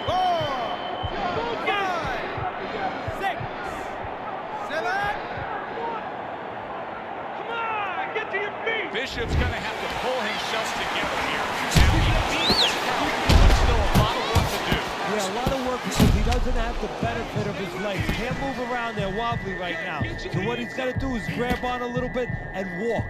Speaker 4: 4, 5, 6, 7. Come on, get to your feet!
Speaker 2: Bishop's going to have to pull himself together here. Now, he beat the count, but still a lot of work to do.
Speaker 3: Yeah, a lot of work because he doesn't have the benefit of his legs. Can't move around there wobbly right now. So what he's got to do is grab on a little bit and walk.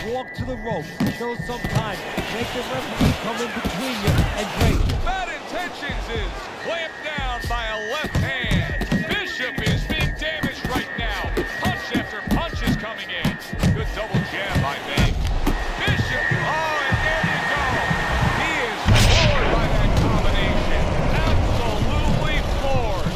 Speaker 3: Walk to the rope. Kill some time. Make the referee come in between you and break.
Speaker 2: Bad Intentions is clamped down by a left hand. Bishop is being damaged right now. Punch after punch is coming in. Good double jab by Banks. Bishop, oh, and there you go. He is floored by that combination. Absolutely floored.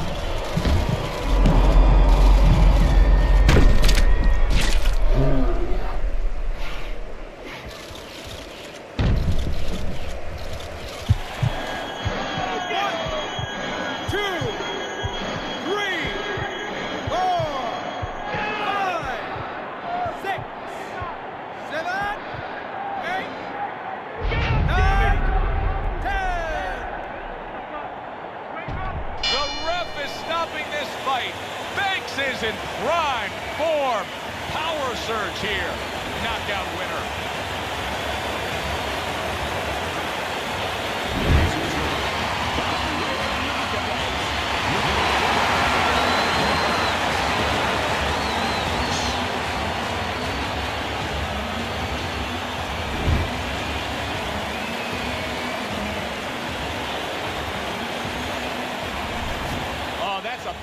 Speaker 2: Banks is in prime form. Power surge here. Knockout winner.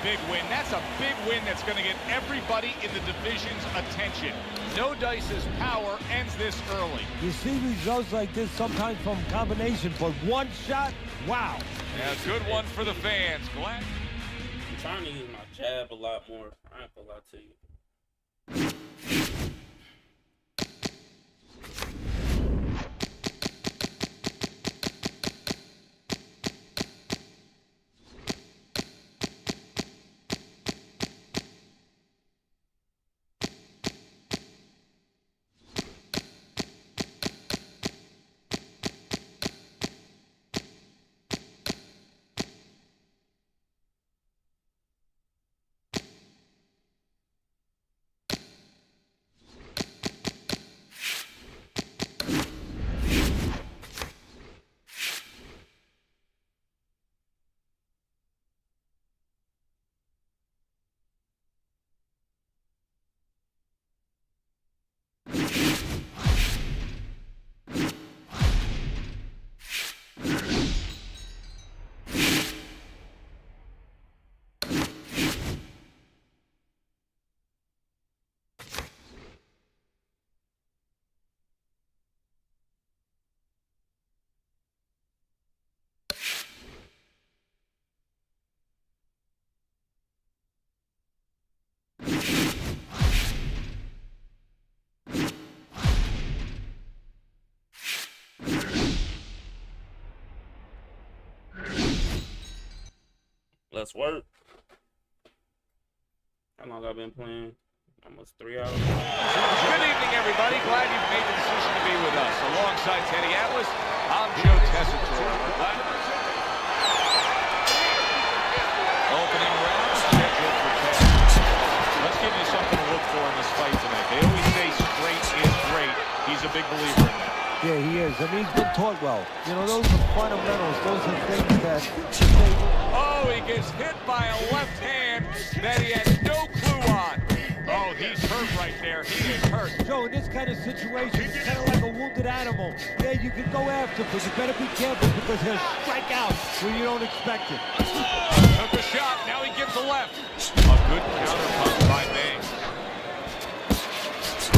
Speaker 2: Big win. That's a big win that's going to get everybody in the division's attention. No Dice's power ends this early.
Speaker 3: You see results like this sometimes from combination, but one shot, wow.
Speaker 2: Yeah, good one for the fans. Glad.
Speaker 1: I'm trying to use my jab a lot more. I ain't gonna lie to you. Let's work. How long I've been playing? Almost 3 hours.
Speaker 2: Good evening, everybody. Glad you've made the decision to be with us. Alongside Teddy Atlas, I'm Joe Tessitore. Opening round scheduled for 10. Let's give you something to look for in this fight tonight. They always say straight is great. He's a big believer in that.
Speaker 3: Yeah, he is. I mean, he's been taught well. You know, those are fundamentals. Those are things that...
Speaker 2: Oh, he gets hit by a left hand that he had no clue on. Oh, he's hurt right there. He is hurt.
Speaker 3: Joe, in this kind of situation, it's kind of like a wounded animal. Yeah, you can go after him, but you better be careful because he'll strike out when you don't expect it.
Speaker 2: Took a shot. Now he gives a left. A good counter punch by May.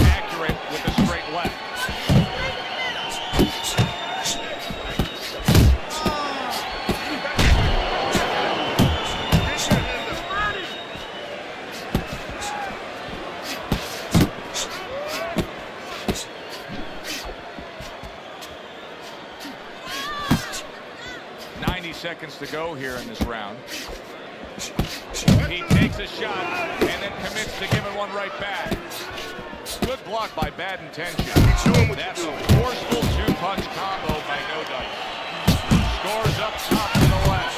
Speaker 2: Accurate with a straight left. 90 seconds to go here in this round. He takes a shot and then commits to giving one right back. Good block by Bad Intention. That's a forceful two-punch combo by No Dice. Scores up top to the left.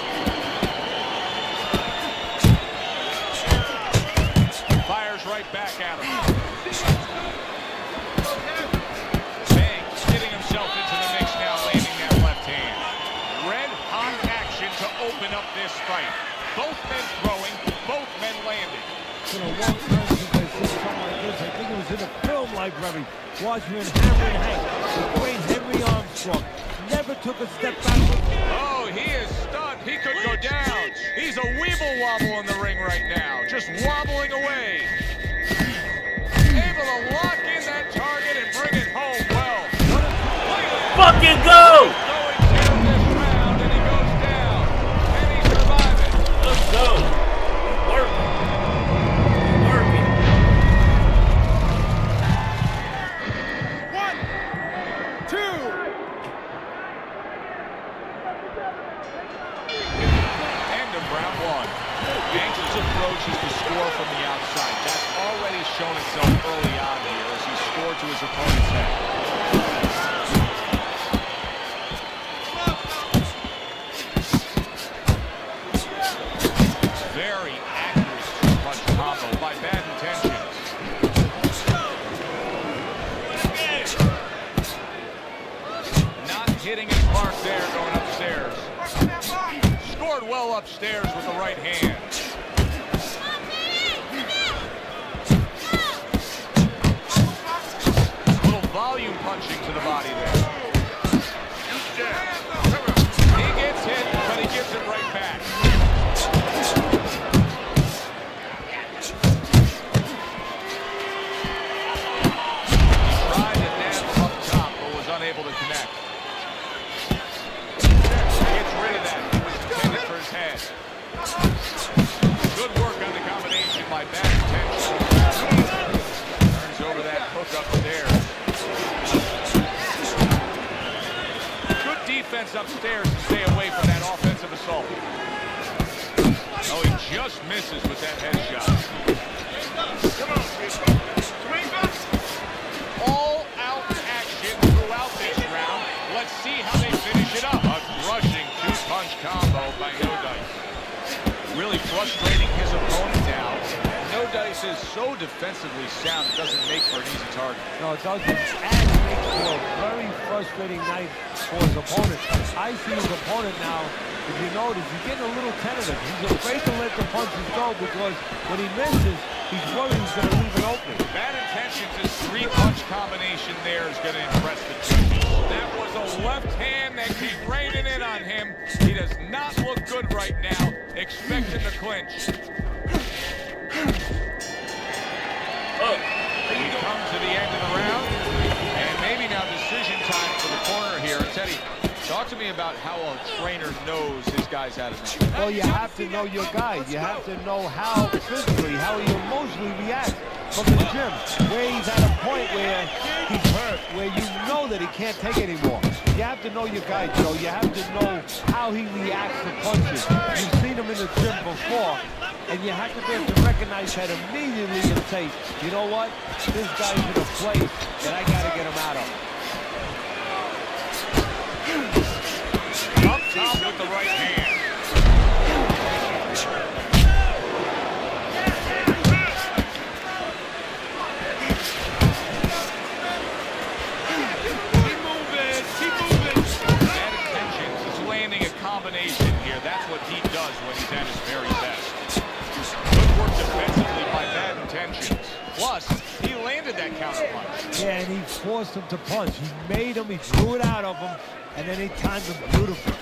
Speaker 2: Fires right back at him. Banks getting himself into the mix now, landing that left hand. Red-hot action to open up this fight. Both men throwing, both men landing.
Speaker 3: It's been a long time since I seen something like this. I think it was in a film library. Watching Henry and Hank, the great Henry Armstrong. Never took a step backwards.
Speaker 2: Oh, he is stunned. He could go down. He's a weeble wobble in the ring right now. Just wobbling away. Able to lock in that target and bring it home well.
Speaker 1: Fucking go!
Speaker 2: Going to this round, and he goes down. And he's surviving.
Speaker 1: Let's go. He's working. He's working.
Speaker 9: 1, 2.
Speaker 2: End of round one. Banks' approach is to score from the outside. That's already shown itself early on here as he scored to his opponent's head. Very accurate two-punch combo by Bad Intentions. Not hitting his mark there going upstairs. Scored well upstairs with the right hand. Little volume punching to the body there. He gets hit, but he gives it right back. He tried to nab him up top, but was unable to connect. He gets rid of that. It was intended for his head. downstairs to stay away from that offensive assault. Oh, he just misses with that headshot. All-out action throughout this round. Let's see how they finish it up. A crushing two-punch combo by No Dice. Really frustrating his opponent now. No Dice is so defensively sound, it doesn't make for an easy target.
Speaker 3: No, it doesn't. And it makes for a very frustrating night for his opponent. I see his opponent now, if you notice, he's getting a little tentative. He's afraid to let the punches go because when he misses, he's worried he's going to leave an opening.
Speaker 2: Bad Intentions' his three-punch combination there is going to impress the judges. That was a left hand that came raining in on him. He does not look good right now, expecting the clinch. We come to the end of the round, and maybe now decision time for the corner here. Teddy, talk to me about how a trainer knows his guy's out of it.
Speaker 3: Well, you have to know your guy. You have to know how physically, how he emotionally reacts from the gym, where he's at a point where he's hurt, where you know that he can't take anymore. You have to know your guy, Joe. You have to know how he reacts to punches. You've seen him in the gym before, and you have to be able to recognize that immediately and say, you know what? This guy's in a place that I got to get him out of.
Speaker 2: Up top with the right hand. Bad Intentions is landing a combination here. That's what he does when he's at his very best. Good work defensively by Bad Intentions. Plus, he landed that counter punch.
Speaker 3: Yeah, and he forced him to punch. He made him, he drew it out of him, and then he timed him beautifully.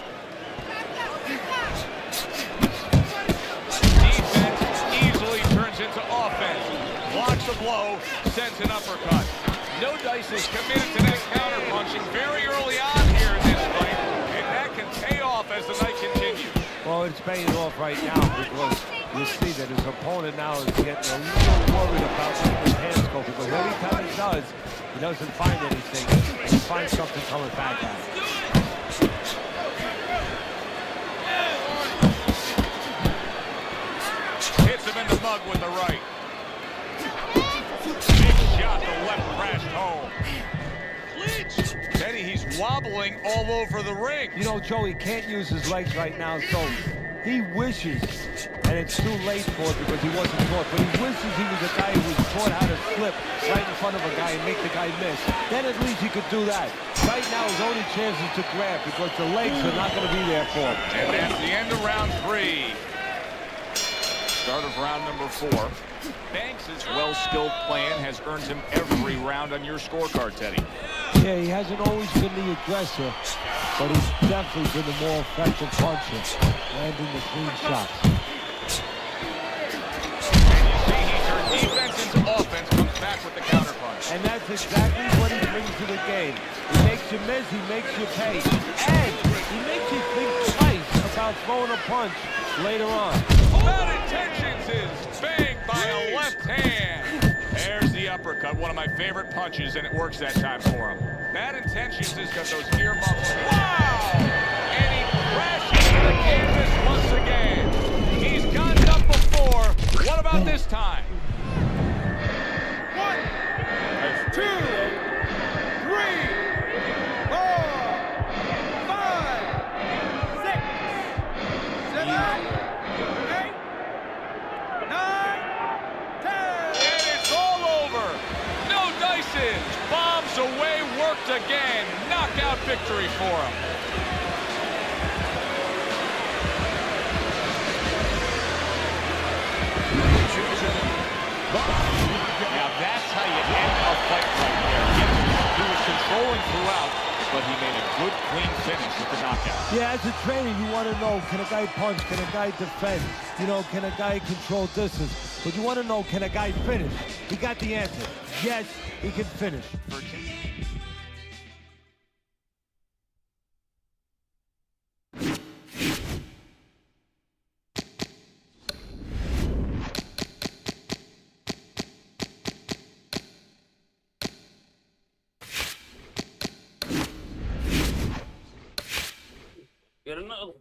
Speaker 2: Defense easily turns into offense. Blocks the blow, sends an uppercut. No Dice is committed to that counter punching very early on here in this fight, and that can pay off as the night continues.
Speaker 3: Well, it's paying off right now because you see that his opponent now is getting a little worried about letting his hands go because every time he does, he doesn't find anything. He finds something coming back at him.
Speaker 2: Hits him in the mug with the right. Big shot, the left crashed home. Teddy, he's wobbling all over the ring.
Speaker 3: You know, Joe, he can't use his legs right now, so he wishes, and it's too late for it because he wasn't taught, but he wishes he was a guy who was taught how to slip right in front of a guy and make the guy miss. Then at least he could do that. Right now, his only chance is to grab because the legs are not going to be there for him.
Speaker 2: And that's the end of round 3. Start of round number 4. Banks' well-skilled plan has earned him every round on your scorecard, Teddy.
Speaker 3: Yeah, he hasn't always been the aggressor, but he's definitely been the more effective puncher, landing the clean shots.
Speaker 2: And you see he turned defense into offense, comes back with the counter punch.
Speaker 3: And that's exactly what he brings to the game. He makes you miss, he makes you pay, and he makes you think twice about throwing a punch later on.
Speaker 2: Bad Intentions is banged by a left hand. There's the uppercut, one of my favorite punches, and it works that time for him. Bad Intentions has got those earmuffs. Wow! And he crashes into the canvas once again. He's gotten up before. What about this time?
Speaker 4: 1, 2, 3, 4, 5, 6, 7, 8, 9, 10.
Speaker 2: And it's all over. No Dices bombs away, worked again. Knockout victory for him. Now that's how you end a fight right there. He was controlling throughout, but he made a good, clean finish with the knockout.
Speaker 3: Yeah, as a trainer, you want to know, can a guy punch? Can a guy defend? You know, can a guy control distance? But you want to know, can a guy finish? He got the answer. Yes, he can finish.
Speaker 1: another one.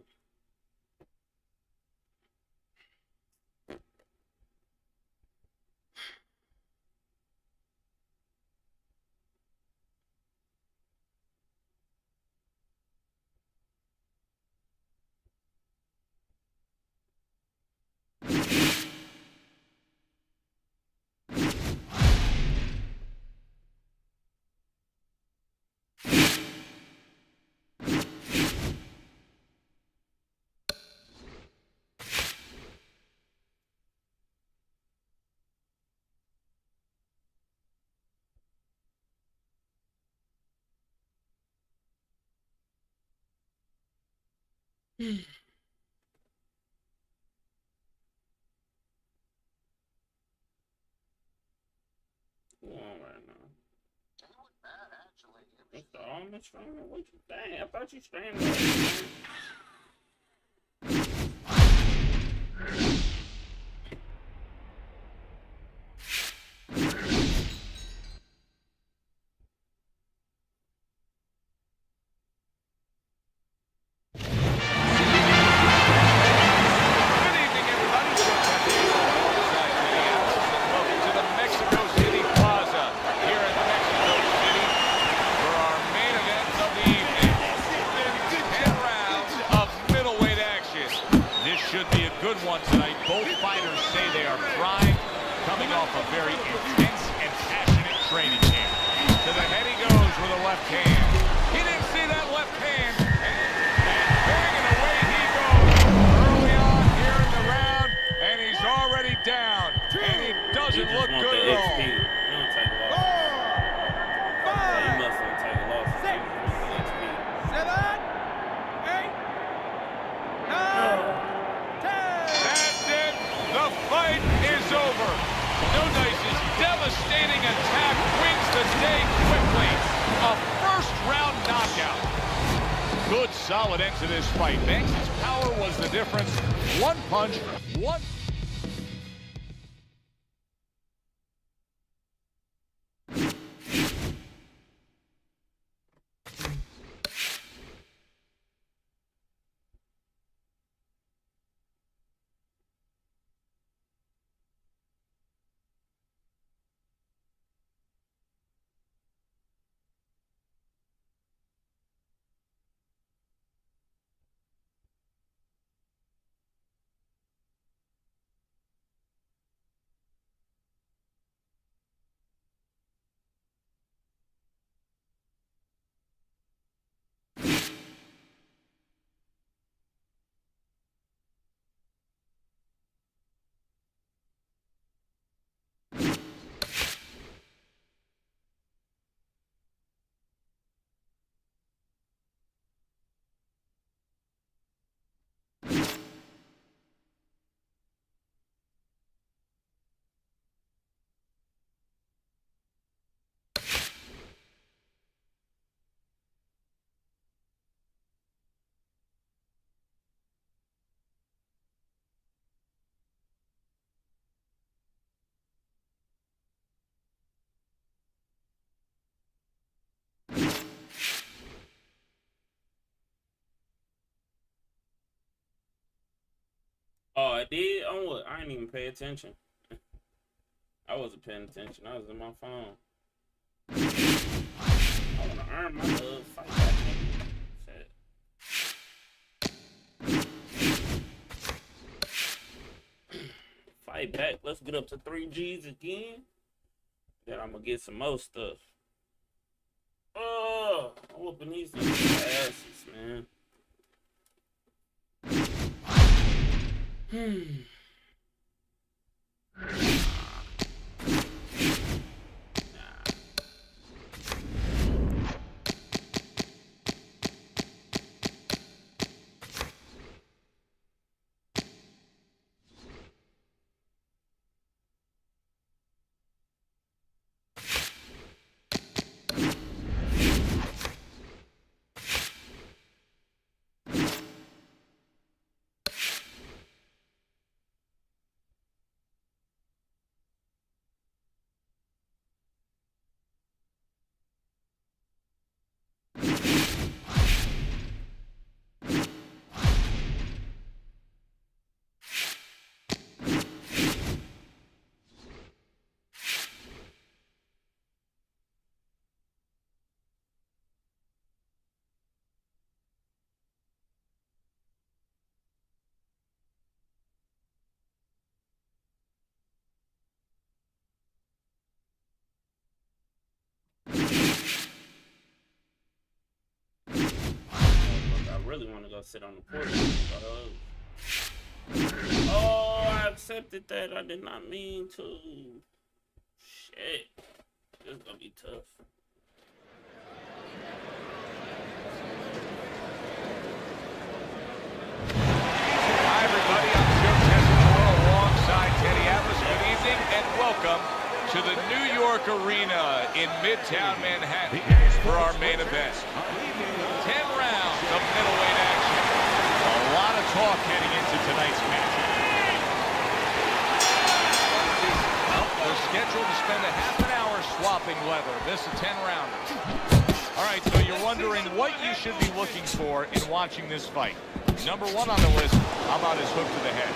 Speaker 1: What's going on right now? What's the almost streaming? What you dang? I thought you streamed that.
Speaker 2: Solid end to this fight. Banks' power was the difference. One punch, one.
Speaker 1: Oh, I did? On what? I didn't even pay attention. I wasn't paying attention. I was in my phone. I want to earn my love. Fight back. Shit. Fight back. Let's get up to 3 G's again. Then I'm going to get some more stuff. Oh, I'm whooping these asses, man. really want to go sit on the porch. Oh, I accepted that. I did not mean to. Shit. This is gonna be tough.
Speaker 2: Hi, everybody. I'm Joe Tessitore alongside Teddy Atlas. Good evening and welcome to the New York Arena in Midtown Manhattan for our main event. 10 rounds of middleweight action. A lot of talk heading into tonight's match. They're scheduled to spend a half an hour swapping leather. This is a 10-rounder. All right, so you're wondering what you should be looking for in watching this fight. Number one on the list, how about his hook to the head?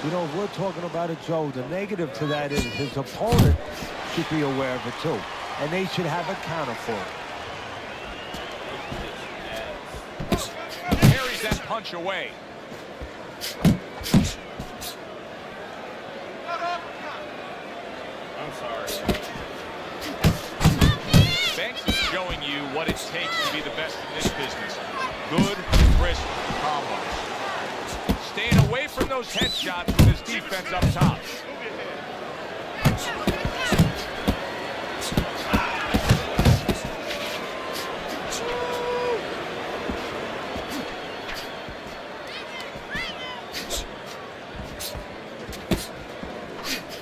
Speaker 3: You know, if we're talking about it, Joe, the negative to that is his opponent should be aware of it, too. And they should have a counter for it.
Speaker 2: Carries that punch away.
Speaker 1: I'm sorry.
Speaker 2: Banks is showing you what it takes to be the best in this business. Good, crisp combos. Staying away from those headshots with his defense up top.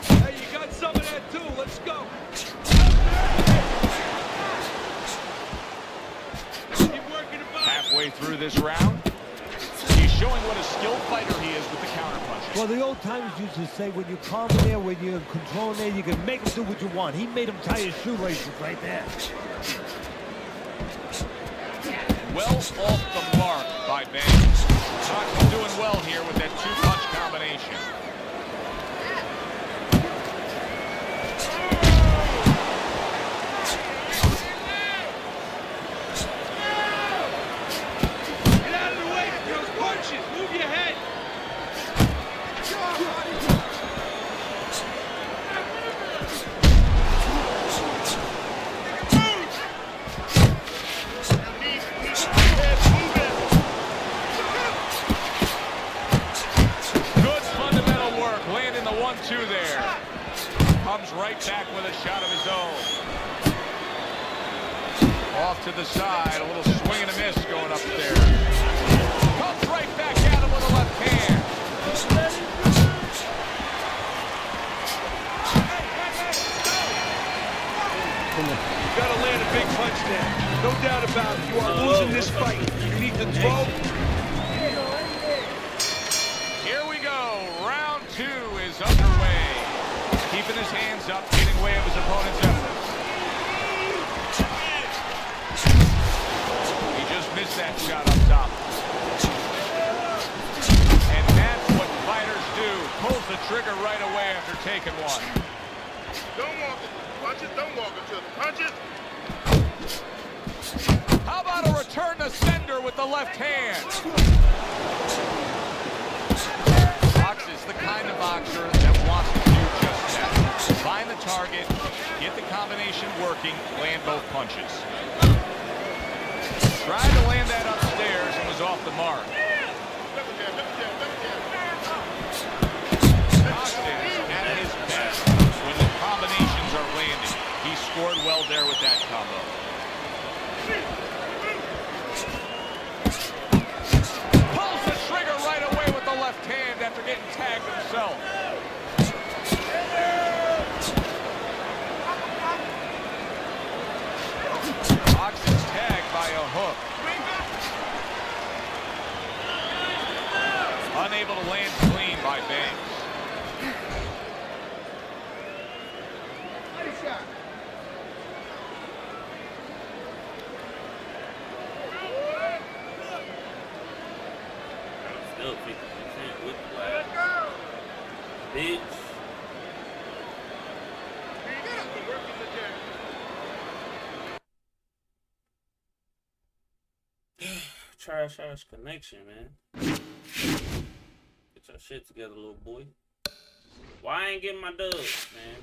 Speaker 4: Hey, you got some of that too. Let's go. Keep working the body.
Speaker 2: Halfway through this round, he's showing what a skilled fighter he is with the counter punches.
Speaker 3: Well, the old timers used to say, when you're calm in there, when you're controlling there, you can make him do what you want. He made him tie his shoelaces right there.
Speaker 2: Well off the mark by Banks. Fox is doing well here with that two-punch combination.
Speaker 4: Get out of the way of those punches. Move your head.
Speaker 2: Good fundamental work, landing the 1-2 there. Comes right back with a shot of his own. Off to the side, a little swing and a miss going upstairs. Comes right back at him with a left hand.
Speaker 4: You gotta land a big punch there. No doubt about it. You are losing this fight. You need to throw.
Speaker 2: Here we go. Round 2 is underway. Keeping his hands up, getting way of his opponent's efforts. He just missed that shot up top. And that's what fighters do. Pulls the trigger right away after taking one.
Speaker 9: Don't walk into the punches. Don't walk into the punches.
Speaker 2: How about a return to sender with the left hand? Fox is the kind of boxer that wants to do just that. Find the target, get the combination working, land both punches. Tried to land that upstairs and was off the mark. Austin is at his best when the combinations are landing. He scored well there with that combo. Pulls the trigger right away with the left hand after getting tagged himself. Fox is tagged by a hook. Unable to land clean by Banks.
Speaker 1: Still 50% with the last. Bitch. Trash ass connection, man. Get your shit together, little boy. Why I ain't getting my dubs, man?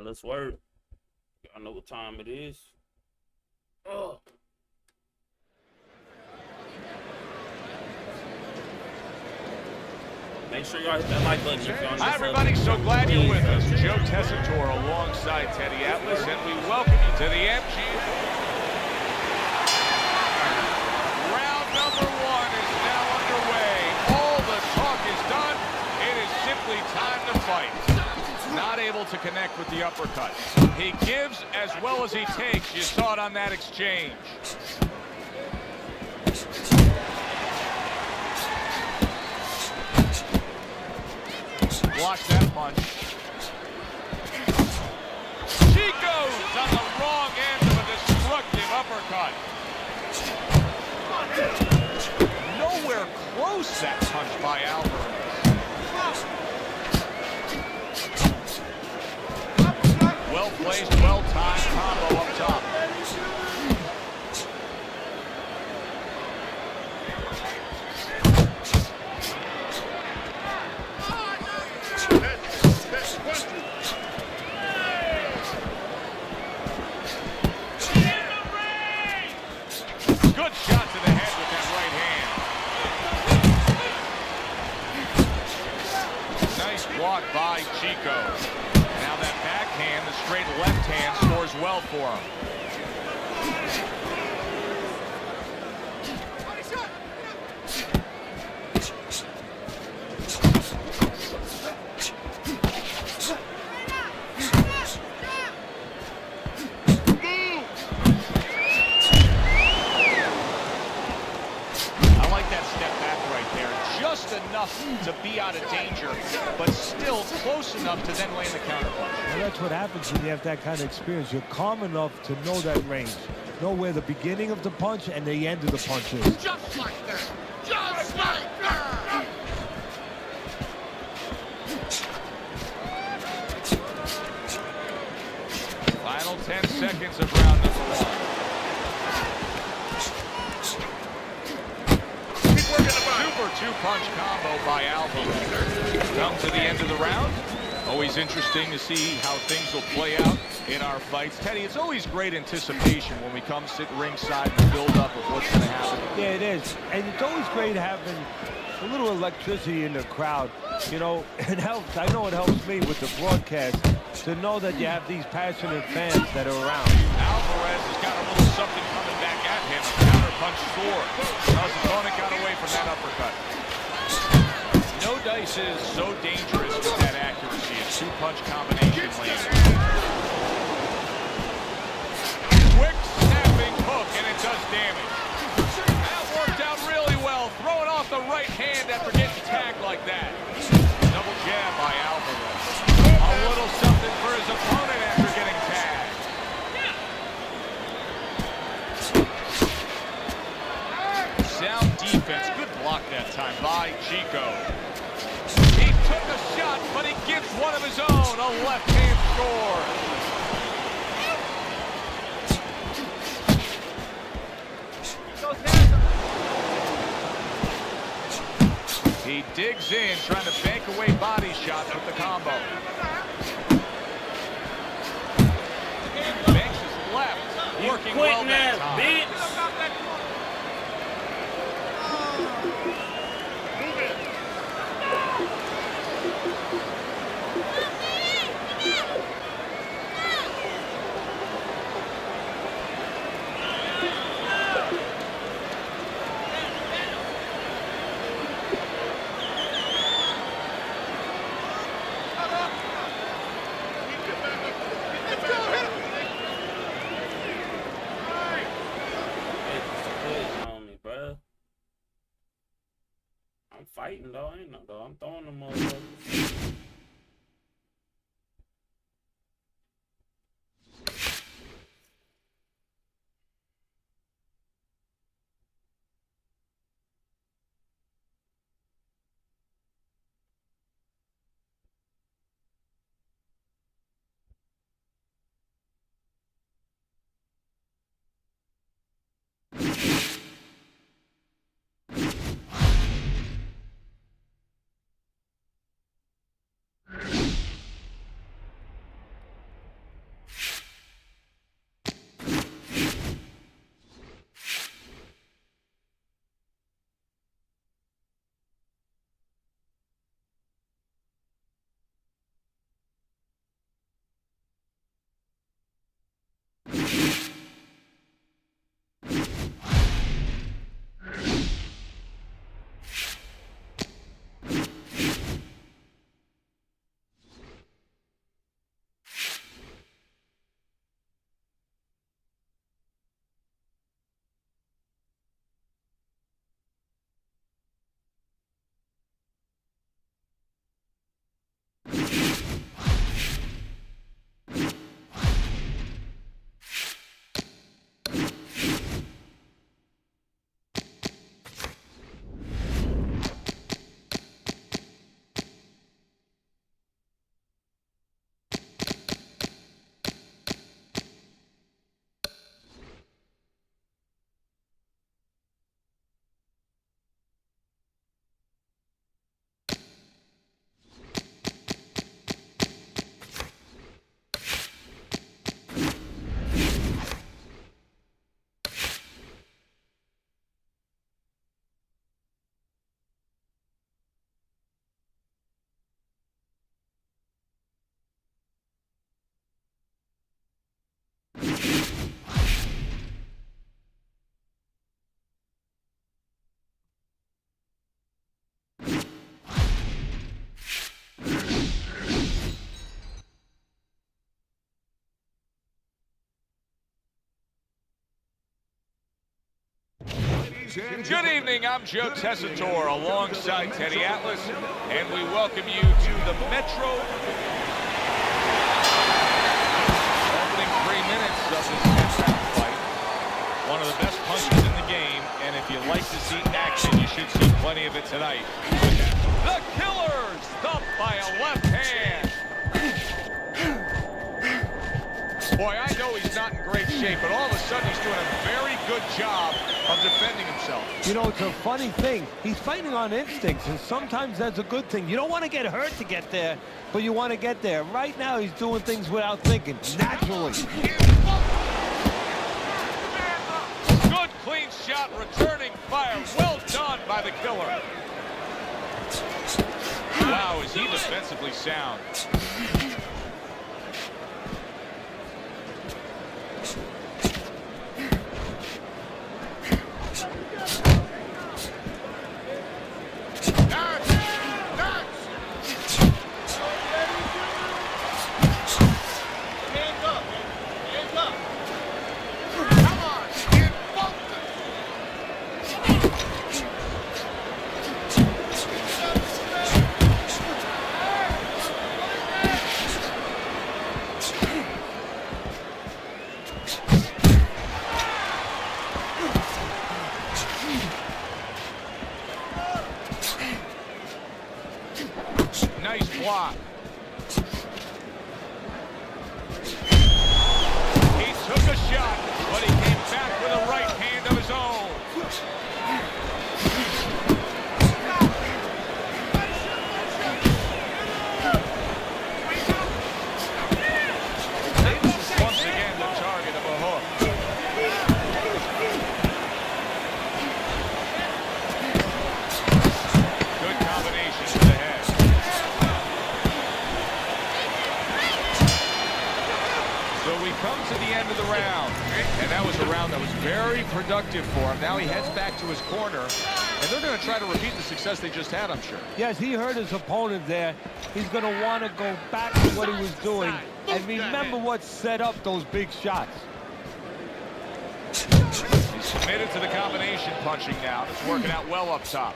Speaker 1: Alright, let's work. Y'all know what time it is. Oh. Make sure y'all hit that like button if y'all
Speaker 2: Hi, everybody. So glad you're with us. Joe Tessitore alongside Teddy Atlas, and we welcome you to the MG. Round number 1 is now underway. All the talk is done. It is simply time to fight. Not able to connect with the uppercut. He gives as well as he takes. You saw it on that exchange. Watch that punch. Chico's on the wrong end of a destructive uppercut. Nowhere close that punch by Alvarez. Well placed, well timed combo up top. Good shot to the head with that right hand. Nice block by Chico. Now that backhand, the straight left hand scores well for him. Just enough to be out of danger, but still close enough to then land the counterpunch.
Speaker 3: Well, that's what happens when you have that kind of experience. You're calm enough to know that range. Know where the beginning of the punch and the end of the punch is.
Speaker 9: Just like that. Just like that.
Speaker 2: Final 10 seconds of round number 1. Super two-punch combo by Alvarez. Come to the end of the round. Always interesting to see how things will play out in our fights. Teddy, it's always great anticipation when we come sit ringside and build up of what's going to happen.
Speaker 3: Yeah, it is. And it's always great having a little electricity in the crowd. You know, it helps. I know it helps me with the broadcast to know that you have these passionate fans that are around.
Speaker 2: Alvarez has got a little something coming back at him. Counterpunch score. His opponent got away from that uppercut. No dice is so dangerous with that accuracy. A two-punch combination landed. Quick snapping hook, and it does damage. That worked out really well. Throwing off the right hand after getting tagged like that. Double jab by Alvarez. A little something for his opponent after getting tagged. Sound defense. Good block that time by Chico. He took a shot, but he gives one of his own. A left-hand score. He digs in, trying to bank away body shots with the combo. Banks his left, working well that time.
Speaker 1: Bitch. I'm fighting though, ain't no though. I'm throwing them motherfuckers.
Speaker 2: Good evening, I'm Joe Tessitore alongside Teddy Atlas, and we welcome you to the Metro. Opening 3 minutes of this 10th-round fight. One of the best punches in the game, and if you like to see action, you should see plenty of it tonight. The Killer stumped by a left hand. Boy, I know he's not in great shape, but all of a sudden he's doing a very good job of defending himself.
Speaker 3: You know, it's a funny thing. He's fighting on instincts, and sometimes that's a good thing. You don't want to get hurt to get there, but you want to get there. Right now, he's doing things without thinking, naturally.
Speaker 2: Good, clean shot, returning fire. Well done by the Killer. Wow, is he defensively sound. Nice block. He took a shot, but he came back with a right hand of his own. Davis is once again the target of a hook. Good combination to the head. So we come to the end of the round, and that was a round that was very productive for him. Now he heads back to his corner, and they're going to try to repeat the success they just had, I'm sure.
Speaker 3: Yes, he hurt his opponent there. He's going to want to go back to what he was doing and remember what set up those big shots.
Speaker 2: He's committed to the combination punching now. It's working out well up top.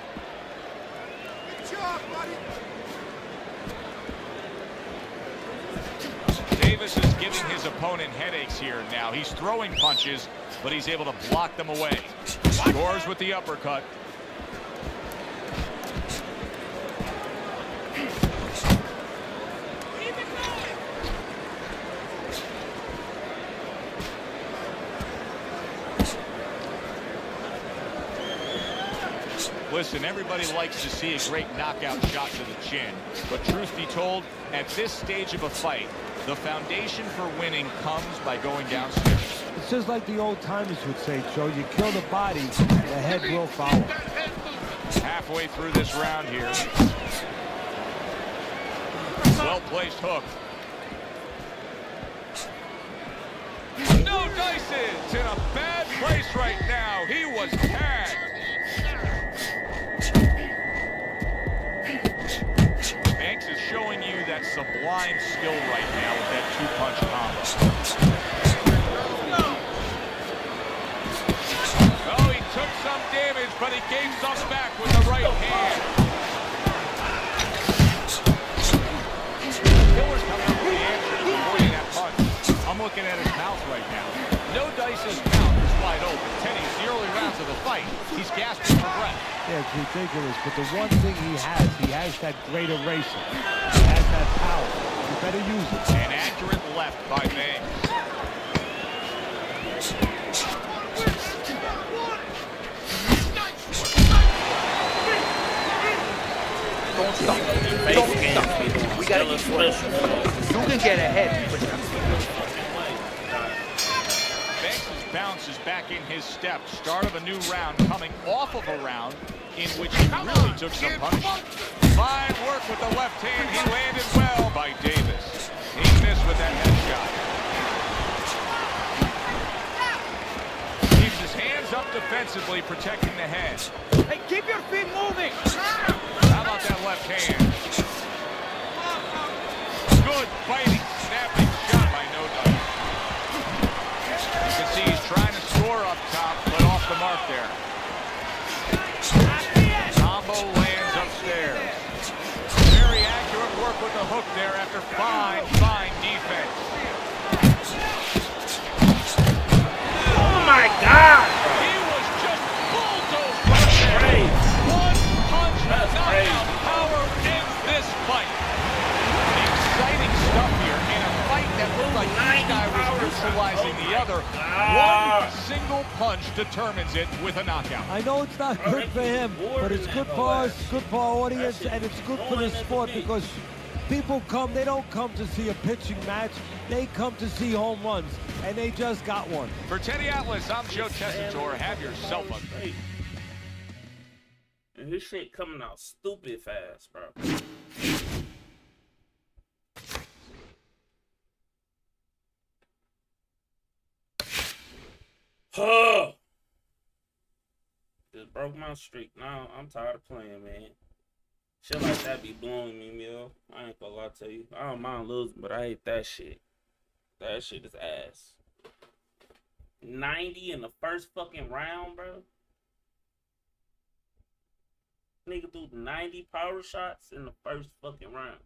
Speaker 2: Davis is giving his opponent headaches here now. He's throwing punches, but he's able to block them away. Scores with the uppercut. Listen, everybody likes to see a great knockout shot to the chin, but truth be told, at this stage of a fight, the foundation for winning comes by going downstairs.
Speaker 3: It's just like the old timers would say, Joe, you kill the body, the head will follow.
Speaker 2: Halfway through this round here. Well-placed hook. No dices! In a bad place right now. He was tagged. Banks is showing you that sublime skill right now with that two-punch combo. Oh, he took some damage, but he gave some back with the right hand. Miller's coming up with the answer to avoiding that punch. I'm looking at his mouth right now. No Dice's mouth is wide open. Teddy, it's the early rounds of the fight. He's gasping for breath.
Speaker 3: Yeah, it's ridiculous. But the one thing he has that great eraser. He has that power. You better use it.
Speaker 2: An accurate left by Banks.
Speaker 8: Don't stop. Don't stop. We gotta keep going. You can get ahead.
Speaker 2: Banks' bounce is back in his step. Start of a new round coming off of a round in which he really took some punishment. Fine work with the left hand. He landed well by Davis. He missed with that headshot. Keeps his hands up defensively, protecting the head.
Speaker 7: Hey, keep your feet moving.
Speaker 2: How about that left hand? Good fighting, snapping shot by No Dice. You can see he's trying to score up top, but off the mark there. Combo lands upstairs. Very accurate work with the hook there after fine defense.
Speaker 1: Oh my God!
Speaker 2: He was just bulldozed right there. One punch, knockout power ends this fight. Exciting stuff here in a fight that looked like each guy was neutralizing the other. One single punch determines it with a knockout.
Speaker 3: I know it's not good for him, but it's good for us, good for our audience, and it's good for the sport because people come, they don't come to see a pitching match, they come to see home runs, and they just got one.
Speaker 2: For Teddy Atlas, I'm Joe Tessitore. Have yourself a great.
Speaker 1: And his shit coming out stupid fast, bro. Huh. Just broke my streak. Now I'm tired of playing, man. Shit like that be blowing me, Mill. I ain't gonna lie to you. I don't mind losing, but I hate that shit. That shit is ass. 90 in the first fucking round, bro. Nigga threw 90 power shots in the first fucking round.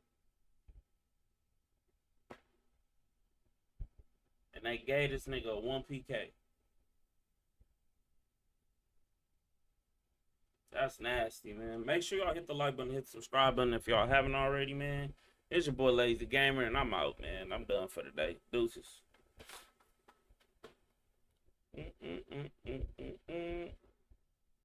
Speaker 1: And they gave this nigga a 1 PK. That's nasty, man. Make sure y'all hit the like button, hit the subscribe button if y'all haven't already, man. It's your boy Lazy Gamer, and I'm out, man. I'm done for today. Deuces.